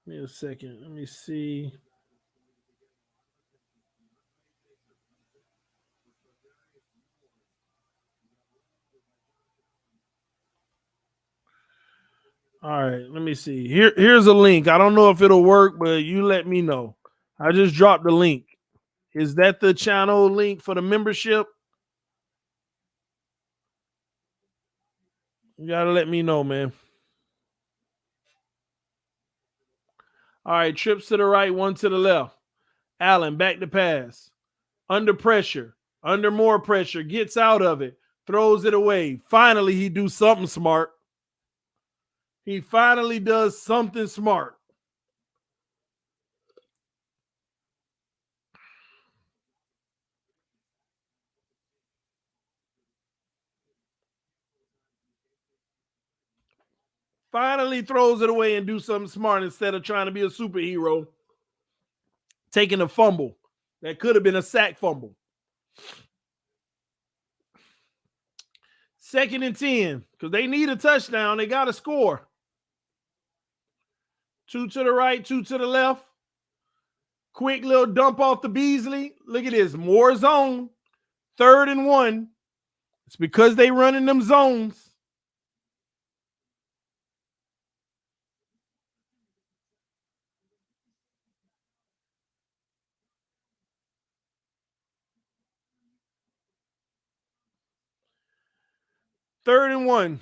me a second. Let me see. All right, let me see. Here's a link. I don't know if it'll work, but you let me know. I just dropped the link. Is that the channel link for the membership? You gotta let me know, man. All right, trips to the right, 1 to the left. Allen, back to pass. Under pressure, under more pressure, gets out of it, throws it away. Finally, he do something smart. He finally does something smart. Finally throws it away and do something smart instead of trying to be a superhero. Taking a fumble. That could have been a sack fumble. 2nd and 10, because they need a touchdown. They got to score. 2 to the right, 2 to the left. Quick little dump off the Beasley. Look at this. More zone. 3rd and 1. It's because they running them zones. Third and 1.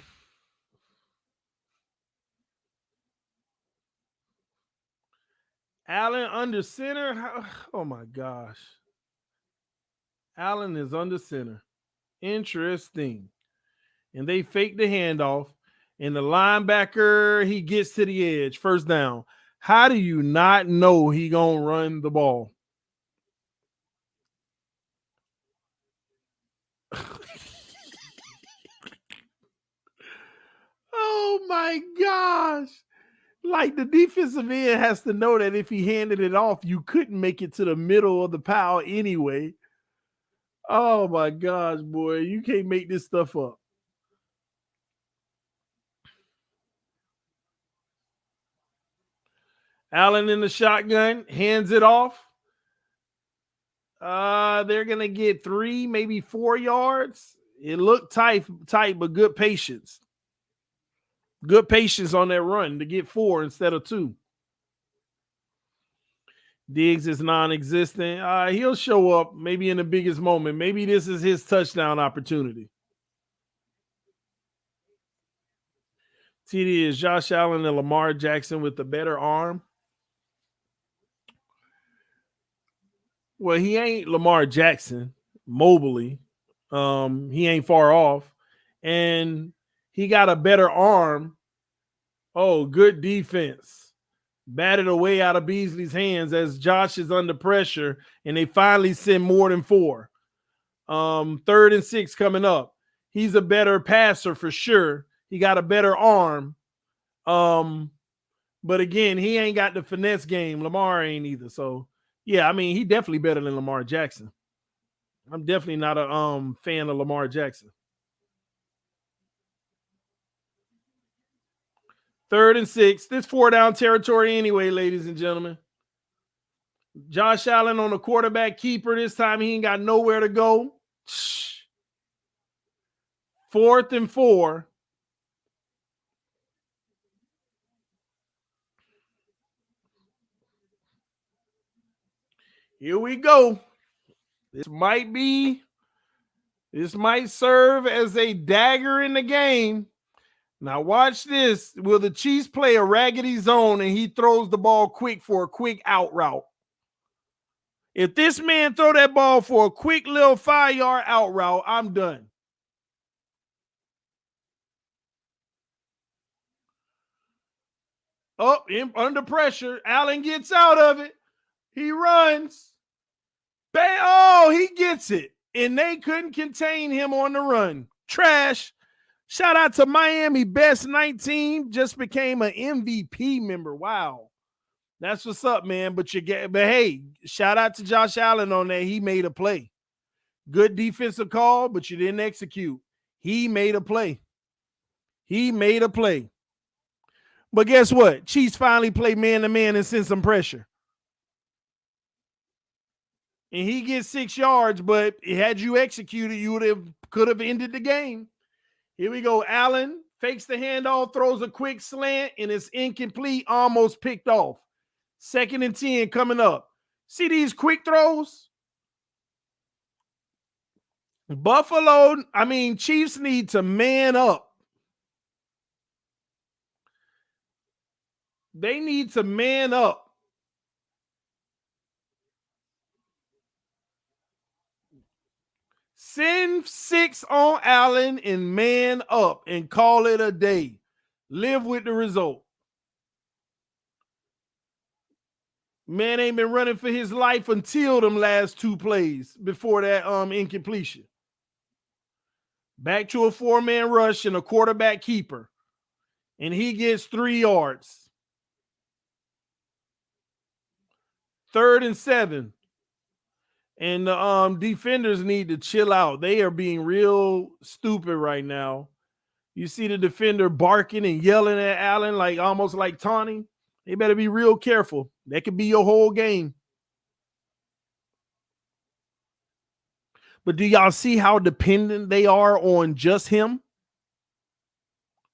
Allen under center. Oh my gosh. Allen is under center. Interesting. and they fake the handoff. And the linebacker, he gets to the edge. First down. How do you not know he gonna run the ball? Oh my gosh. Like the defensive end has to know that if he handed it off, you couldn't make it to the middle of the pile anyway. Oh my gosh, boy. You can't make this stuff up. Allen in the shotgun, hands it off. They're gonna get 3, maybe 4 yards. It looked tight, but good patience. Good patience on that run to get 4 instead of 2. Diggs is non-existent. He'll show up maybe in the biggest moment. Maybe this is his touchdown opportunity. TD is Josh Allen and Lamar Jackson with the better arm. Well, he ain't Lamar Jackson mobily. He ain't far off. And he got a better arm. Oh, good defense. Batted away out of Beasley's hands as Josh is under pressure, and they finally send more than 4. 3rd and 6 coming up. He's a better passer for sure. He got a better arm. But again, he ain't got the finesse game. Lamar ain't either. So, yeah, I mean, he definitely better than Lamar Jackson. I'm definitely not a fan of Lamar Jackson. 3rd and 6. This 4-down territory anyway, ladies and gentlemen. Josh Allen on the quarterback keeper. This time he ain't got nowhere to go. 4th and 4. Here we go. This might serve as a dagger in the game. Now watch this. Will the Chiefs play a raggedy zone and he throws the ball quick for a quick out route? If this man throw that ball for a quick little 5-yard out route, I'm done. Oh, under pressure. Allen gets out of it. He runs. Bang. Oh, he gets it. And they couldn't contain him on the run. Trash. Shout out to Miami Best 19. Just became an MVP member. Wow. That's what's up, man. But hey, shout out to Josh Allen on that. He made a play. Good defensive call, but you didn't execute. He made a play. He made a play. But guess what? Chiefs finally play man-to-man and send some pressure. And he gets 6 yards, but had you executed, you could have ended the game. Here we go. Allen fakes the handoff, throws a quick slant, and it's incomplete, almost picked off. 2nd and 10 coming up. See these quick throws? Chiefs need to man up. They need to man up. Send 6 on Allen and man up and call it a day. Live with the result. Man ain't been running for his life until them last 2 plays before that incompletion. Back to a 4-man rush and a quarterback keeper. And he gets 3 yards. 3rd and 7. And the defenders need to chill out. They are being real stupid right now. You see the defender barking and yelling at Allen, like almost like taunting. They better be real careful. That could be your whole game. But do y'all see how dependent they are on just him?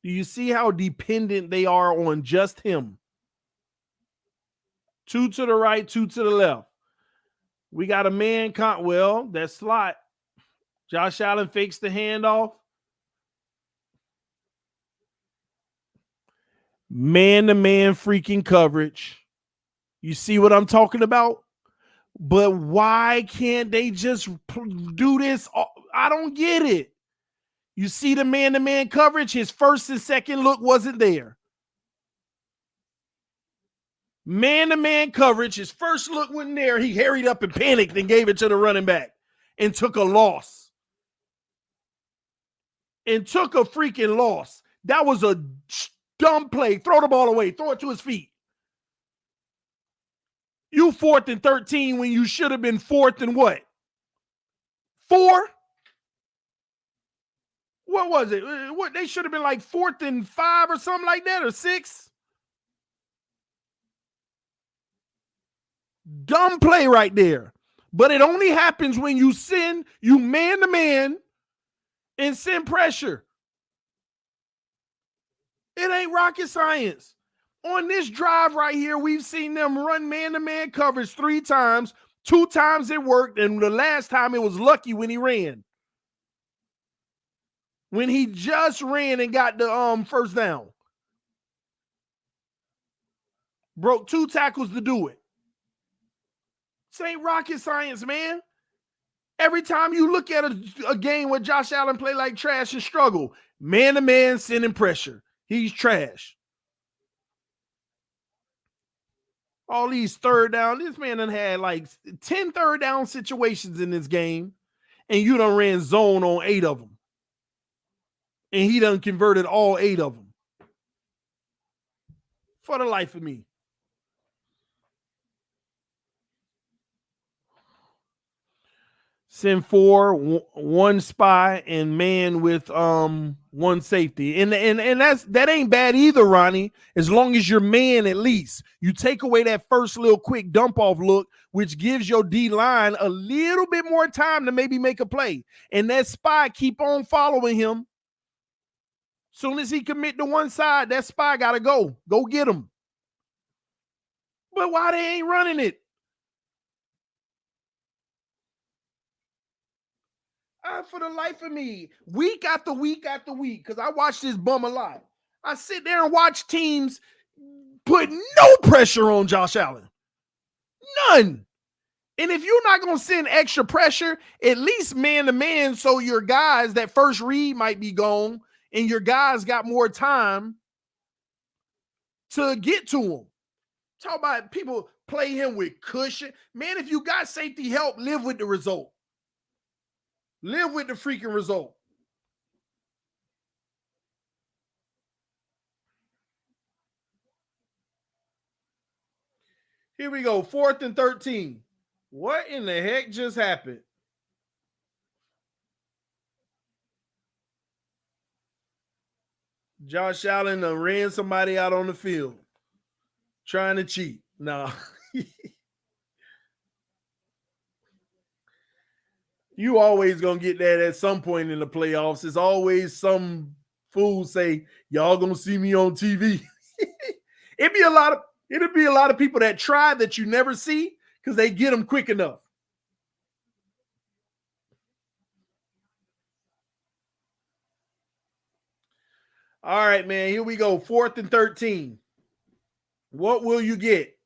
Do you see how dependent they are on just him? 2 to the right, 2 to the left. We got a man, that slot. Josh Allen fakes the handoff. Man-to-man freaking coverage. You see what I'm talking about? But why can't they just do this? I don't get it. You see the man-to-man coverage? His first and second look wasn't there. Man-to-man coverage, his first look wasn't there. He hurried up and panicked and gave it to the running back and took a loss. And took a freaking loss. That was a dumb play. Throw the ball away. Throw it to his feet. You 4th and 13 when you should have been 4th and what? 4? What was it? What they should have been like 4th and 5 or something like that, or 6? Dumb play right there. But it only happens when you man-to-man and send pressure. It ain't rocket science. On this drive right here, we've seen them run man-to-man coverage 3 times. 2 times it worked, and the last time it was lucky when he ran. When he just ran and got the first down. Broke 2 tackles to do it. This ain't rocket science, man. Every time you look at a game where Josh Allen play like trash and struggle, man-to-man sending pressure. He's trash. All these third down. This man done had like 10 third down situations in this game, and you done ran zone on 8 of them. And he done converted all 8 of them. For the life of me. Send 4, 1 spy, and man with 1 safety. And that ain't bad either, Ronnie. As long as you're man, at least. You take away that first little quick dump off look, which gives your D-line a little bit more time to maybe make a play. And that spy keep on following him. Soon as he commit to one side, that spy gotta go. Go get him. But why they ain't running it? For the life of me, week after week after week, because I watch this bum a lot. I sit there and watch teams put no pressure on Josh Allen. None. And if you're not going to send extra pressure, at least man-to-man, so your guys, that first read might be gone, and your guys got more time to get to him. Talk about people play him with cushion. Man, if you got safety help, live with the result. Live with the freaking result. Here we go. 4th and 13. What in the heck just happened? Josh Allen ran somebody out on the field trying to cheat. No. You always going to get that at some point in the playoffs. It's always some fool say, y'all going to see me on TV. It'd be a lot of people that try that you never see because they get them quick enough. All right, man, here we go. 4th and 13. What will you get?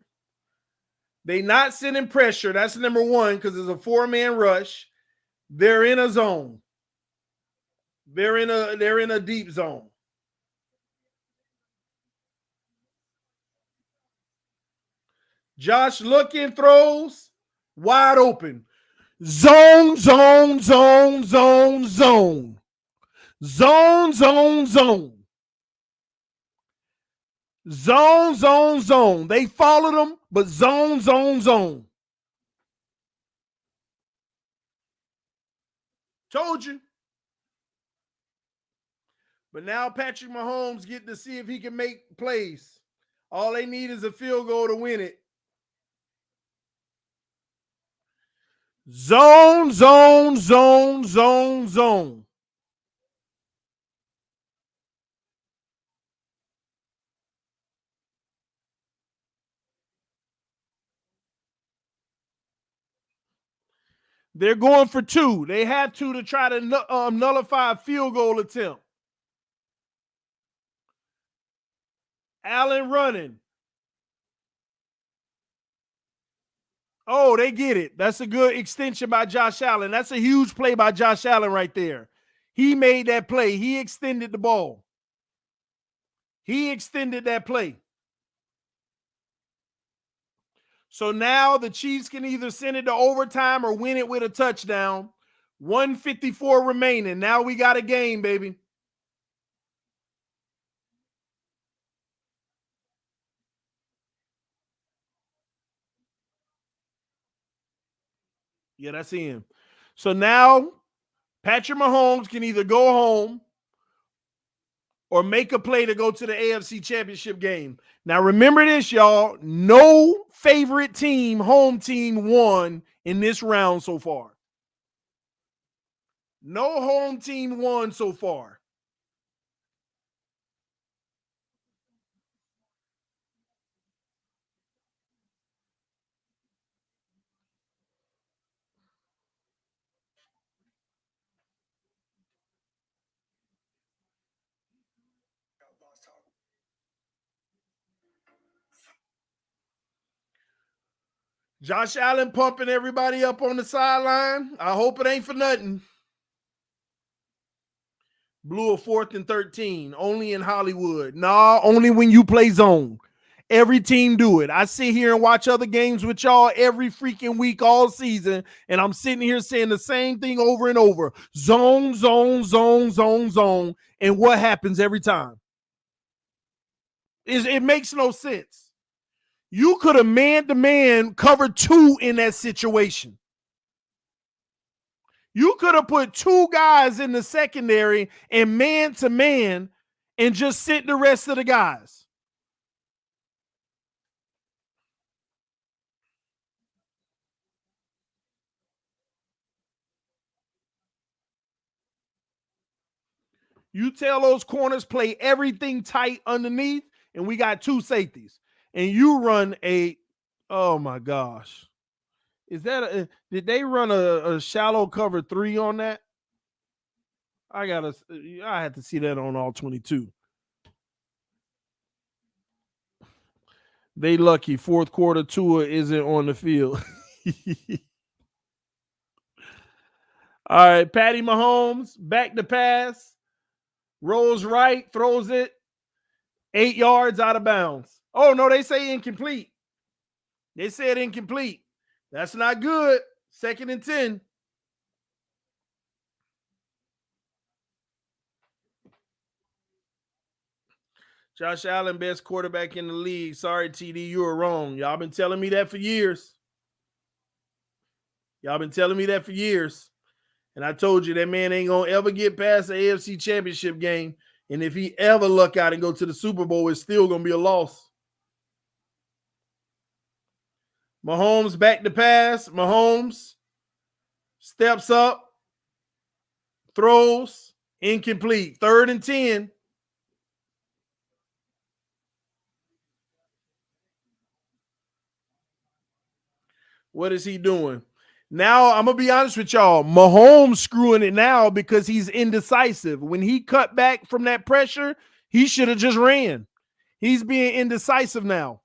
They not sending pressure. That's number 1 because it's a 4-man rush. They're in a zone. They're in a deep zone. Josh looking, throws, wide open. Zone, zone, zone, zone, zone. Zone, zone, zone. Zone, zone, zone. They followed them, but zone, zone, zone. Told you. But now Patrick Mahomes getting to see if he can make plays. All they need is a field goal to win it. Zone, zone, zone, zone, zone. They're going for 2. They have to try to nullify a field goal attempt. Allen running. Oh, they get it. That's a good extension by Josh Allen. That's a huge play by Josh Allen right there. He made that play. He extended the ball. He extended that play. So now the Chiefs can either send it to overtime or win it with a touchdown. 1:54 remaining. Now we got a game, baby. Yeah, that's him. So now Patrick Mahomes can either go home or make a play to go to the AFC Championship game. Now remember this, y'all. No favorite team, home team, won in this round so far. No home team won so far. Josh Allen pumping everybody up on the sideline. I hope it ain't for nothing. Blew a 4th and 13. Only in Hollywood. Nah, only when you play zone. Every team do it. I sit here and watch other games with y'all every freaking week all season, and I'm sitting here saying the same thing over and over. Zone, zone, zone, zone, zone. And what happens every time? It makes no sense. You could have man-to-man covered 2 in that situation. You could have put 2 guys in the secondary and man-to-man and just sit the rest of the guys. You tell those corners play everything tight underneath, and we got 2 safeties. And you run oh my gosh. Is that did they run a shallow cover 3 on that? I had to see that on all 22. They lucky 4th quarter Tua isn't on the field. All right, Patty Mahomes, back to pass. Rolls right, throws it 8 yards out of bounds. Oh, no, they say incomplete. They said incomplete. That's not good. 2nd and 10. Josh Allen, best quarterback in the league. Sorry, TD, you were wrong. Y'all been telling me that for years. And I told you that man ain't going to ever get past the AFC Championship game. And if he ever luck out and go to the Super Bowl, it's still going to be a loss. Mahomes back to pass. Mahomes steps up, throws, incomplete. 3rd and 10. What is he doing? Now, I'm going to be honest with y'all. Mahomes screwing it now because he's indecisive. When he cut back from that pressure, he should have just ran. He's being indecisive now.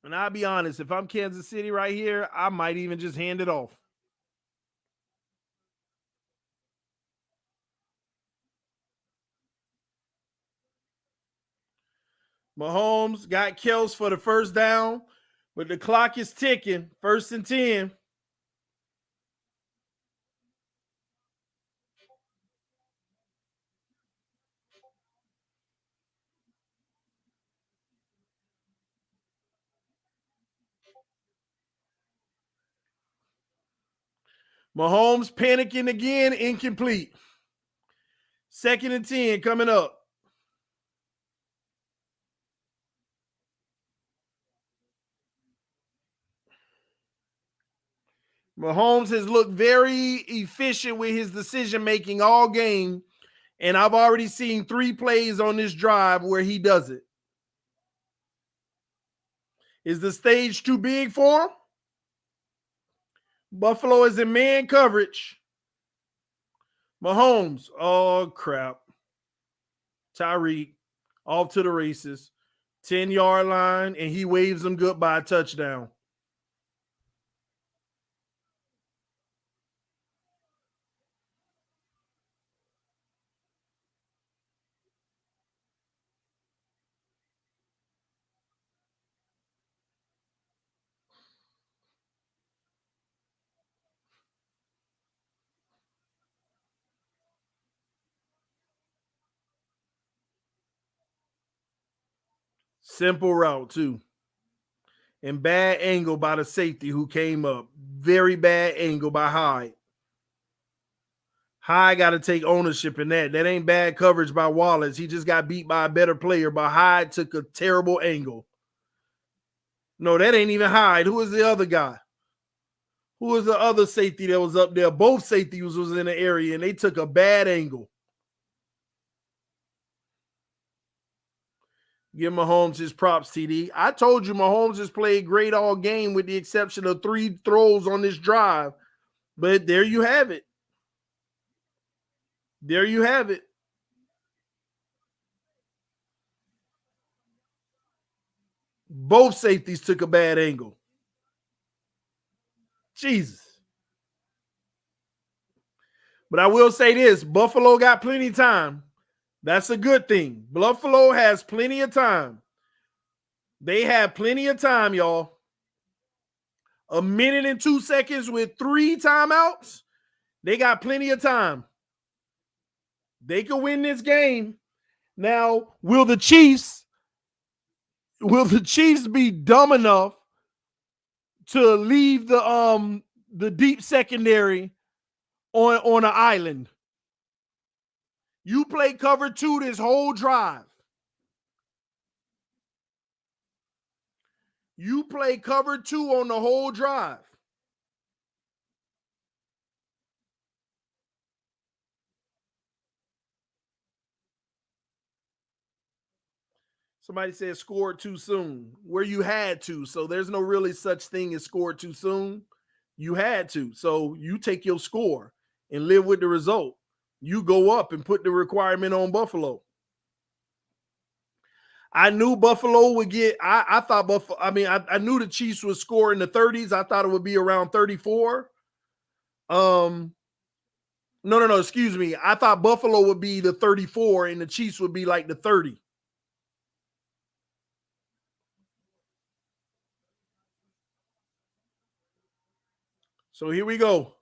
And I'll be honest, if I'm Kansas City right here, I might even just hand it off. Mahomes got Kels for the 1st down, but the clock is ticking. 1st and 10. Mahomes panicking again, incomplete. 2nd and 10 coming up. Mahomes has looked very efficient with his decision-making all game, and I've already seen 3 plays on this drive where he does it. Is the stage too big for him? Buffalo is in man coverage. Mahomes, oh crap. Tyreek, off to the races. 10-yard line, and he waves them goodbye, touchdown. Simple route, too. And bad angle by the safety who came up. Very bad angle by Hyde. Hyde got to take ownership in that. That ain't bad coverage by Wallace. He just got beat by a better player, but Hyde took a terrible angle. No, that ain't even Hyde. Who was the other guy? Who was the other safety that was up there? Both safeties was in the area, and they took a bad angle. Give Mahomes his props, TD. I told you Mahomes has played great all game with the exception of 3 throws on this drive. But there you have it. There you have it. Both safeties took a bad angle. Jesus. But I will say this, Buffalo got plenty of time. That's a good thing. Buffalo has plenty of time. They have plenty of time, y'all. 1 minute and 2 seconds with 3 timeouts. They got plenty of time. They could win this game. Now, will the Chiefs be dumb enough to leave the deep secondary on an island? You play cover 2 this whole drive. You play cover 2 on the whole drive. Somebody said scored too soon. Where you had to. So there's no really such thing as scored too soon. You had to. So you take your score and live with the result. You go up and put the requirement on Buffalo. I knew Buffalo would get, I thought Buffalo, I knew the Chiefs would score in the 30s. I thought it would be around 34. No, excuse me. I thought Buffalo would be the 34 and the Chiefs would be like the 30. So here we go.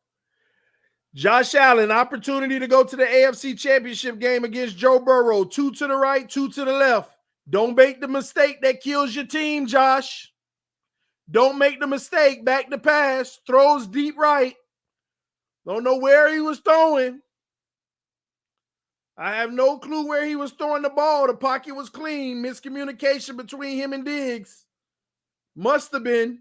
Josh Allen, opportunity to go to the AFC Championship game against Joe Burrow. 2 to the right, 2 to the left. Don't make the mistake that kills your team, Josh. Don't make the mistake. Back to pass. Throws deep right. Don't know where he was throwing. I have no clue where he was throwing the ball. The pocket was clean. Miscommunication between him and Diggs. Must have been.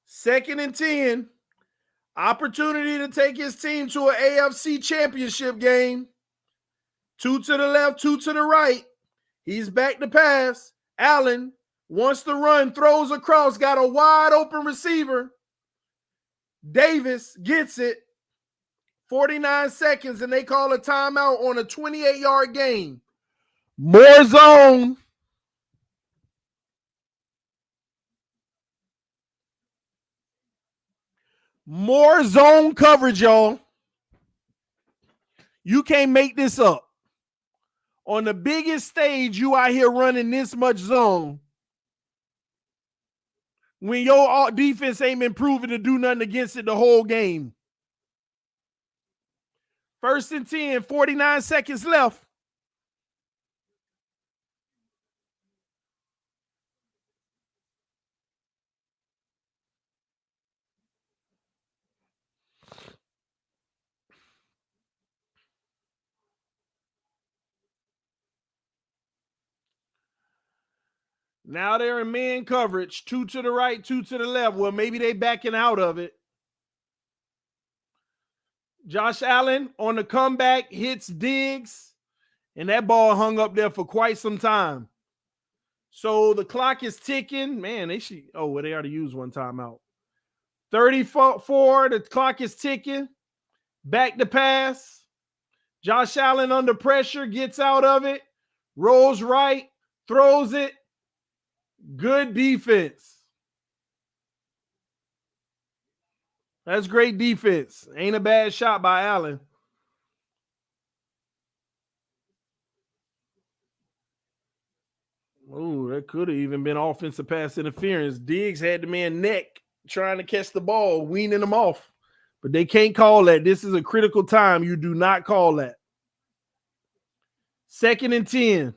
Second and 10. Opportunity to take his team to an AFC Championship game. 2 to the left, 2 to the right. He's back to pass. Allen wants to run, throws across, got a wide open receiver. Davis gets it. 49 seconds, and they call a timeout on a 28-yard gain. More zone. More zone coverage, y'all. You can't make this up. On the biggest stage, you out here running this much zone when your defense ain't been proven to do nothing against it the whole game. First and 10, 49 seconds left. Now they're in man coverage, 2 to the right, 2 to the left. Well, maybe they backing out of it. Josh Allen on the comeback hits Diggs, and that ball hung up there for quite some time. So the clock is ticking. Man, they should. Oh, well, they already used one timeout. 34, the clock is ticking. Back to pass. Josh Allen under pressure, gets out of it, rolls right, throws it. Good defense. That's great defense. Ain't a bad shot by Allen. Oh, that could have even been offensive pass interference. Diggs had the man neck trying to catch the ball, weaning him off. But they can't call that. This is a critical time. You do not call that. 2nd and 10.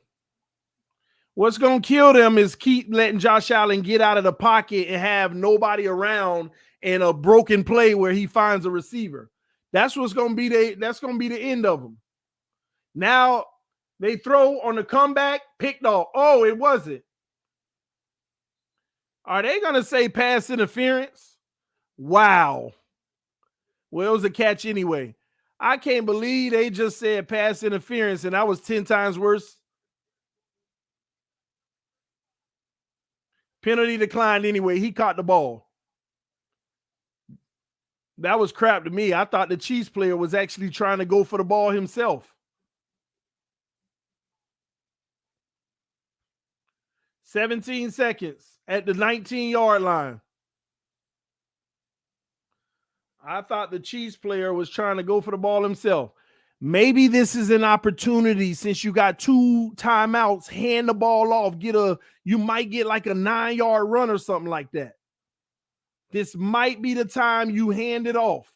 What's going to kill them is keep letting Josh Allen get out of the pocket and have nobody around and a broken play where he finds a receiver. That's what's going to be the end of them. Now they throw on the comeback, picked off. Oh, it wasn't. Are they going to say pass interference? Wow. Well, it was a catch anyway. I can't believe they just said pass interference, and that was 10 times worse. Penalty declined anyway. He caught the ball. That was crap to me. I thought the Chiefs player was actually trying to go for the ball himself. 17 seconds at the 19-yard line. I thought the Chiefs player was trying to go for the ball himself. Maybe this is an opportunity since you got 2 timeouts, hand the ball off, you might get like a 9-yard run or something like that. This might be the time you hand it off.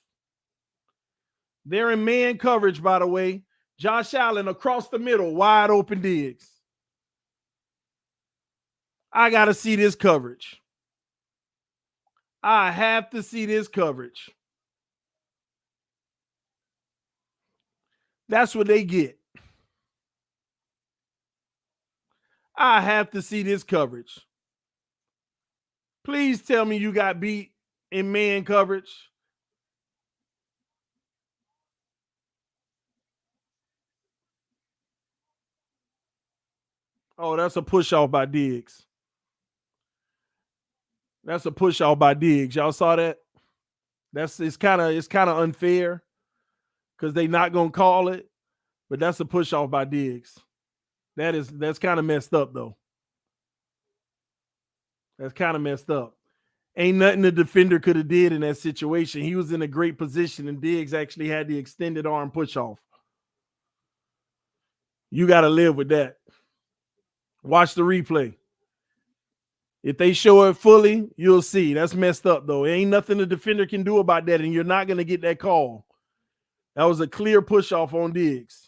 They're in man coverage, by the way. Josh Allen across the middle, wide open Diggs. I got to see this coverage. I have to see this coverage. That's what they get. I have to see this coverage. Please tell me you got beat in man coverage. Oh, that's a push off by Diggs. That's a push off by Diggs. Y'all saw that? It's kind of unfair because they're not gonna call it, but that's a push off by Diggs. That's kind of messed up though. That's kind of messed up. Ain't nothing the defender could have did in that situation. He was in a great position, and Diggs actually had the extended arm push off. You got to live with that. Watch the replay. If they show it fully, you'll see. That's messed up, though. Ain't nothing the defender can do about that, and you're not going to get that call. That was a clear push off on Diggs.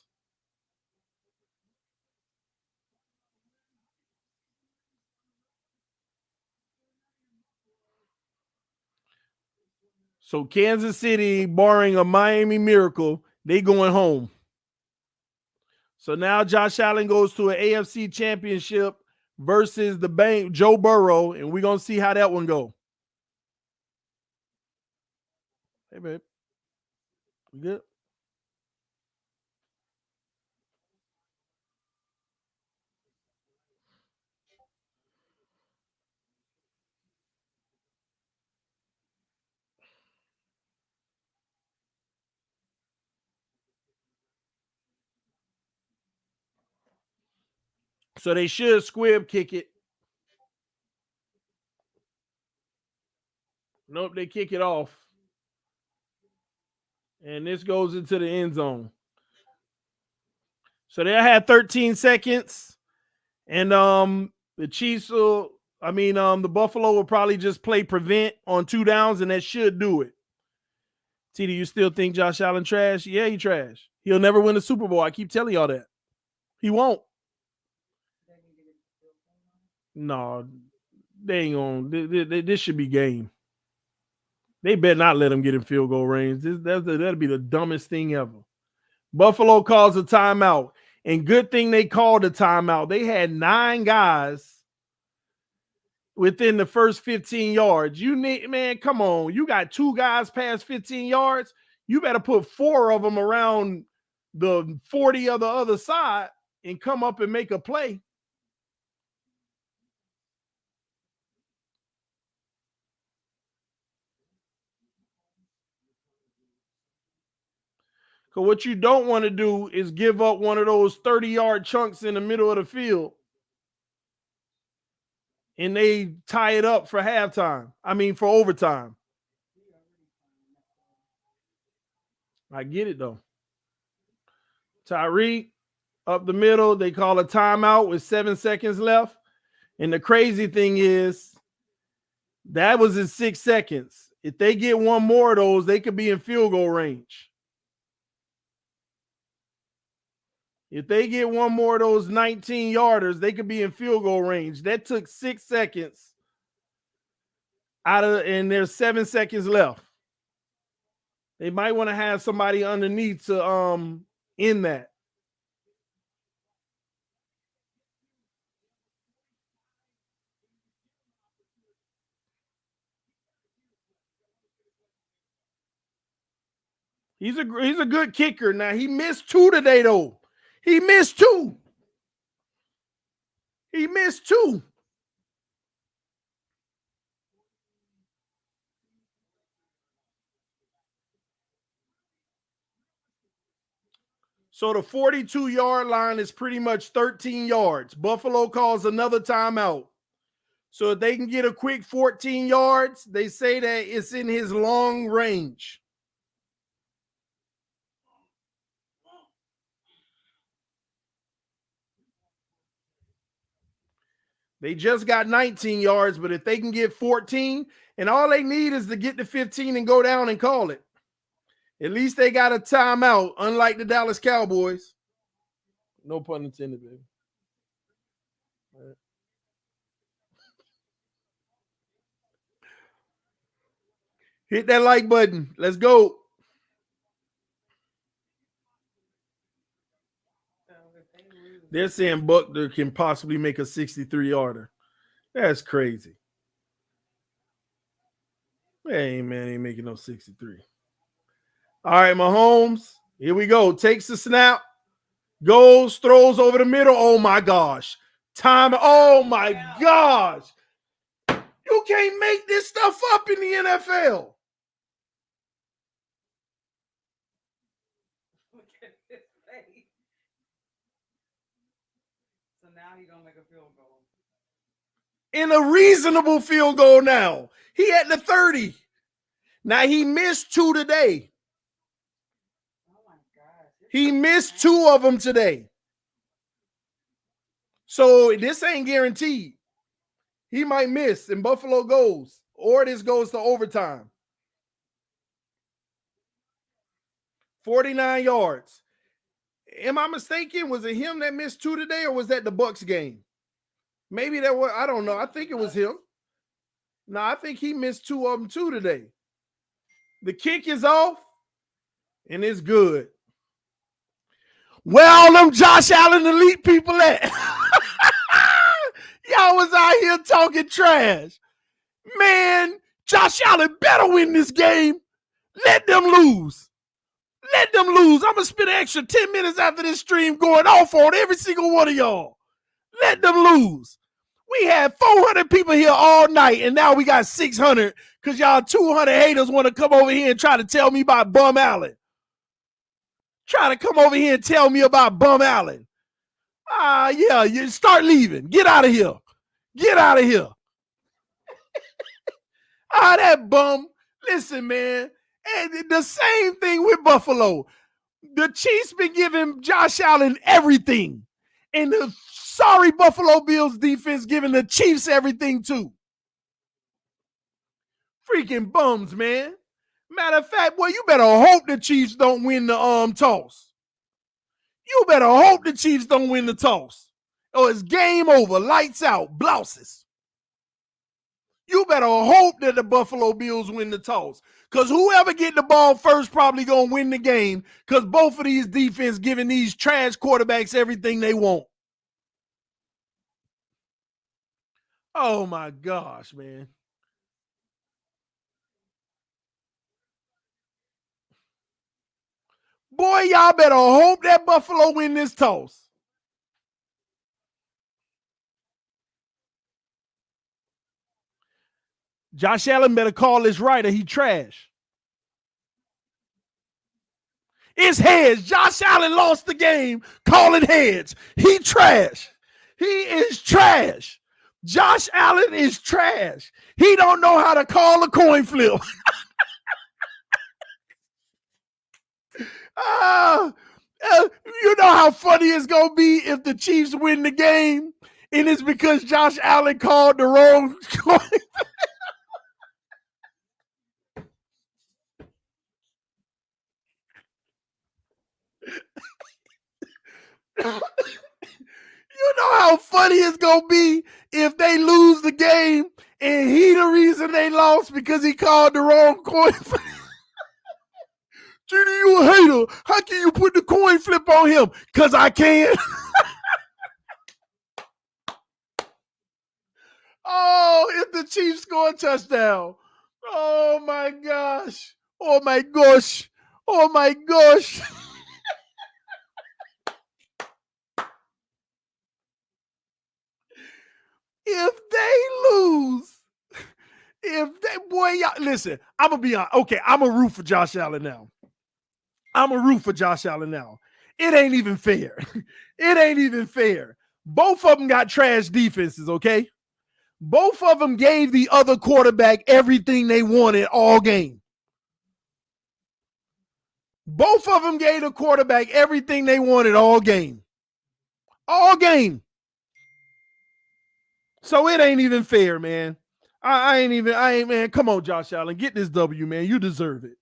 So Kansas City, barring a Miami miracle, they going home. So now Josh Allen goes to an AFC championship versus the Joe Burrow, and we're going to see how that one go. Hey, babe. You good? So they should squib kick it. Nope, they kick it off. And this goes into the end zone. So they had 13 seconds. And the Chiefs the Buffalo will probably just play prevent on 2 downs, and that should do it. TD, you still think Josh Allen trash? Yeah, he trash. He'll never win the Super Bowl. I keep telling y'all that. He won't. No, they ain't gonna. This should be game. They better not let him get in field goal range. That'll be the dumbest thing ever. Buffalo calls a timeout. And good thing they called a timeout. They had 9 guys within the first 15 yards. Come on. You got 2 guys past 15 yards. You better put 4 of them around the 40 of the other side and come up and make a play. Because what you don't want to do is give up one of those 30-yard chunks in the middle of the field and they tie it up for halftime. I mean, for overtime. I get it, though. Tyreek up the middle. They call a timeout with 7 seconds left. And the crazy thing is, that was in 6 seconds. If they get one more of those, they could be in field goal range. If they get one more of those 19-yarders, they could be in field goal range. That took 6 seconds out of, and there's 7 seconds left. They might want to have somebody underneath to end that. He's a good kicker. Now, he missed 2 today, though. He missed 2. He missed 2. So the 42-yard line is pretty much 13 yards. Buffalo calls another timeout. So if they can get a quick 14 yards, they say that it's in his long range. They just got 19 yards, but if they can get 14, and all they need is to get to 15 and go down and call it. At least they got a timeout, unlike the Dallas Cowboys. No pun intended, baby. Right. Hit that like button. Let's go. They're saying Buckner can possibly make a 63-yarder. That's crazy. Hey, man, ain't making no 63. All right, Mahomes. Here we go. Takes the snap. Goes, throws over the middle. Oh, my gosh. Time. Oh, my gosh. You can't make this stuff up in the NFL.
Look at his face. So now he's going to make a field goal.
In a reasonable field goal now. He at the 30. Now, he missed 2 today.
Oh, my gosh.
He missed 2 of them today. So this ain't guaranteed. He might miss and Buffalo goes, or this goes to overtime. 49 yards. Am I mistaken? Was it him that missed 2 today, or was that the Bucs game? Maybe that was, I don't know. I think it was him. No, I think he missed 2 of them too today. The kick is off, and it's good. Where all them Josh Allen elite people at? Y'all was out here talking trash. Man, Josh Allen better win this game. Let them lose. Let them lose. I'm going to spend an extra 10 minutes after this stream going off on every single one of y'all. Let them lose. We had 400 people here all night, and now we got 600 because y'all 200 haters want to come over here and try to tell me about Bum Allen. Try to come over here and tell me about Bum Allen. Yeah, you start leaving. Get out of here. Get out of here. That bum. Listen, man. And the same thing with Buffalo. The Chiefs been giving Josh Allen everything. And the sorry Buffalo Bills defense giving the Chiefs everything too. Freaking bums, man. Matter of fact, boy, you better hope the Chiefs don't win the toss. You better hope the Chiefs don't win the toss. Or it's game over, lights out, blouses. You better hope that the Buffalo Bills win the toss. Because whoever get the ball first probably going to win the game because both of these defense giving these trash quarterbacks everything they want. Oh, my gosh, man. Boy, y'all better hope that Buffalo win this toss. Josh Allen better call this right or he trash. It's heads. Josh Allen lost the game calling heads. He trash. He is trash. Josh Allen is trash. He don't know how to call a coin flip. You know how funny it's going to be if the Chiefs win the game and it's because Josh Allen called the wrong coin. You know how funny it's going to be if they lose the game and he the reason they lost because he called the wrong coin flip. Judy, you a hater. How can you put the coin flip on him? Because I can. Oh, if the Chiefs score a touchdown. Oh, my gosh. Oh, my gosh. Oh, my gosh. If they lose, boy, y'all, listen, I'm going to be honest. Okay, I'm a root for Josh Allen now. It ain't even fair. It ain't even fair. Both of them got trash defenses, okay? Both of them gave the other quarterback everything they wanted all game. Both of them gave the quarterback everything they wanted all game. All game. So it ain't even fair, man. I ain't, man. Come on, Josh Allen. Get this W, man. You deserve it.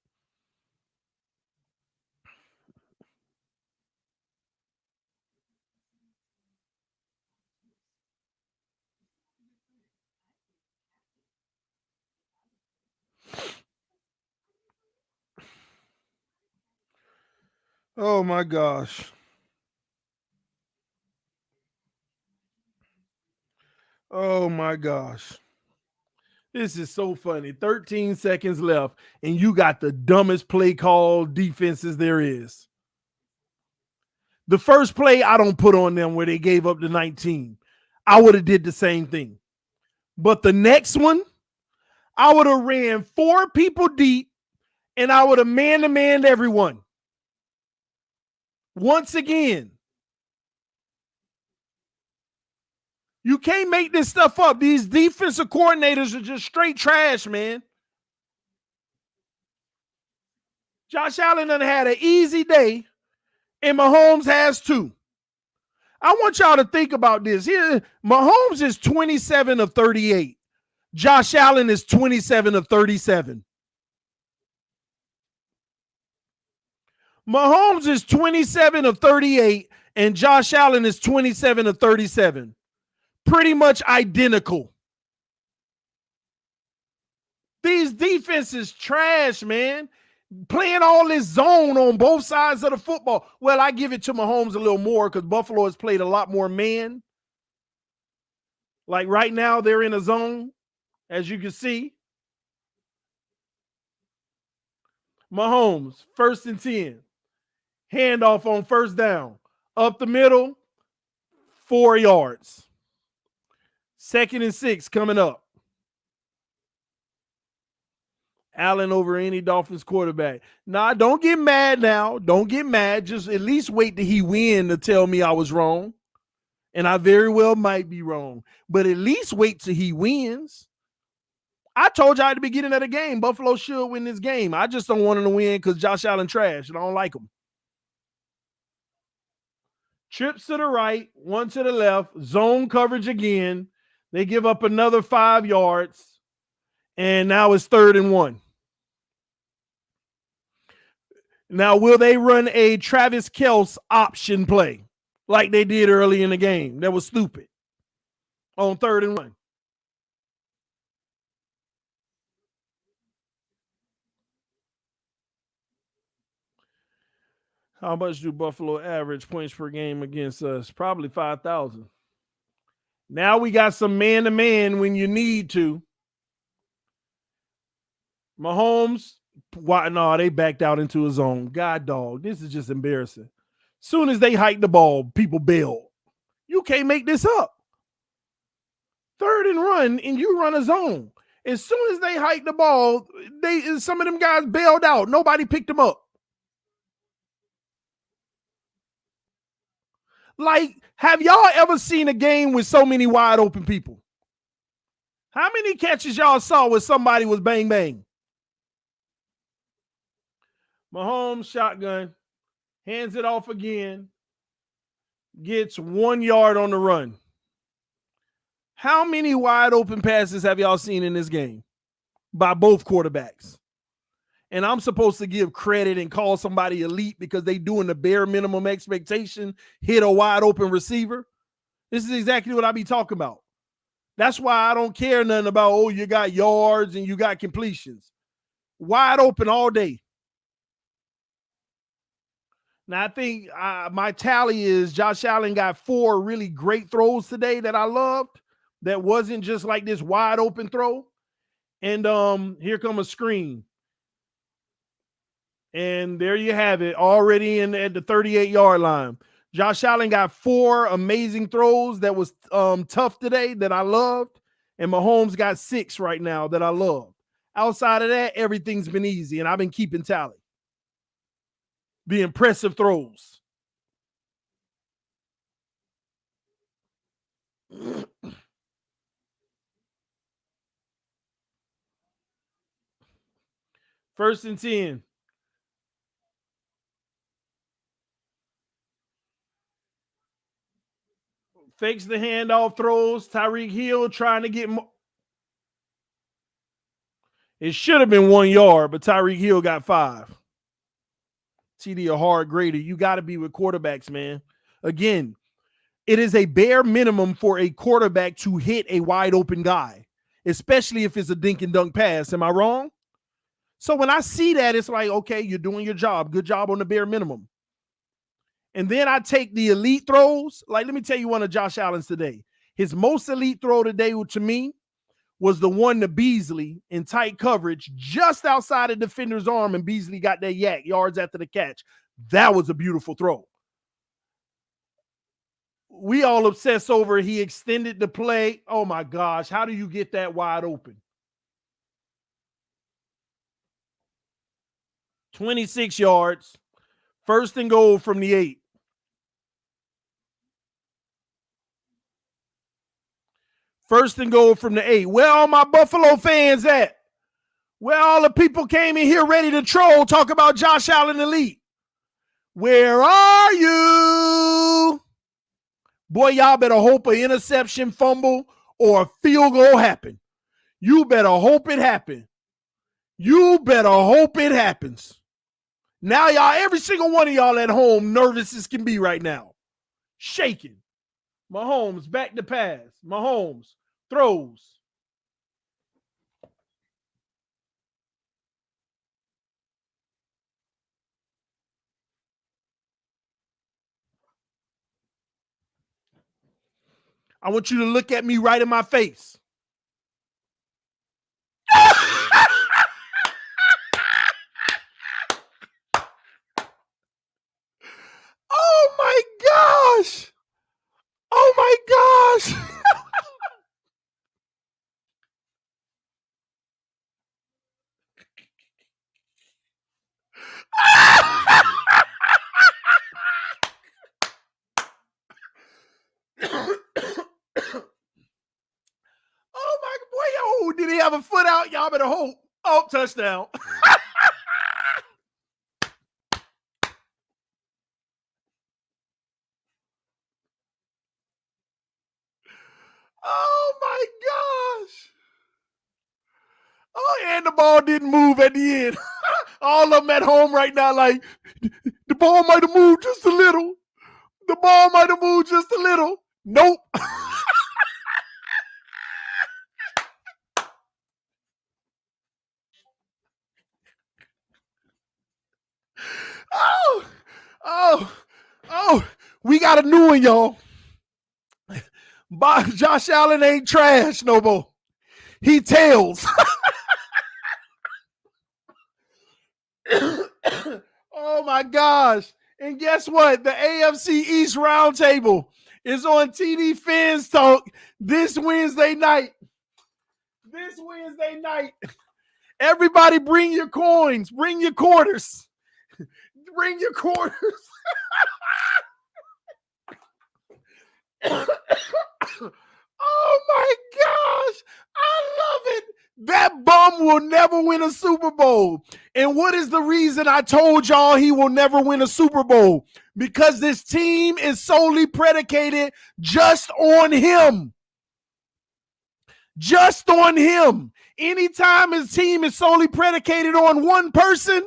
Oh, my gosh. Oh, my gosh. This is so funny. 13 seconds left, and you got the dumbest play call defenses there is. The first play, I don't put on them where they gave up the 19. I would have did the same thing. But the next one, I would have ran 4 people deep, and I would have man-to-man everyone. Once again, you can't make this stuff up. These defensive coordinators are just straight trash, man. Josh Allen done had an easy day, and Mahomes has too. I want y'all to think about this. Here, Mahomes is 27 of 38. Josh Allen is 27 of 37. Mahomes is 27 of 38, and Josh Allen is 27 of 37. Pretty much identical. These defenses trash, man. Playing all this zone on both sides of the football. Well, I give it to Mahomes a little more because Buffalo has played a lot more man. Like right now, they're in a zone, as you can see. Mahomes, 1st and 10. Handoff on 1st down. Up the middle, 4 yards. 2nd and 6 coming up. Allen over any Dolphins quarterback. Nah, don't get mad now. Don't get mad. Just at least wait till he win to tell me I was wrong. And I very well might be wrong. But at least wait till he wins. I told y'all at the beginning of the game, Buffalo should win this game. I just don't want him to win because Josh Allen trash, and I don't like him. Trips to the right, 1 to the left, zone coverage again. They give up another 5 yards, and now it's 3rd and 1. Now, will they run a Travis Kelce option play like they did early in the game? That was stupid. On 3rd and 1. How much do Buffalo average points per game against us? Probably 5,000. Now we got some man-to-man when you need to. Mahomes, why? No, they backed out into a zone. God dog, this is just embarrassing. Soon as they hike the ball, people bail. You can't make this up. 3rd and run, and you run a zone. As soon as they hike the ball, some of them guys bailed out. Nobody picked them up. Like, have y'all ever seen a game with so many wide open people? How many catches y'all saw where somebody was bang bang? Mahomes shotgun, hands it off again, gets 1 yard on the run. How many wide open passes have y'all seen in this game by both quarterbacks? And I'm supposed to give credit and call somebody elite because they doing the bare minimum expectation, hit a wide open receiver. This is exactly what I be talking about. That's why I don't care nothing about, oh, you got yards and you got completions. Wide open all day. Now, I think my tally is Josh Allen got 4 really great throws today that I loved. That wasn't just like this wide open throw. And here come a screen. And there you have it, already at the 38-yard line. Josh Allen got 4 amazing throws that was tough today that I loved. And Mahomes got 6 right now that I love. Outside of that, everything's been easy, and I've been keeping tally. The impressive throws. First and 10. Fakes the handoff, throws. Tyreek Hill trying to get more. It should have been 1 yard, but Tyreek Hill got 5. TD a hard grader. You got to be with quarterbacks, man. Again, it is a bare minimum for a quarterback to hit a wide open guy, especially if it's a dink and dunk pass. Am I wrong? So when I see that, it's like, okay, you're doing your job. Good job on the bare minimum. And then I take the elite throws. Like, let me tell you one of Josh Allen's today. His most elite throw today to me was the one to Beasley in tight coverage just outside of defender's arm, and Beasley got that yak yards after the catch. That was a beautiful throw. We all obsess over he extended the play. Oh, my gosh. How do you get that wide open? 26 yards. First and goal from the 8. First and goal from the 8. Where all my Buffalo fans at? Where all the people came in here ready to troll, talk about Josh Allen elite? Where are you? Boy, y'all better hope an interception, fumble, or a field goal happen. You better hope it happen. You better hope it happens. Now, y'all, every single one of y'all at home nervous as can be right now. Shaking. Mahomes back to pass. Mahomes throws. I want you to look at me right in my face. Oh my gosh. Oh my gosh. Oh my boy, yo, did he have a foot out? Y'all better hope. Oh, touchdown. Oh my gosh. Oh, and the ball didn't move at the end. All of them at home right now, like, the ball might have moved just a little. The ball might have moved just a little. Nope. Oh, we got a new one, y'all. Josh Allen ain't trash no more. He tails. Oh my gosh. And guess what? The AFC East Roundtable is on TDPHINSTALK this Wednesday night. This Wednesday night. Everybody bring your coins. Bring your quarters. Bring your quarters. Oh my gosh. I love it. That bum will never win a Super Bowl. And what is the reason I told y'all he will never win a Super Bowl? Because this team is solely predicated just on him. Just on him. Anytime his team is solely predicated on one person,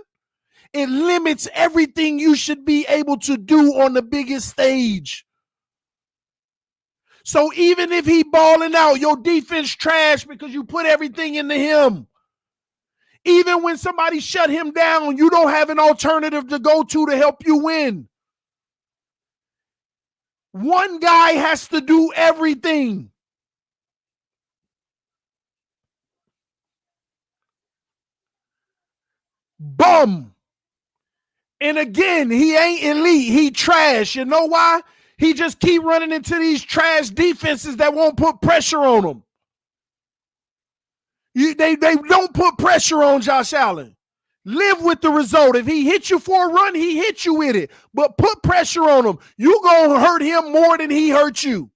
it limits everything you should be able to do on the biggest stage. So even if he balling out, your defense trash because you put everything into him. Even when somebody shut him down, you don't have an alternative to go to help you win. One guy has to do everything. Bum. And again, he ain't elite. He trash. You know why? He just keep running into these trash defenses that won't put pressure on him. They don't put pressure on Josh Allen. Live with the result. If he hits you for a run, he hits you with it. But put pressure on him. You gonna hurt him more than he hurt you.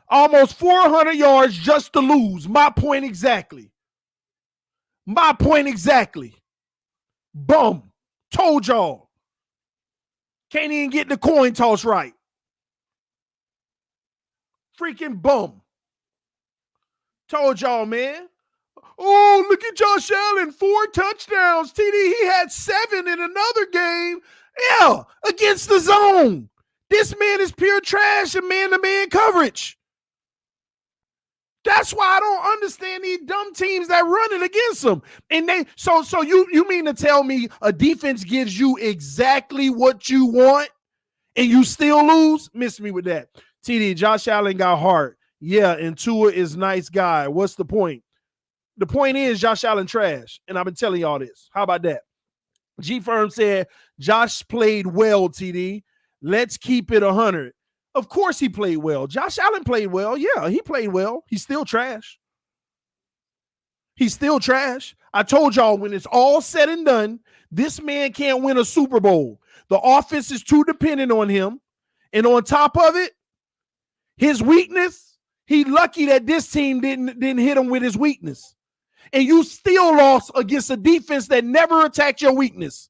Almost 400 yards just to lose. My point exactly. My point exactly. Bum. Told y'all. Can't even get the coin toss right. Freaking bum. Told y'all, man. Oh, look at Josh Allen. 4 touchdowns. TD, he had 7 in another game. Yeah, against the zone. This man is pure trash and man-to-man coverage. That's why I don't understand these dumb teams that run it against them. And they so you mean to tell me a defense gives you exactly what you want and you still lose? Miss me with that. TD, Josh Allen got heart. Yeah, and Tua is nice guy. What's the point? The point is Josh Allen trash, and I've been telling y'all this. How about that? G Firm said Josh played well, TD. Let's keep it 100. Of course he played well. Josh Allen played well. Yeah, he played well. He's still trash. He's still trash. I told y'all when it's all said and done, this man can't win a Super Bowl. The offense is too dependent on him. And on top of it, his weakness, he lucky that this team didn't hit him with his weakness. And you still lost against a defense that never attacked your weakness.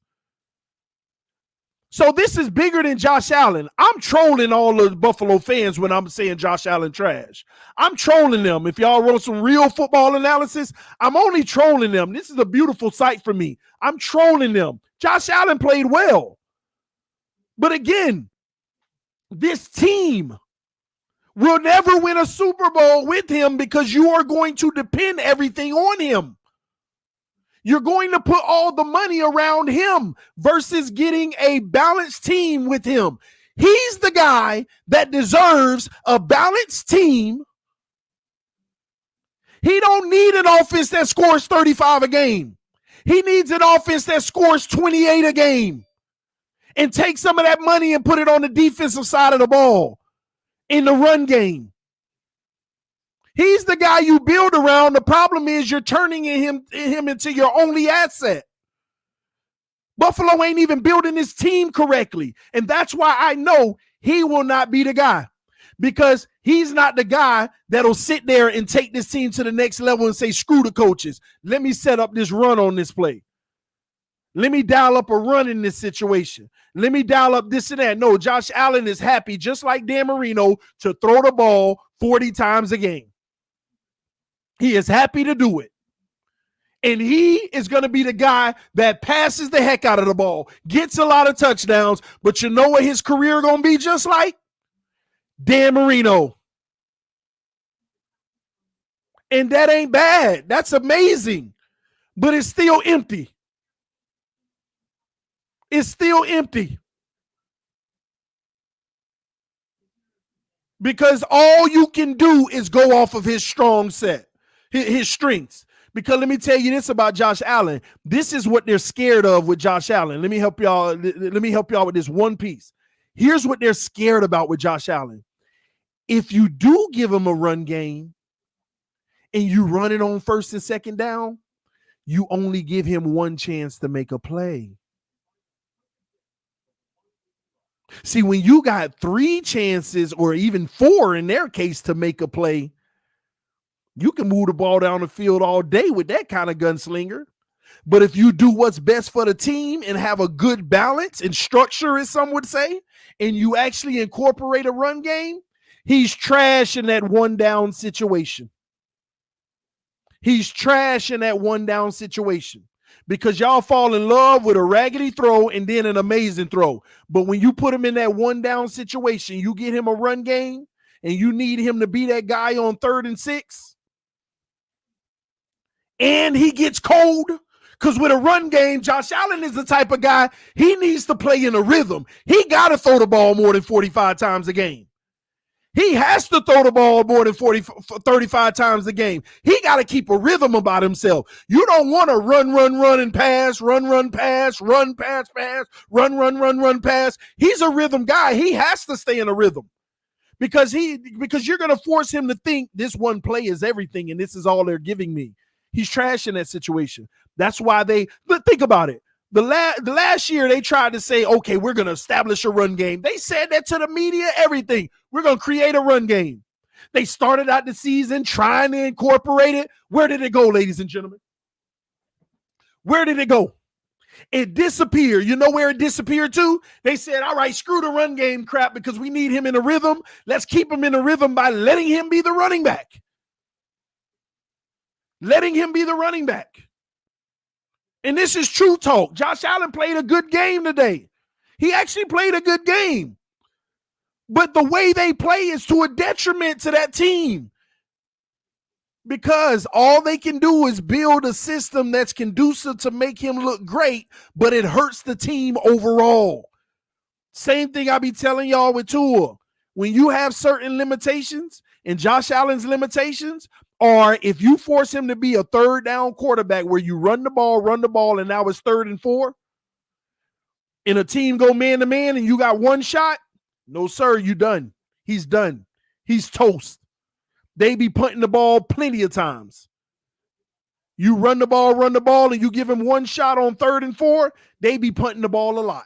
So this is bigger than Josh Allen. I'm trolling all the Buffalo fans when I'm saying Josh Allen trash. I'm trolling them. If y'all want some real football analysis, I'm only trolling them. This is a beautiful sight for me. I'm trolling them. Josh Allen played well. But again, this team will never win a Super Bowl with him because you are going to depend everything on him. You're going to put all the money around him versus getting a balanced team with him. He's the guy that deserves a balanced team. He don't need an offense that scores 35 a game. He needs an offense that scores 28 a game and take some of that money and put it on the defensive side of the ball in the run game. He's the guy you build around. The problem is you're turning him into your only asset. Buffalo ain't even building his team correctly. And that's why I know he will not be the guy. Because he's not the guy that'll sit there and take this team to the next level and say, screw the coaches. Let me set up this run on this play. Let me dial up a run in this situation. Let me dial up this and that. No, Josh Allen is happy, just like Dan Marino, to throw the ball 40 times a game. He is happy to do it. And he is going to be the guy that passes the heck out of the ball, gets a lot of touchdowns, but you know what his career going to be just like? Dan Marino. And that ain't bad. That's amazing. But it's still empty. It's still empty. Because all you can do is go off of his strong set, his strengths. Because let me tell you this about Josh Allen. This is what they're scared of with Josh Allen. Let me help y'all with this one piece. Here's what they're scared about with Josh Allen. If you do give him a run game and you run it on first and second down, you only give him one chance to make a play. See, when you got 3 chances or even 4 in their case to make a play, you can move the ball down the field all day with that kind of gunslinger. But if you do what's best for the team and have a good balance and structure, as some would say, and you actually incorporate a run game, he's trash in that 1-down situation. He's trash in that 1-down situation because y'all fall in love with a raggedy throw and then an amazing throw. But when you put him in that 1-down situation, you get him a run game and you need him to be that guy on 3rd and 6, and he gets cold. Because with a run game, Josh Allen is the type of guy, he needs to play in a rhythm. He got to throw the ball more than 45 times a game. He has to throw the ball more than 35 times a game. He got to keep a rhythm about himself. You don't want to run, and pass, run, pass, pass, run, pass. He's a rhythm guy. He has to stay in a rhythm because you're going to force him to think this one play is everything and this is all they're giving me. He's trash in that situation. That's why think about it. The last year they tried to say, okay, we're going to establish a run game. They said that to the media, everything. We're going to create a run game. They started out the season trying to incorporate it. Where did it go, ladies and gentlemen? Where did it go? It disappeared. You know where it disappeared to? They said, all right, screw the run game crap because we need him in a rhythm. Let's keep him in a rhythm by letting him be the running back. Letting him be the running back. And this is true talk. Josh Allen played a good game today. He actually played a good game. But the way they play is to a detriment to that team. Because all they can do is build a system that's conducive to make him look great, but it hurts the team overall. Same thing I be telling y'all with Tua. When you have certain limitations, and Josh Allen's limitations are if you force him to be a 3rd down quarterback where you run the ball, and now it's 3rd and 4, and a team go man-to-man and you got 1 shot, no, sir, you done. He's done. He's toast. They be punting the ball plenty of times. You run the ball, and you give him 1 shot on 3rd and 4, they be punting the ball a lot.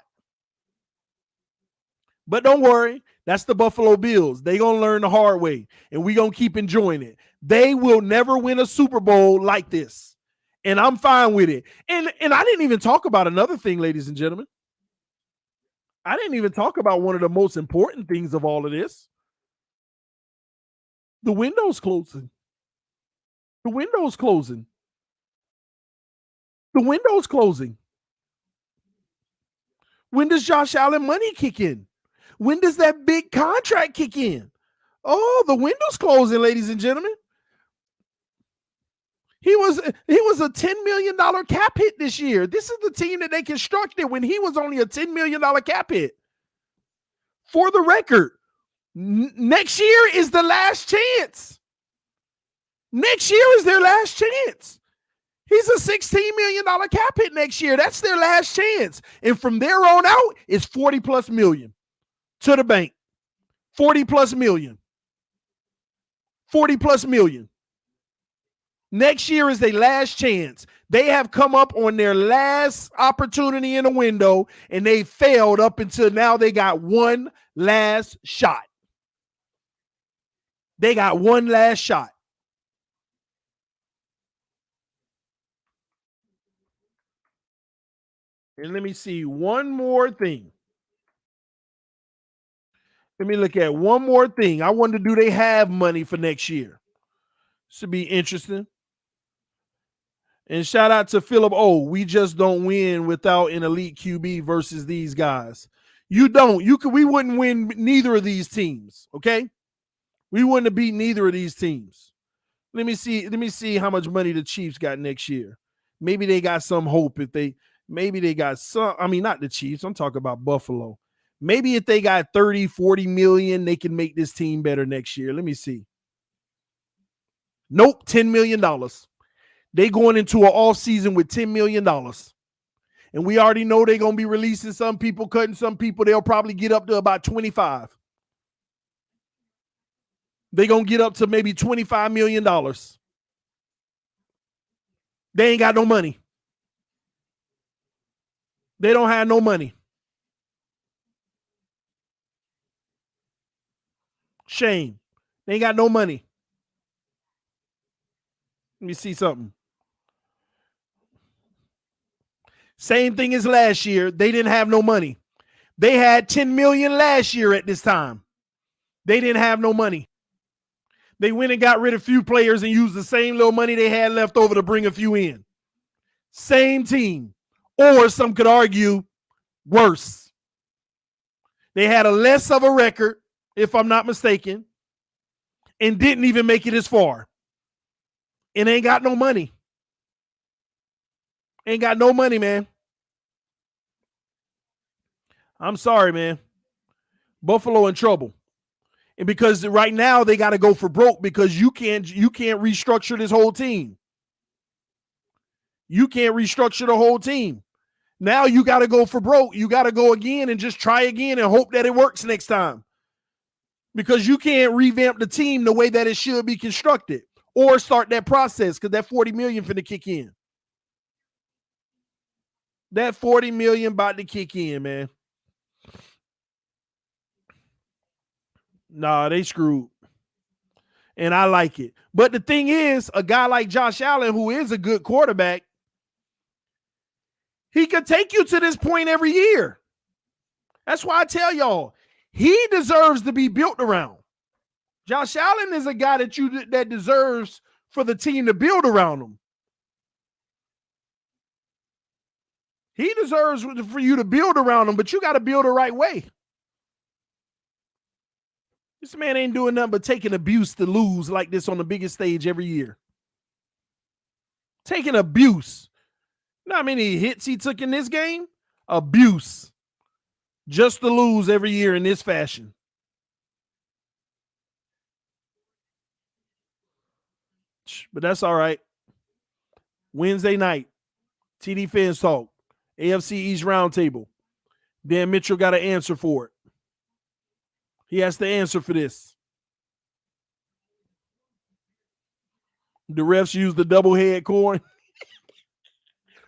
But don't worry, that's the Buffalo Bills. They going to learn the hard way, and we going to keep enjoying it. They will never win a Super Bowl like this, and I'm fine with it. And I didn't even talk about another thing, ladies and gentlemen. I didn't even talk about one of the most important things of all of this. The window's closing. The window's closing. The window's closing. When does Josh Allen money kick in? When does that big contract kick in? Oh, the window's closing, ladies and gentlemen. He was a $10 million cap hit this year. This is the team that they constructed when he was only a $10 million cap hit. For the record, next year is the last chance. Next year is their last chance. He's a $16 million cap hit next year. That's their last chance. And from there on out, it's 40 plus million to the bank. 40 plus million. 40 plus million. Next year is their last chance. They have come up on their last opportunity in the window, and they failed up until now. They got one last shot. They got one last shot. And let me see one more thing. Let me look at one more thing. I wonder, do they have money for next year? Should be interesting. And shout out to Philip O. We just don't win without an elite QB versus these guys. You don't. We wouldn't win neither of these teams, okay? We wouldn't have beat neither of these teams. Let me see how much money the Chiefs got next year. Maybe they got some hope maybe they got some, I mean, not the Chiefs. I'm talking about Buffalo. Maybe if they got 30, 40 million, they can make this team better next year. Let me see. Nope, $10 million. They going into an off season with $10 million. And we already know they're going to be releasing some people, cutting some people. They'll probably get up to about 25. They're going to get up to maybe $25 million. They ain't got no money. They don't have no money. Shame. They ain't got no money. Let me see something. Same thing as last year. They didn't have no money. They had $10 million last year at this time. They didn't have no money. They went and got rid of a few players and used the same little money they had left over to bring a few in. Same team. Or some could argue worse. They had a less of a record, if I'm not mistaken, and didn't even make it as far. And ain't got no money. Ain't got no money, man. I'm sorry, man. Buffalo in trouble. And because right now they got to go for broke because you can't restructure this whole team. You can't restructure the whole team. Now you got to go for broke. You got to go again and just try again and hope that it works next time. Because you can't revamp the team the way that it should be constructed or start that process because that $40 million finna kick in. That $40 million about to kick in, man. Nah, they screwed. And I like it. But the thing is, a guy like Josh Allen, who is a good quarterback, he could take you to this point every year. That's why I tell y'all, he deserves to be built around. Josh Allen is a guy that deserves for the team to build around him. He deserves for you to build around him, but you got to build the right way. This man ain't doing nothing but taking abuse to lose like this on the biggest stage every year. Taking abuse. You know how many hits he took in this game? Abuse. Just to lose every year in this fashion. But that's all right. Wednesday night, TDPHINSTALK, AFC East Roundtable. Dan Mitchell got an answer for it. He has to answer for this. The refs used the double head coin.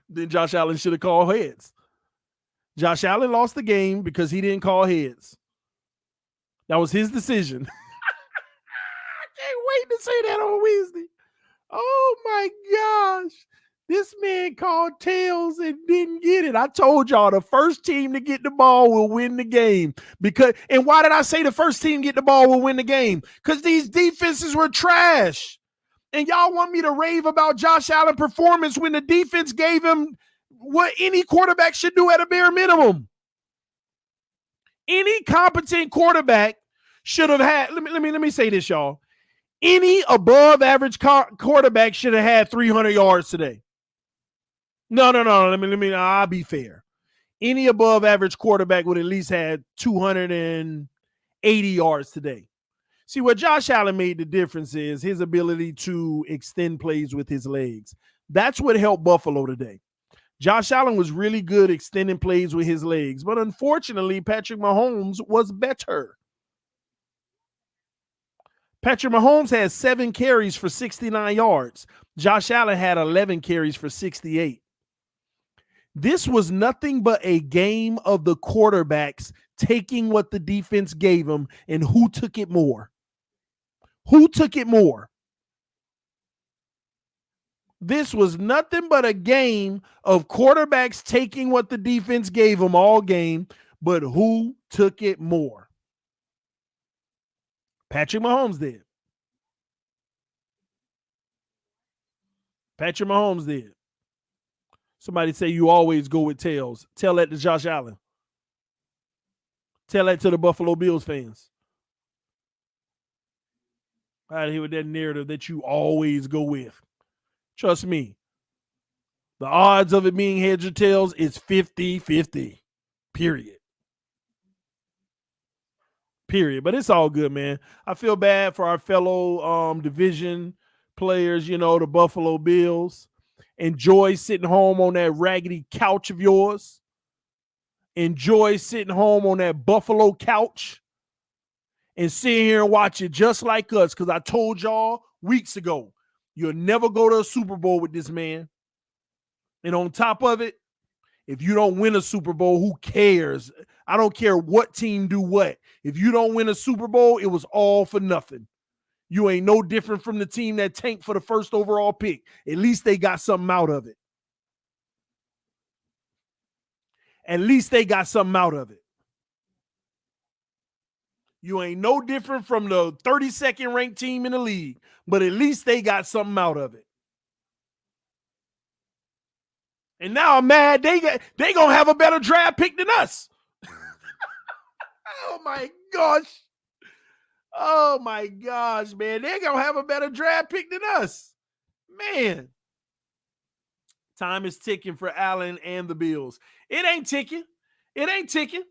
Then Josh Allen should have called heads. Josh Allen lost the game because he didn't call heads. That was his decision. I can't wait to say that on Wednesday. Oh my gosh. This man called tails and didn't get it. I told y'all the first team to get the ball will win the game. And why did I say the first team to get the ball will win the game? Because these defenses were trash. And y'all want me to rave about Josh Allen's performance when the defense gave him what any quarterback should do at a bare minimum. Any competent quarterback should have had, let me say this, y'all. Any above average quarterback should have had 300 yards today. No. I'll be fair. Any above average quarterback would at least had 280 yards today. See, what Josh Allen made the difference is his ability to extend plays with his legs. That's what helped Buffalo today. Josh Allen was really good extending plays with his legs, but unfortunately, Patrick Mahomes was better. Patrick Mahomes had 7 carries for 69 yards. Josh Allen had 11 carries for 68. This was nothing but a game of the quarterbacks taking what the defense gave them and who took it more. Who took it more? This was nothing but a game of quarterbacks taking what the defense gave them all game, but who took it more? Patrick Mahomes did. Patrick Mahomes did. Somebody say you always go with tails. Tell that to Josh Allen. Tell that to the Buffalo Bills fans. Out of here with that narrative that you always go with. Trust me. The odds of it being heads or tails is 50-50. Period. But it's all good, man. I feel bad for our fellow division players, the Buffalo Bills. Enjoy sitting home on that raggedy couch of yours. Enjoy sitting home on that Buffalo couch and sitting here and watch it just like us, because I told y'all weeks ago, you'll never go to a Super Bowl with this man. And on top of it, if you don't win a Super Bowl, who cares I don't care what team do what. If you don't win a Super Bowl, it was all for nothing. You ain't no different from the team that tanked for the first overall pick. At least they got something out of it. At least they got something out of it. You ain't no different from the 32nd ranked team in the league, but at least they got something out of it. And now I'm mad they gonna have a better draft pick than us. Oh my gosh. Oh my gosh, man. They're gonna have a better draft pick than us. Man. Time is ticking for Allen and the Bills. It ain't ticking. It ain't ticking.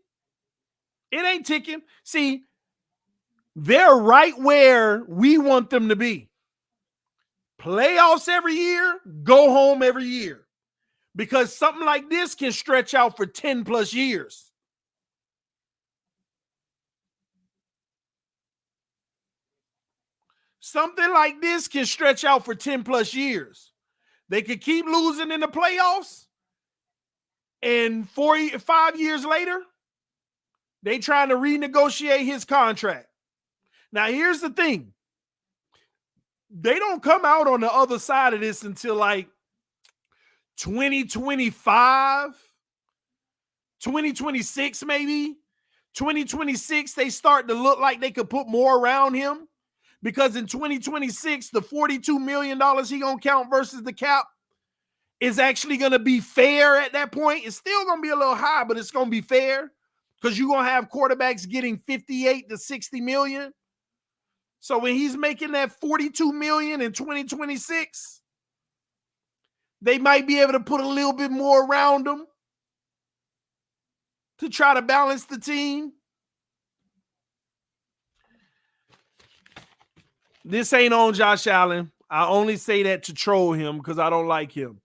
It ain't ticking. See, they're right where we want them to be. Playoffs every year, go home every year. Because something like this can stretch out for 10 plus years. Something like this can stretch out for 10 plus years. They could keep losing in the playoffs, and 5 years later, they trying to renegotiate his contract. Now, here's the thing. They don't come out on the other side of this until like 2025, 2026 maybe. 2026, they start to look like they could put more around him. Because in 2026, the $42 million he gonna count versus the cap is actually gonna be fair at that point. It's still gonna be a little high, but it's gonna be fair because you're gonna have quarterbacks getting 58 to 60 million. So when he's making that 42 million in 2026, they might be able to put a little bit more around him to try to balance the team. This ain't on Josh Allen. I only say that to troll him because I don't like him.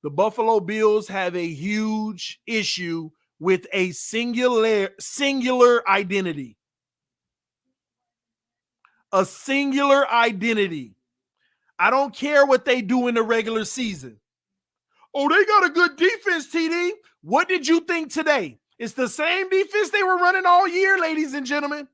The Buffalo Bills have a huge issue with a singular identity. A singular identity. I don't care what they do in the regular season. Oh, they got a good defense, TD. What did you think today? It's the same defense they were running all year, ladies and gentlemen.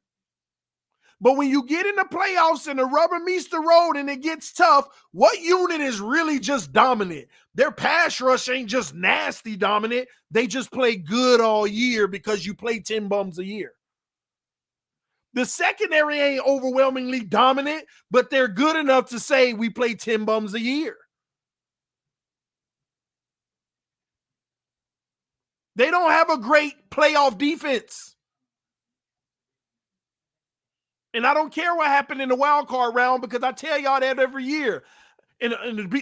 But when you get in the playoffs and the rubber meets the road and it gets tough, what unit is really just dominant? Their pass rush ain't just nasty dominant. They just play good all year because you play 10 bums a year. The secondary ain't overwhelmingly dominant, but they're good enough to say we play 10 bums a year. They don't have a great playoff defense. And I don't care what happened in the wild card round because I tell y'all that every year. And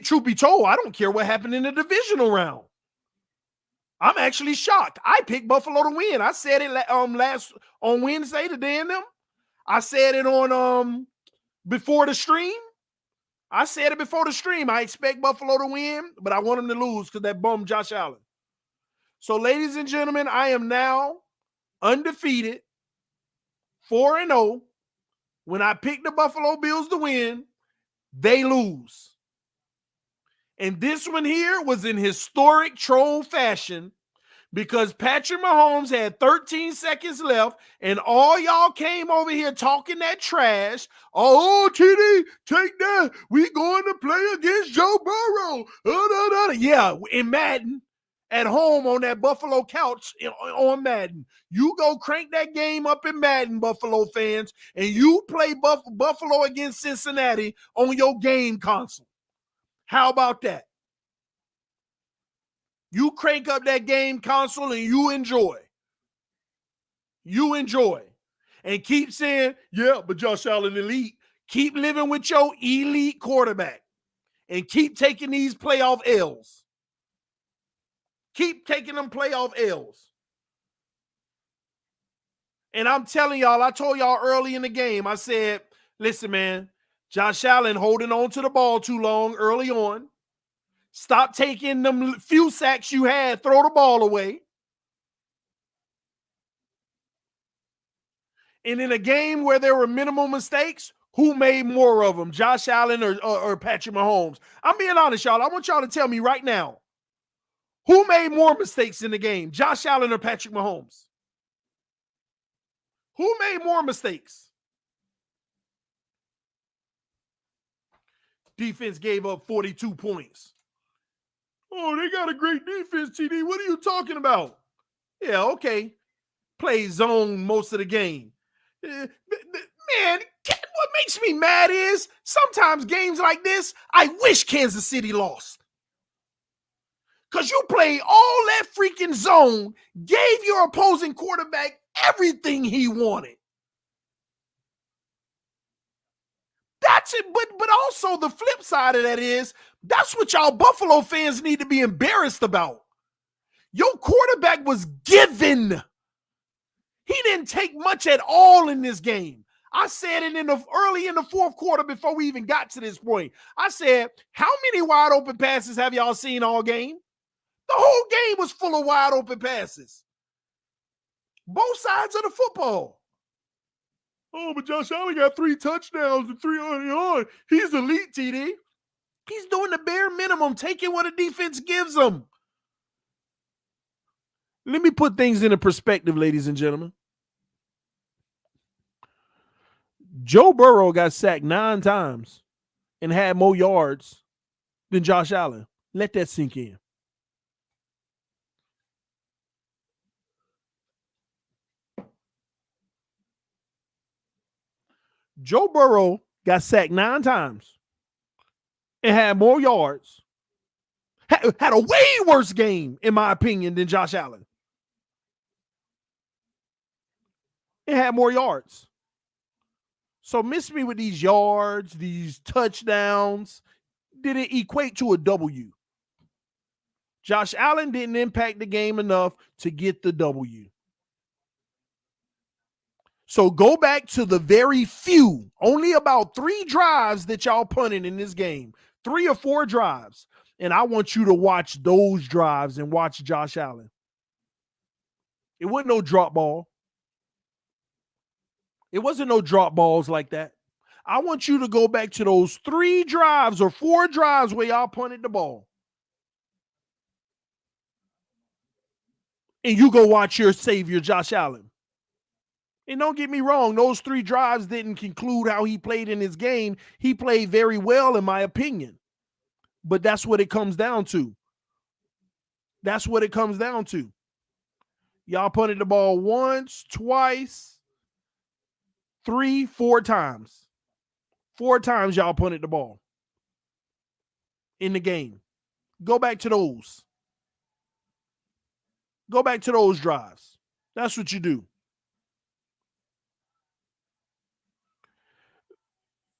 truth be told, I don't care what happened in the divisional round. I'm actually shocked. I picked Buffalo to win. I said it on Wednesday today in them. I said it on before the stream. I said it before the stream. I expect Buffalo to win, but I want them to lose because that bum Josh Allen. So, ladies and gentlemen, I am now undefeated, 4-0. When I pick the Buffalo Bills to win, they lose. And this one here was in historic troll fashion because Patrick Mahomes had 13 seconds left and all y'all came over here talking that trash. Oh, TD, take that. We going to play against Joe Burrow. Yeah, in Madden. At home on that Buffalo couch on Madden. You go crank that game up in Madden, Buffalo fans, and you play Buffalo against Cincinnati on your game console. How about that? You crank up that game console and you enjoy. You enjoy. And keep saying, yeah, but Josh Allen elite. Keep living with your elite quarterback and keep taking these playoff L's. Keep taking them playoff L's. And I'm telling y'all, I told y'all early in the game, I said, listen, man, Josh Allen holding on to the ball too long early on. Stop taking them few sacks you had, throw the ball away. And in a game where there were minimal mistakes, who made more of them, Josh Allen or Patrick Mahomes? I'm being honest, y'all. I want y'all to tell me right now. Who made more mistakes in the game, Josh Allen or Patrick Mahomes? Who made more mistakes? Defense gave up 42 points. Oh, they got a great defense, TD. What are you talking about? Yeah, okay. Play zone most of the game. Man, what makes me mad is sometimes games like this, I wish Kansas City lost. Because you played all that freaking zone, gave your opposing quarterback everything he wanted. That's it. But also the flip side of that is that's what y'all Buffalo fans need to be embarrassed about. Your quarterback was given. He didn't take much at all in this game. I said it early in the fourth quarter before we even got to this point. I said, how many wide open passes have y'all seen all game? The whole game was full of wide open passes. Both sides of the football. Oh, but Josh Allen got 3 touchdowns and 300 yards. He's elite, TD. He's doing the bare minimum, taking what a defense gives him. Let me put things into perspective, ladies and gentlemen. Joe Burrow got sacked 9 times and had more yards than Josh Allen. Let that sink in. Joe Burrow got sacked 9 times and had more yards. Had a way worse game, in my opinion, than Josh Allen. It had more yards. So miss me with these yards, these touchdowns. Didn't equate to a W. Josh Allen didn't impact the game enough to get the W. So go back to the very few, only about 3 drives that y'all punted in this game. 3 or 4 drives. And I want you to watch those drives and watch Josh Allen. It wasn't no drop ball. It wasn't no drop balls like that. I want you to go back to those 3 drives or 4 drives where y'all punted the ball. And you go watch your savior, Josh Allen. And don't get me wrong, those 3 drives didn't conclude how he played in his game. He played very well, in my opinion. But that's what it comes down to. That's what it comes down to. Y'all punted the ball once, twice, 3, 4 times. 4 times y'all punted the ball in the game. Go back to those. Go back to those drives. That's what you do.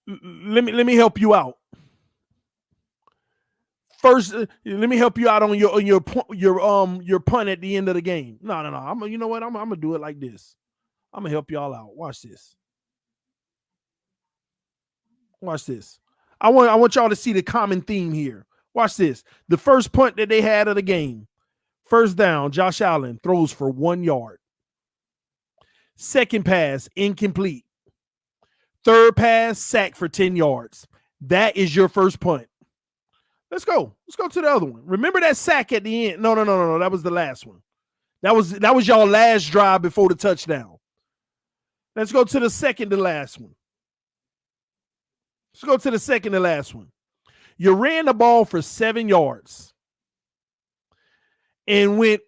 Let me help you out. First, let me help you out on your punt at the end of the game. No. You know what? I'm gonna do it like this. I'm gonna help y'all out. Watch this. Watch this. I want y'all to see the common theme here. Watch this. The first punt that they had of the game. First down, Josh Allen throws for 1 yard. Second pass, incomplete. Third pass, sack for 10 yards. That is your first punt. Let's go. Let's go to the other one. Remember that sack at the end? No. That was the last one. That was y'all last drive before the touchdown. Let's go to the second to last one. Let's go to the second to last one. You ran the ball for 7 yards and went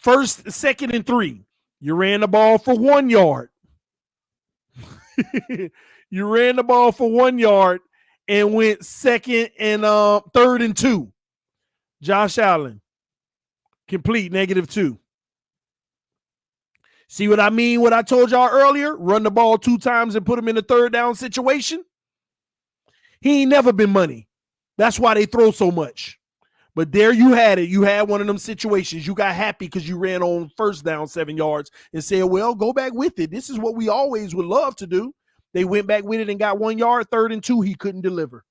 first, second, and 3. You ran the ball for 1 yard. You ran the ball for 1 yard and went second and third and 2. Josh Allen, complete -2. See what I mean? What I told y'all earlier? Run the ball 2 times and put him in a third down situation. He ain't never been money. That's why they throw so much. But there you had it. You had one of them situations. You got happy because you ran on first down 7 yards and said, well, go back with it. This is what we always would love to do. They went back with it and got 1 yard, third and 2. He couldn't deliver.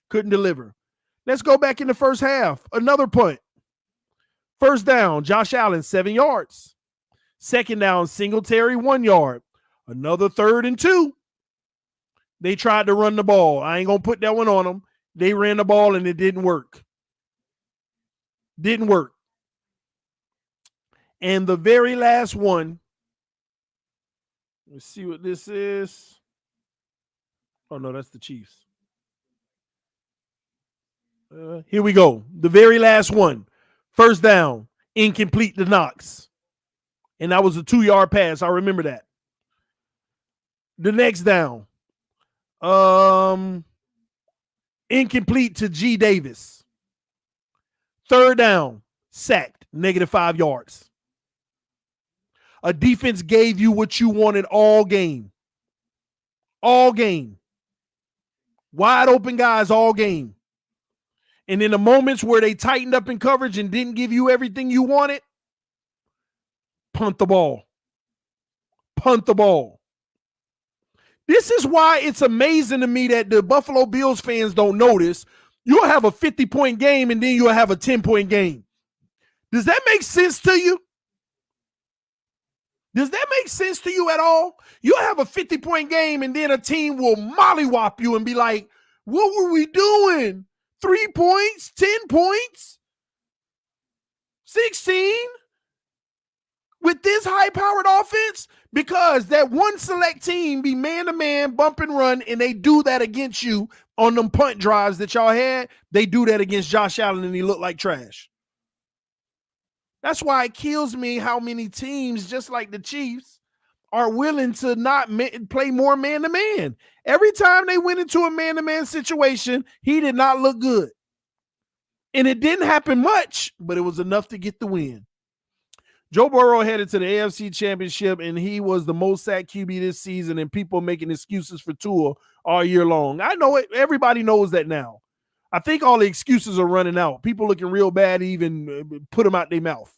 Couldn't deliver. Let's go back in the first half. Another punt. First down, Josh Allen, 7 yards. Second down, Singletary, 1 yard. Another third and 2. They tried to run the ball. I ain't going to put that one on them. They ran the ball and it didn't work. Didn't work. And the very last one, Let's see what this is. Oh, no, that's the Chiefs. Here we go. The very last one. First down. Incomplete to Knox. And that was a 2-yard pass. I remember that. The next down. Incomplete to G. Davis. Third down. Sacked. -5 yards. A defense gave you what you wanted all game. All game. Wide open guys all game. And in the moments where they tightened up in coverage and didn't give you everything you wanted, punt the ball. Punt the ball. This is why it's amazing to me that the Buffalo Bills fans don't notice. You'll have a 50-point game and then you'll have a 10-point game. Does that make sense to you? Does that make sense to you at all? You'll have a 50-point game and then a team will mollywop you and be like, what were we doing? 3 points, 10 points, 16 with this high-powered offense? Because that one select team be man-to-man, bump and run, and they do that against you on them punt drives that y'all had. They do that against Josh Allen, and he looked like trash. That's why it kills me how many teams, just like the Chiefs, are willing to not play more man-to-man. Every time they went into a man-to-man situation, he did not look good. And it didn't happen much, but it was enough to get the win. Joe Burrow headed to the AFC Championship, and he was the most sacked QB this season, and people making excuses for Tua all year long. I know it. Everybody knows that now. I think all the excuses are running out. People looking real bad even put them out their mouth.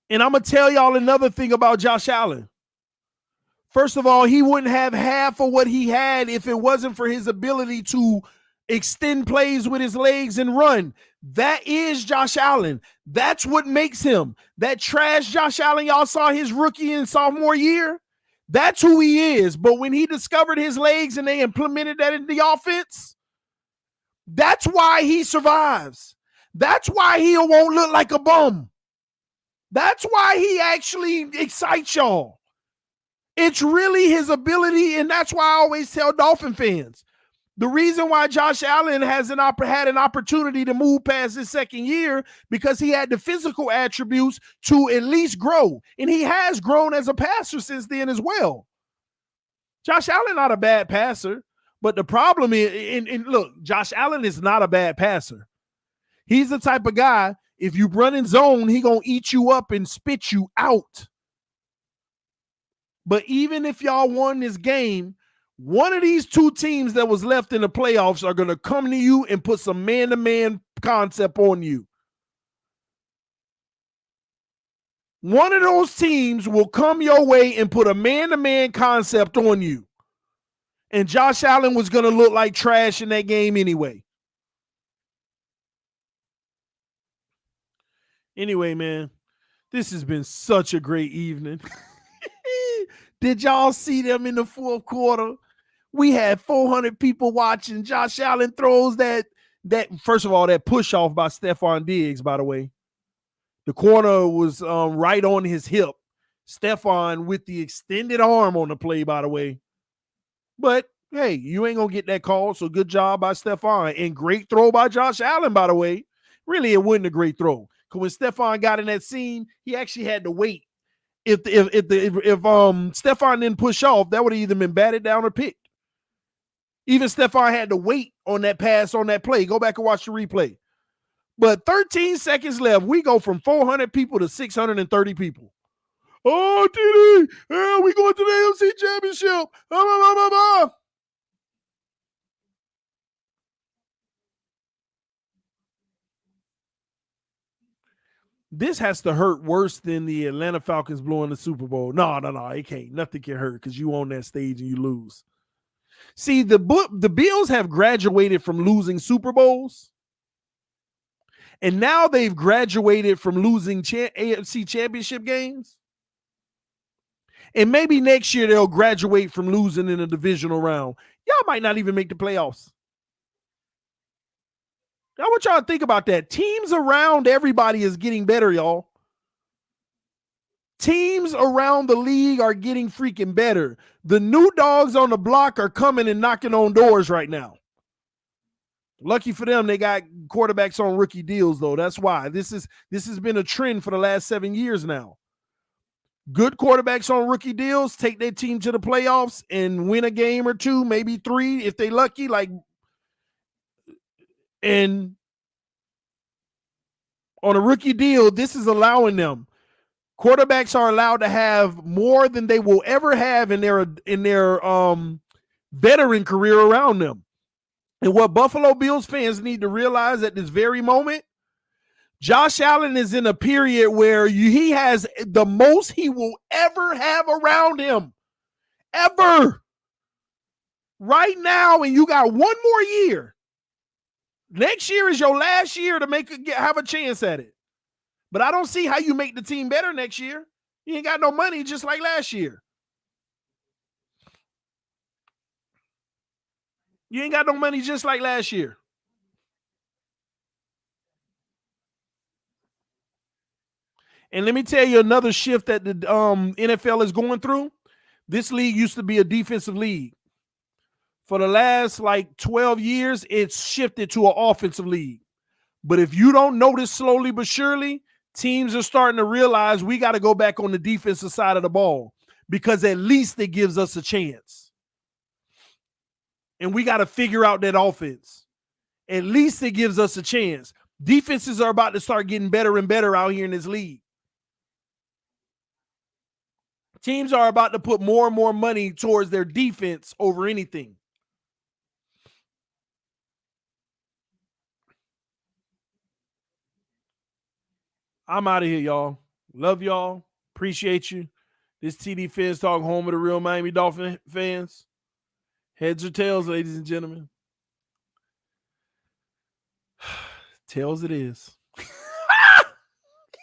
And I'm going to tell y'all another thing about Josh Allen. First of all, he wouldn't have half of what he had if it wasn't for his ability to extend plays with his legs and run. That is Josh Allen. That's what makes him. That trash Josh Allen y'all saw his rookie and sophomore year, that's who he is. But when he discovered his legs and they implemented that in the offense, that's why he survives. That's why he won't look like a bum. That's why he actually excites y'all. It's really his ability, and that's why I always tell Dolphin fans, the reason why Josh Allen had an opportunity to move past his second year, because he had the physical attributes to at least grow, and he has grown as a passer since then as well. Josh Allen not a bad passer, but the problem is, and look, Josh Allen is not a bad passer. He's the type of guy, if you run in zone, he gonna eat you up and spit you out. But even if y'all won this game, one of these two teams that was left in the playoffs are going to come to you and put some man-to-man concept on you. One of those teams will come your way and put a man-to-man concept on you. And Josh Allen was going to look like trash in that game anyway. Anyway, man, this has been such a great evening. Did y'all see them in the fourth quarter? We had 400 people watching. Josh Allen throws that first of all, that push off by Stephon Diggs, by the way. The corner was right on his hip. Stephon with the extended arm on the play, by the way. But, hey, you ain't going to get that call, so good job by Stephon. And great throw by Josh Allen, by the way. Really, it wasn't a great throw. Because when Stephon got in that scene, he actually had to wait. If Stephon didn't push off, that would have either been batted down or picked. Even Stephon had to wait on that pass on that play. Go back and watch the replay. But 13 seconds left. We go from 400 people to 630 people. Oh, TD, yeah, we going to the AFC Championship. This has to hurt worse than the Atlanta Falcons blowing the Super Bowl. No, it can't. Nothing can hurt because you on that stage and you lose. See, the Bills have graduated from losing Super Bowls, and now they've graduated from losing AFC Championship games. And maybe next year they'll graduate from losing in a divisional round. Y'all might not even make the playoffs. I want y'all to think about that. Teams around everybody is getting better, y'all. Teams around the league are getting freaking better. The new dogs on the block are coming and knocking on doors right now. Lucky for them, they got quarterbacks on rookie deals, though. That's why. This has been a trend for the last 7 years now. Good quarterbacks on rookie deals take their team to the playoffs and win a game or two, maybe 3 if they lucky. And on a rookie deal, this is allowing them. Quarterbacks are allowed to have more than they will ever have in their veteran career around them. And what Buffalo Bills fans need to realize at this very moment, Josh Allen is in a period where he has the most he will ever have around him. Ever. Right now, and you got 1 more year. Next year is your last year to have a chance at it. But I don't see how you make the team better next year. You ain't got no money just like last year. You ain't got no money just like last year. And let me tell you another shift that the NFL is going through. This league used to be a defensive league. For the last 12 years, it's shifted to an offensive league. But if you don't notice slowly but surely, teams are starting to realize we got to go back on the defensive side of the ball because at least it gives us a chance. And we got to figure out that offense. At least it gives us a chance. Defenses are about to start getting better and better out here in this league. Teams are about to put more and more money towards their defense over anything. I'm out of here, y'all. Love y'all. Appreciate you. This TDPHINSTALK, home of the real Miami Dolphin fans. Heads or tails, ladies and gentlemen? Tails it is.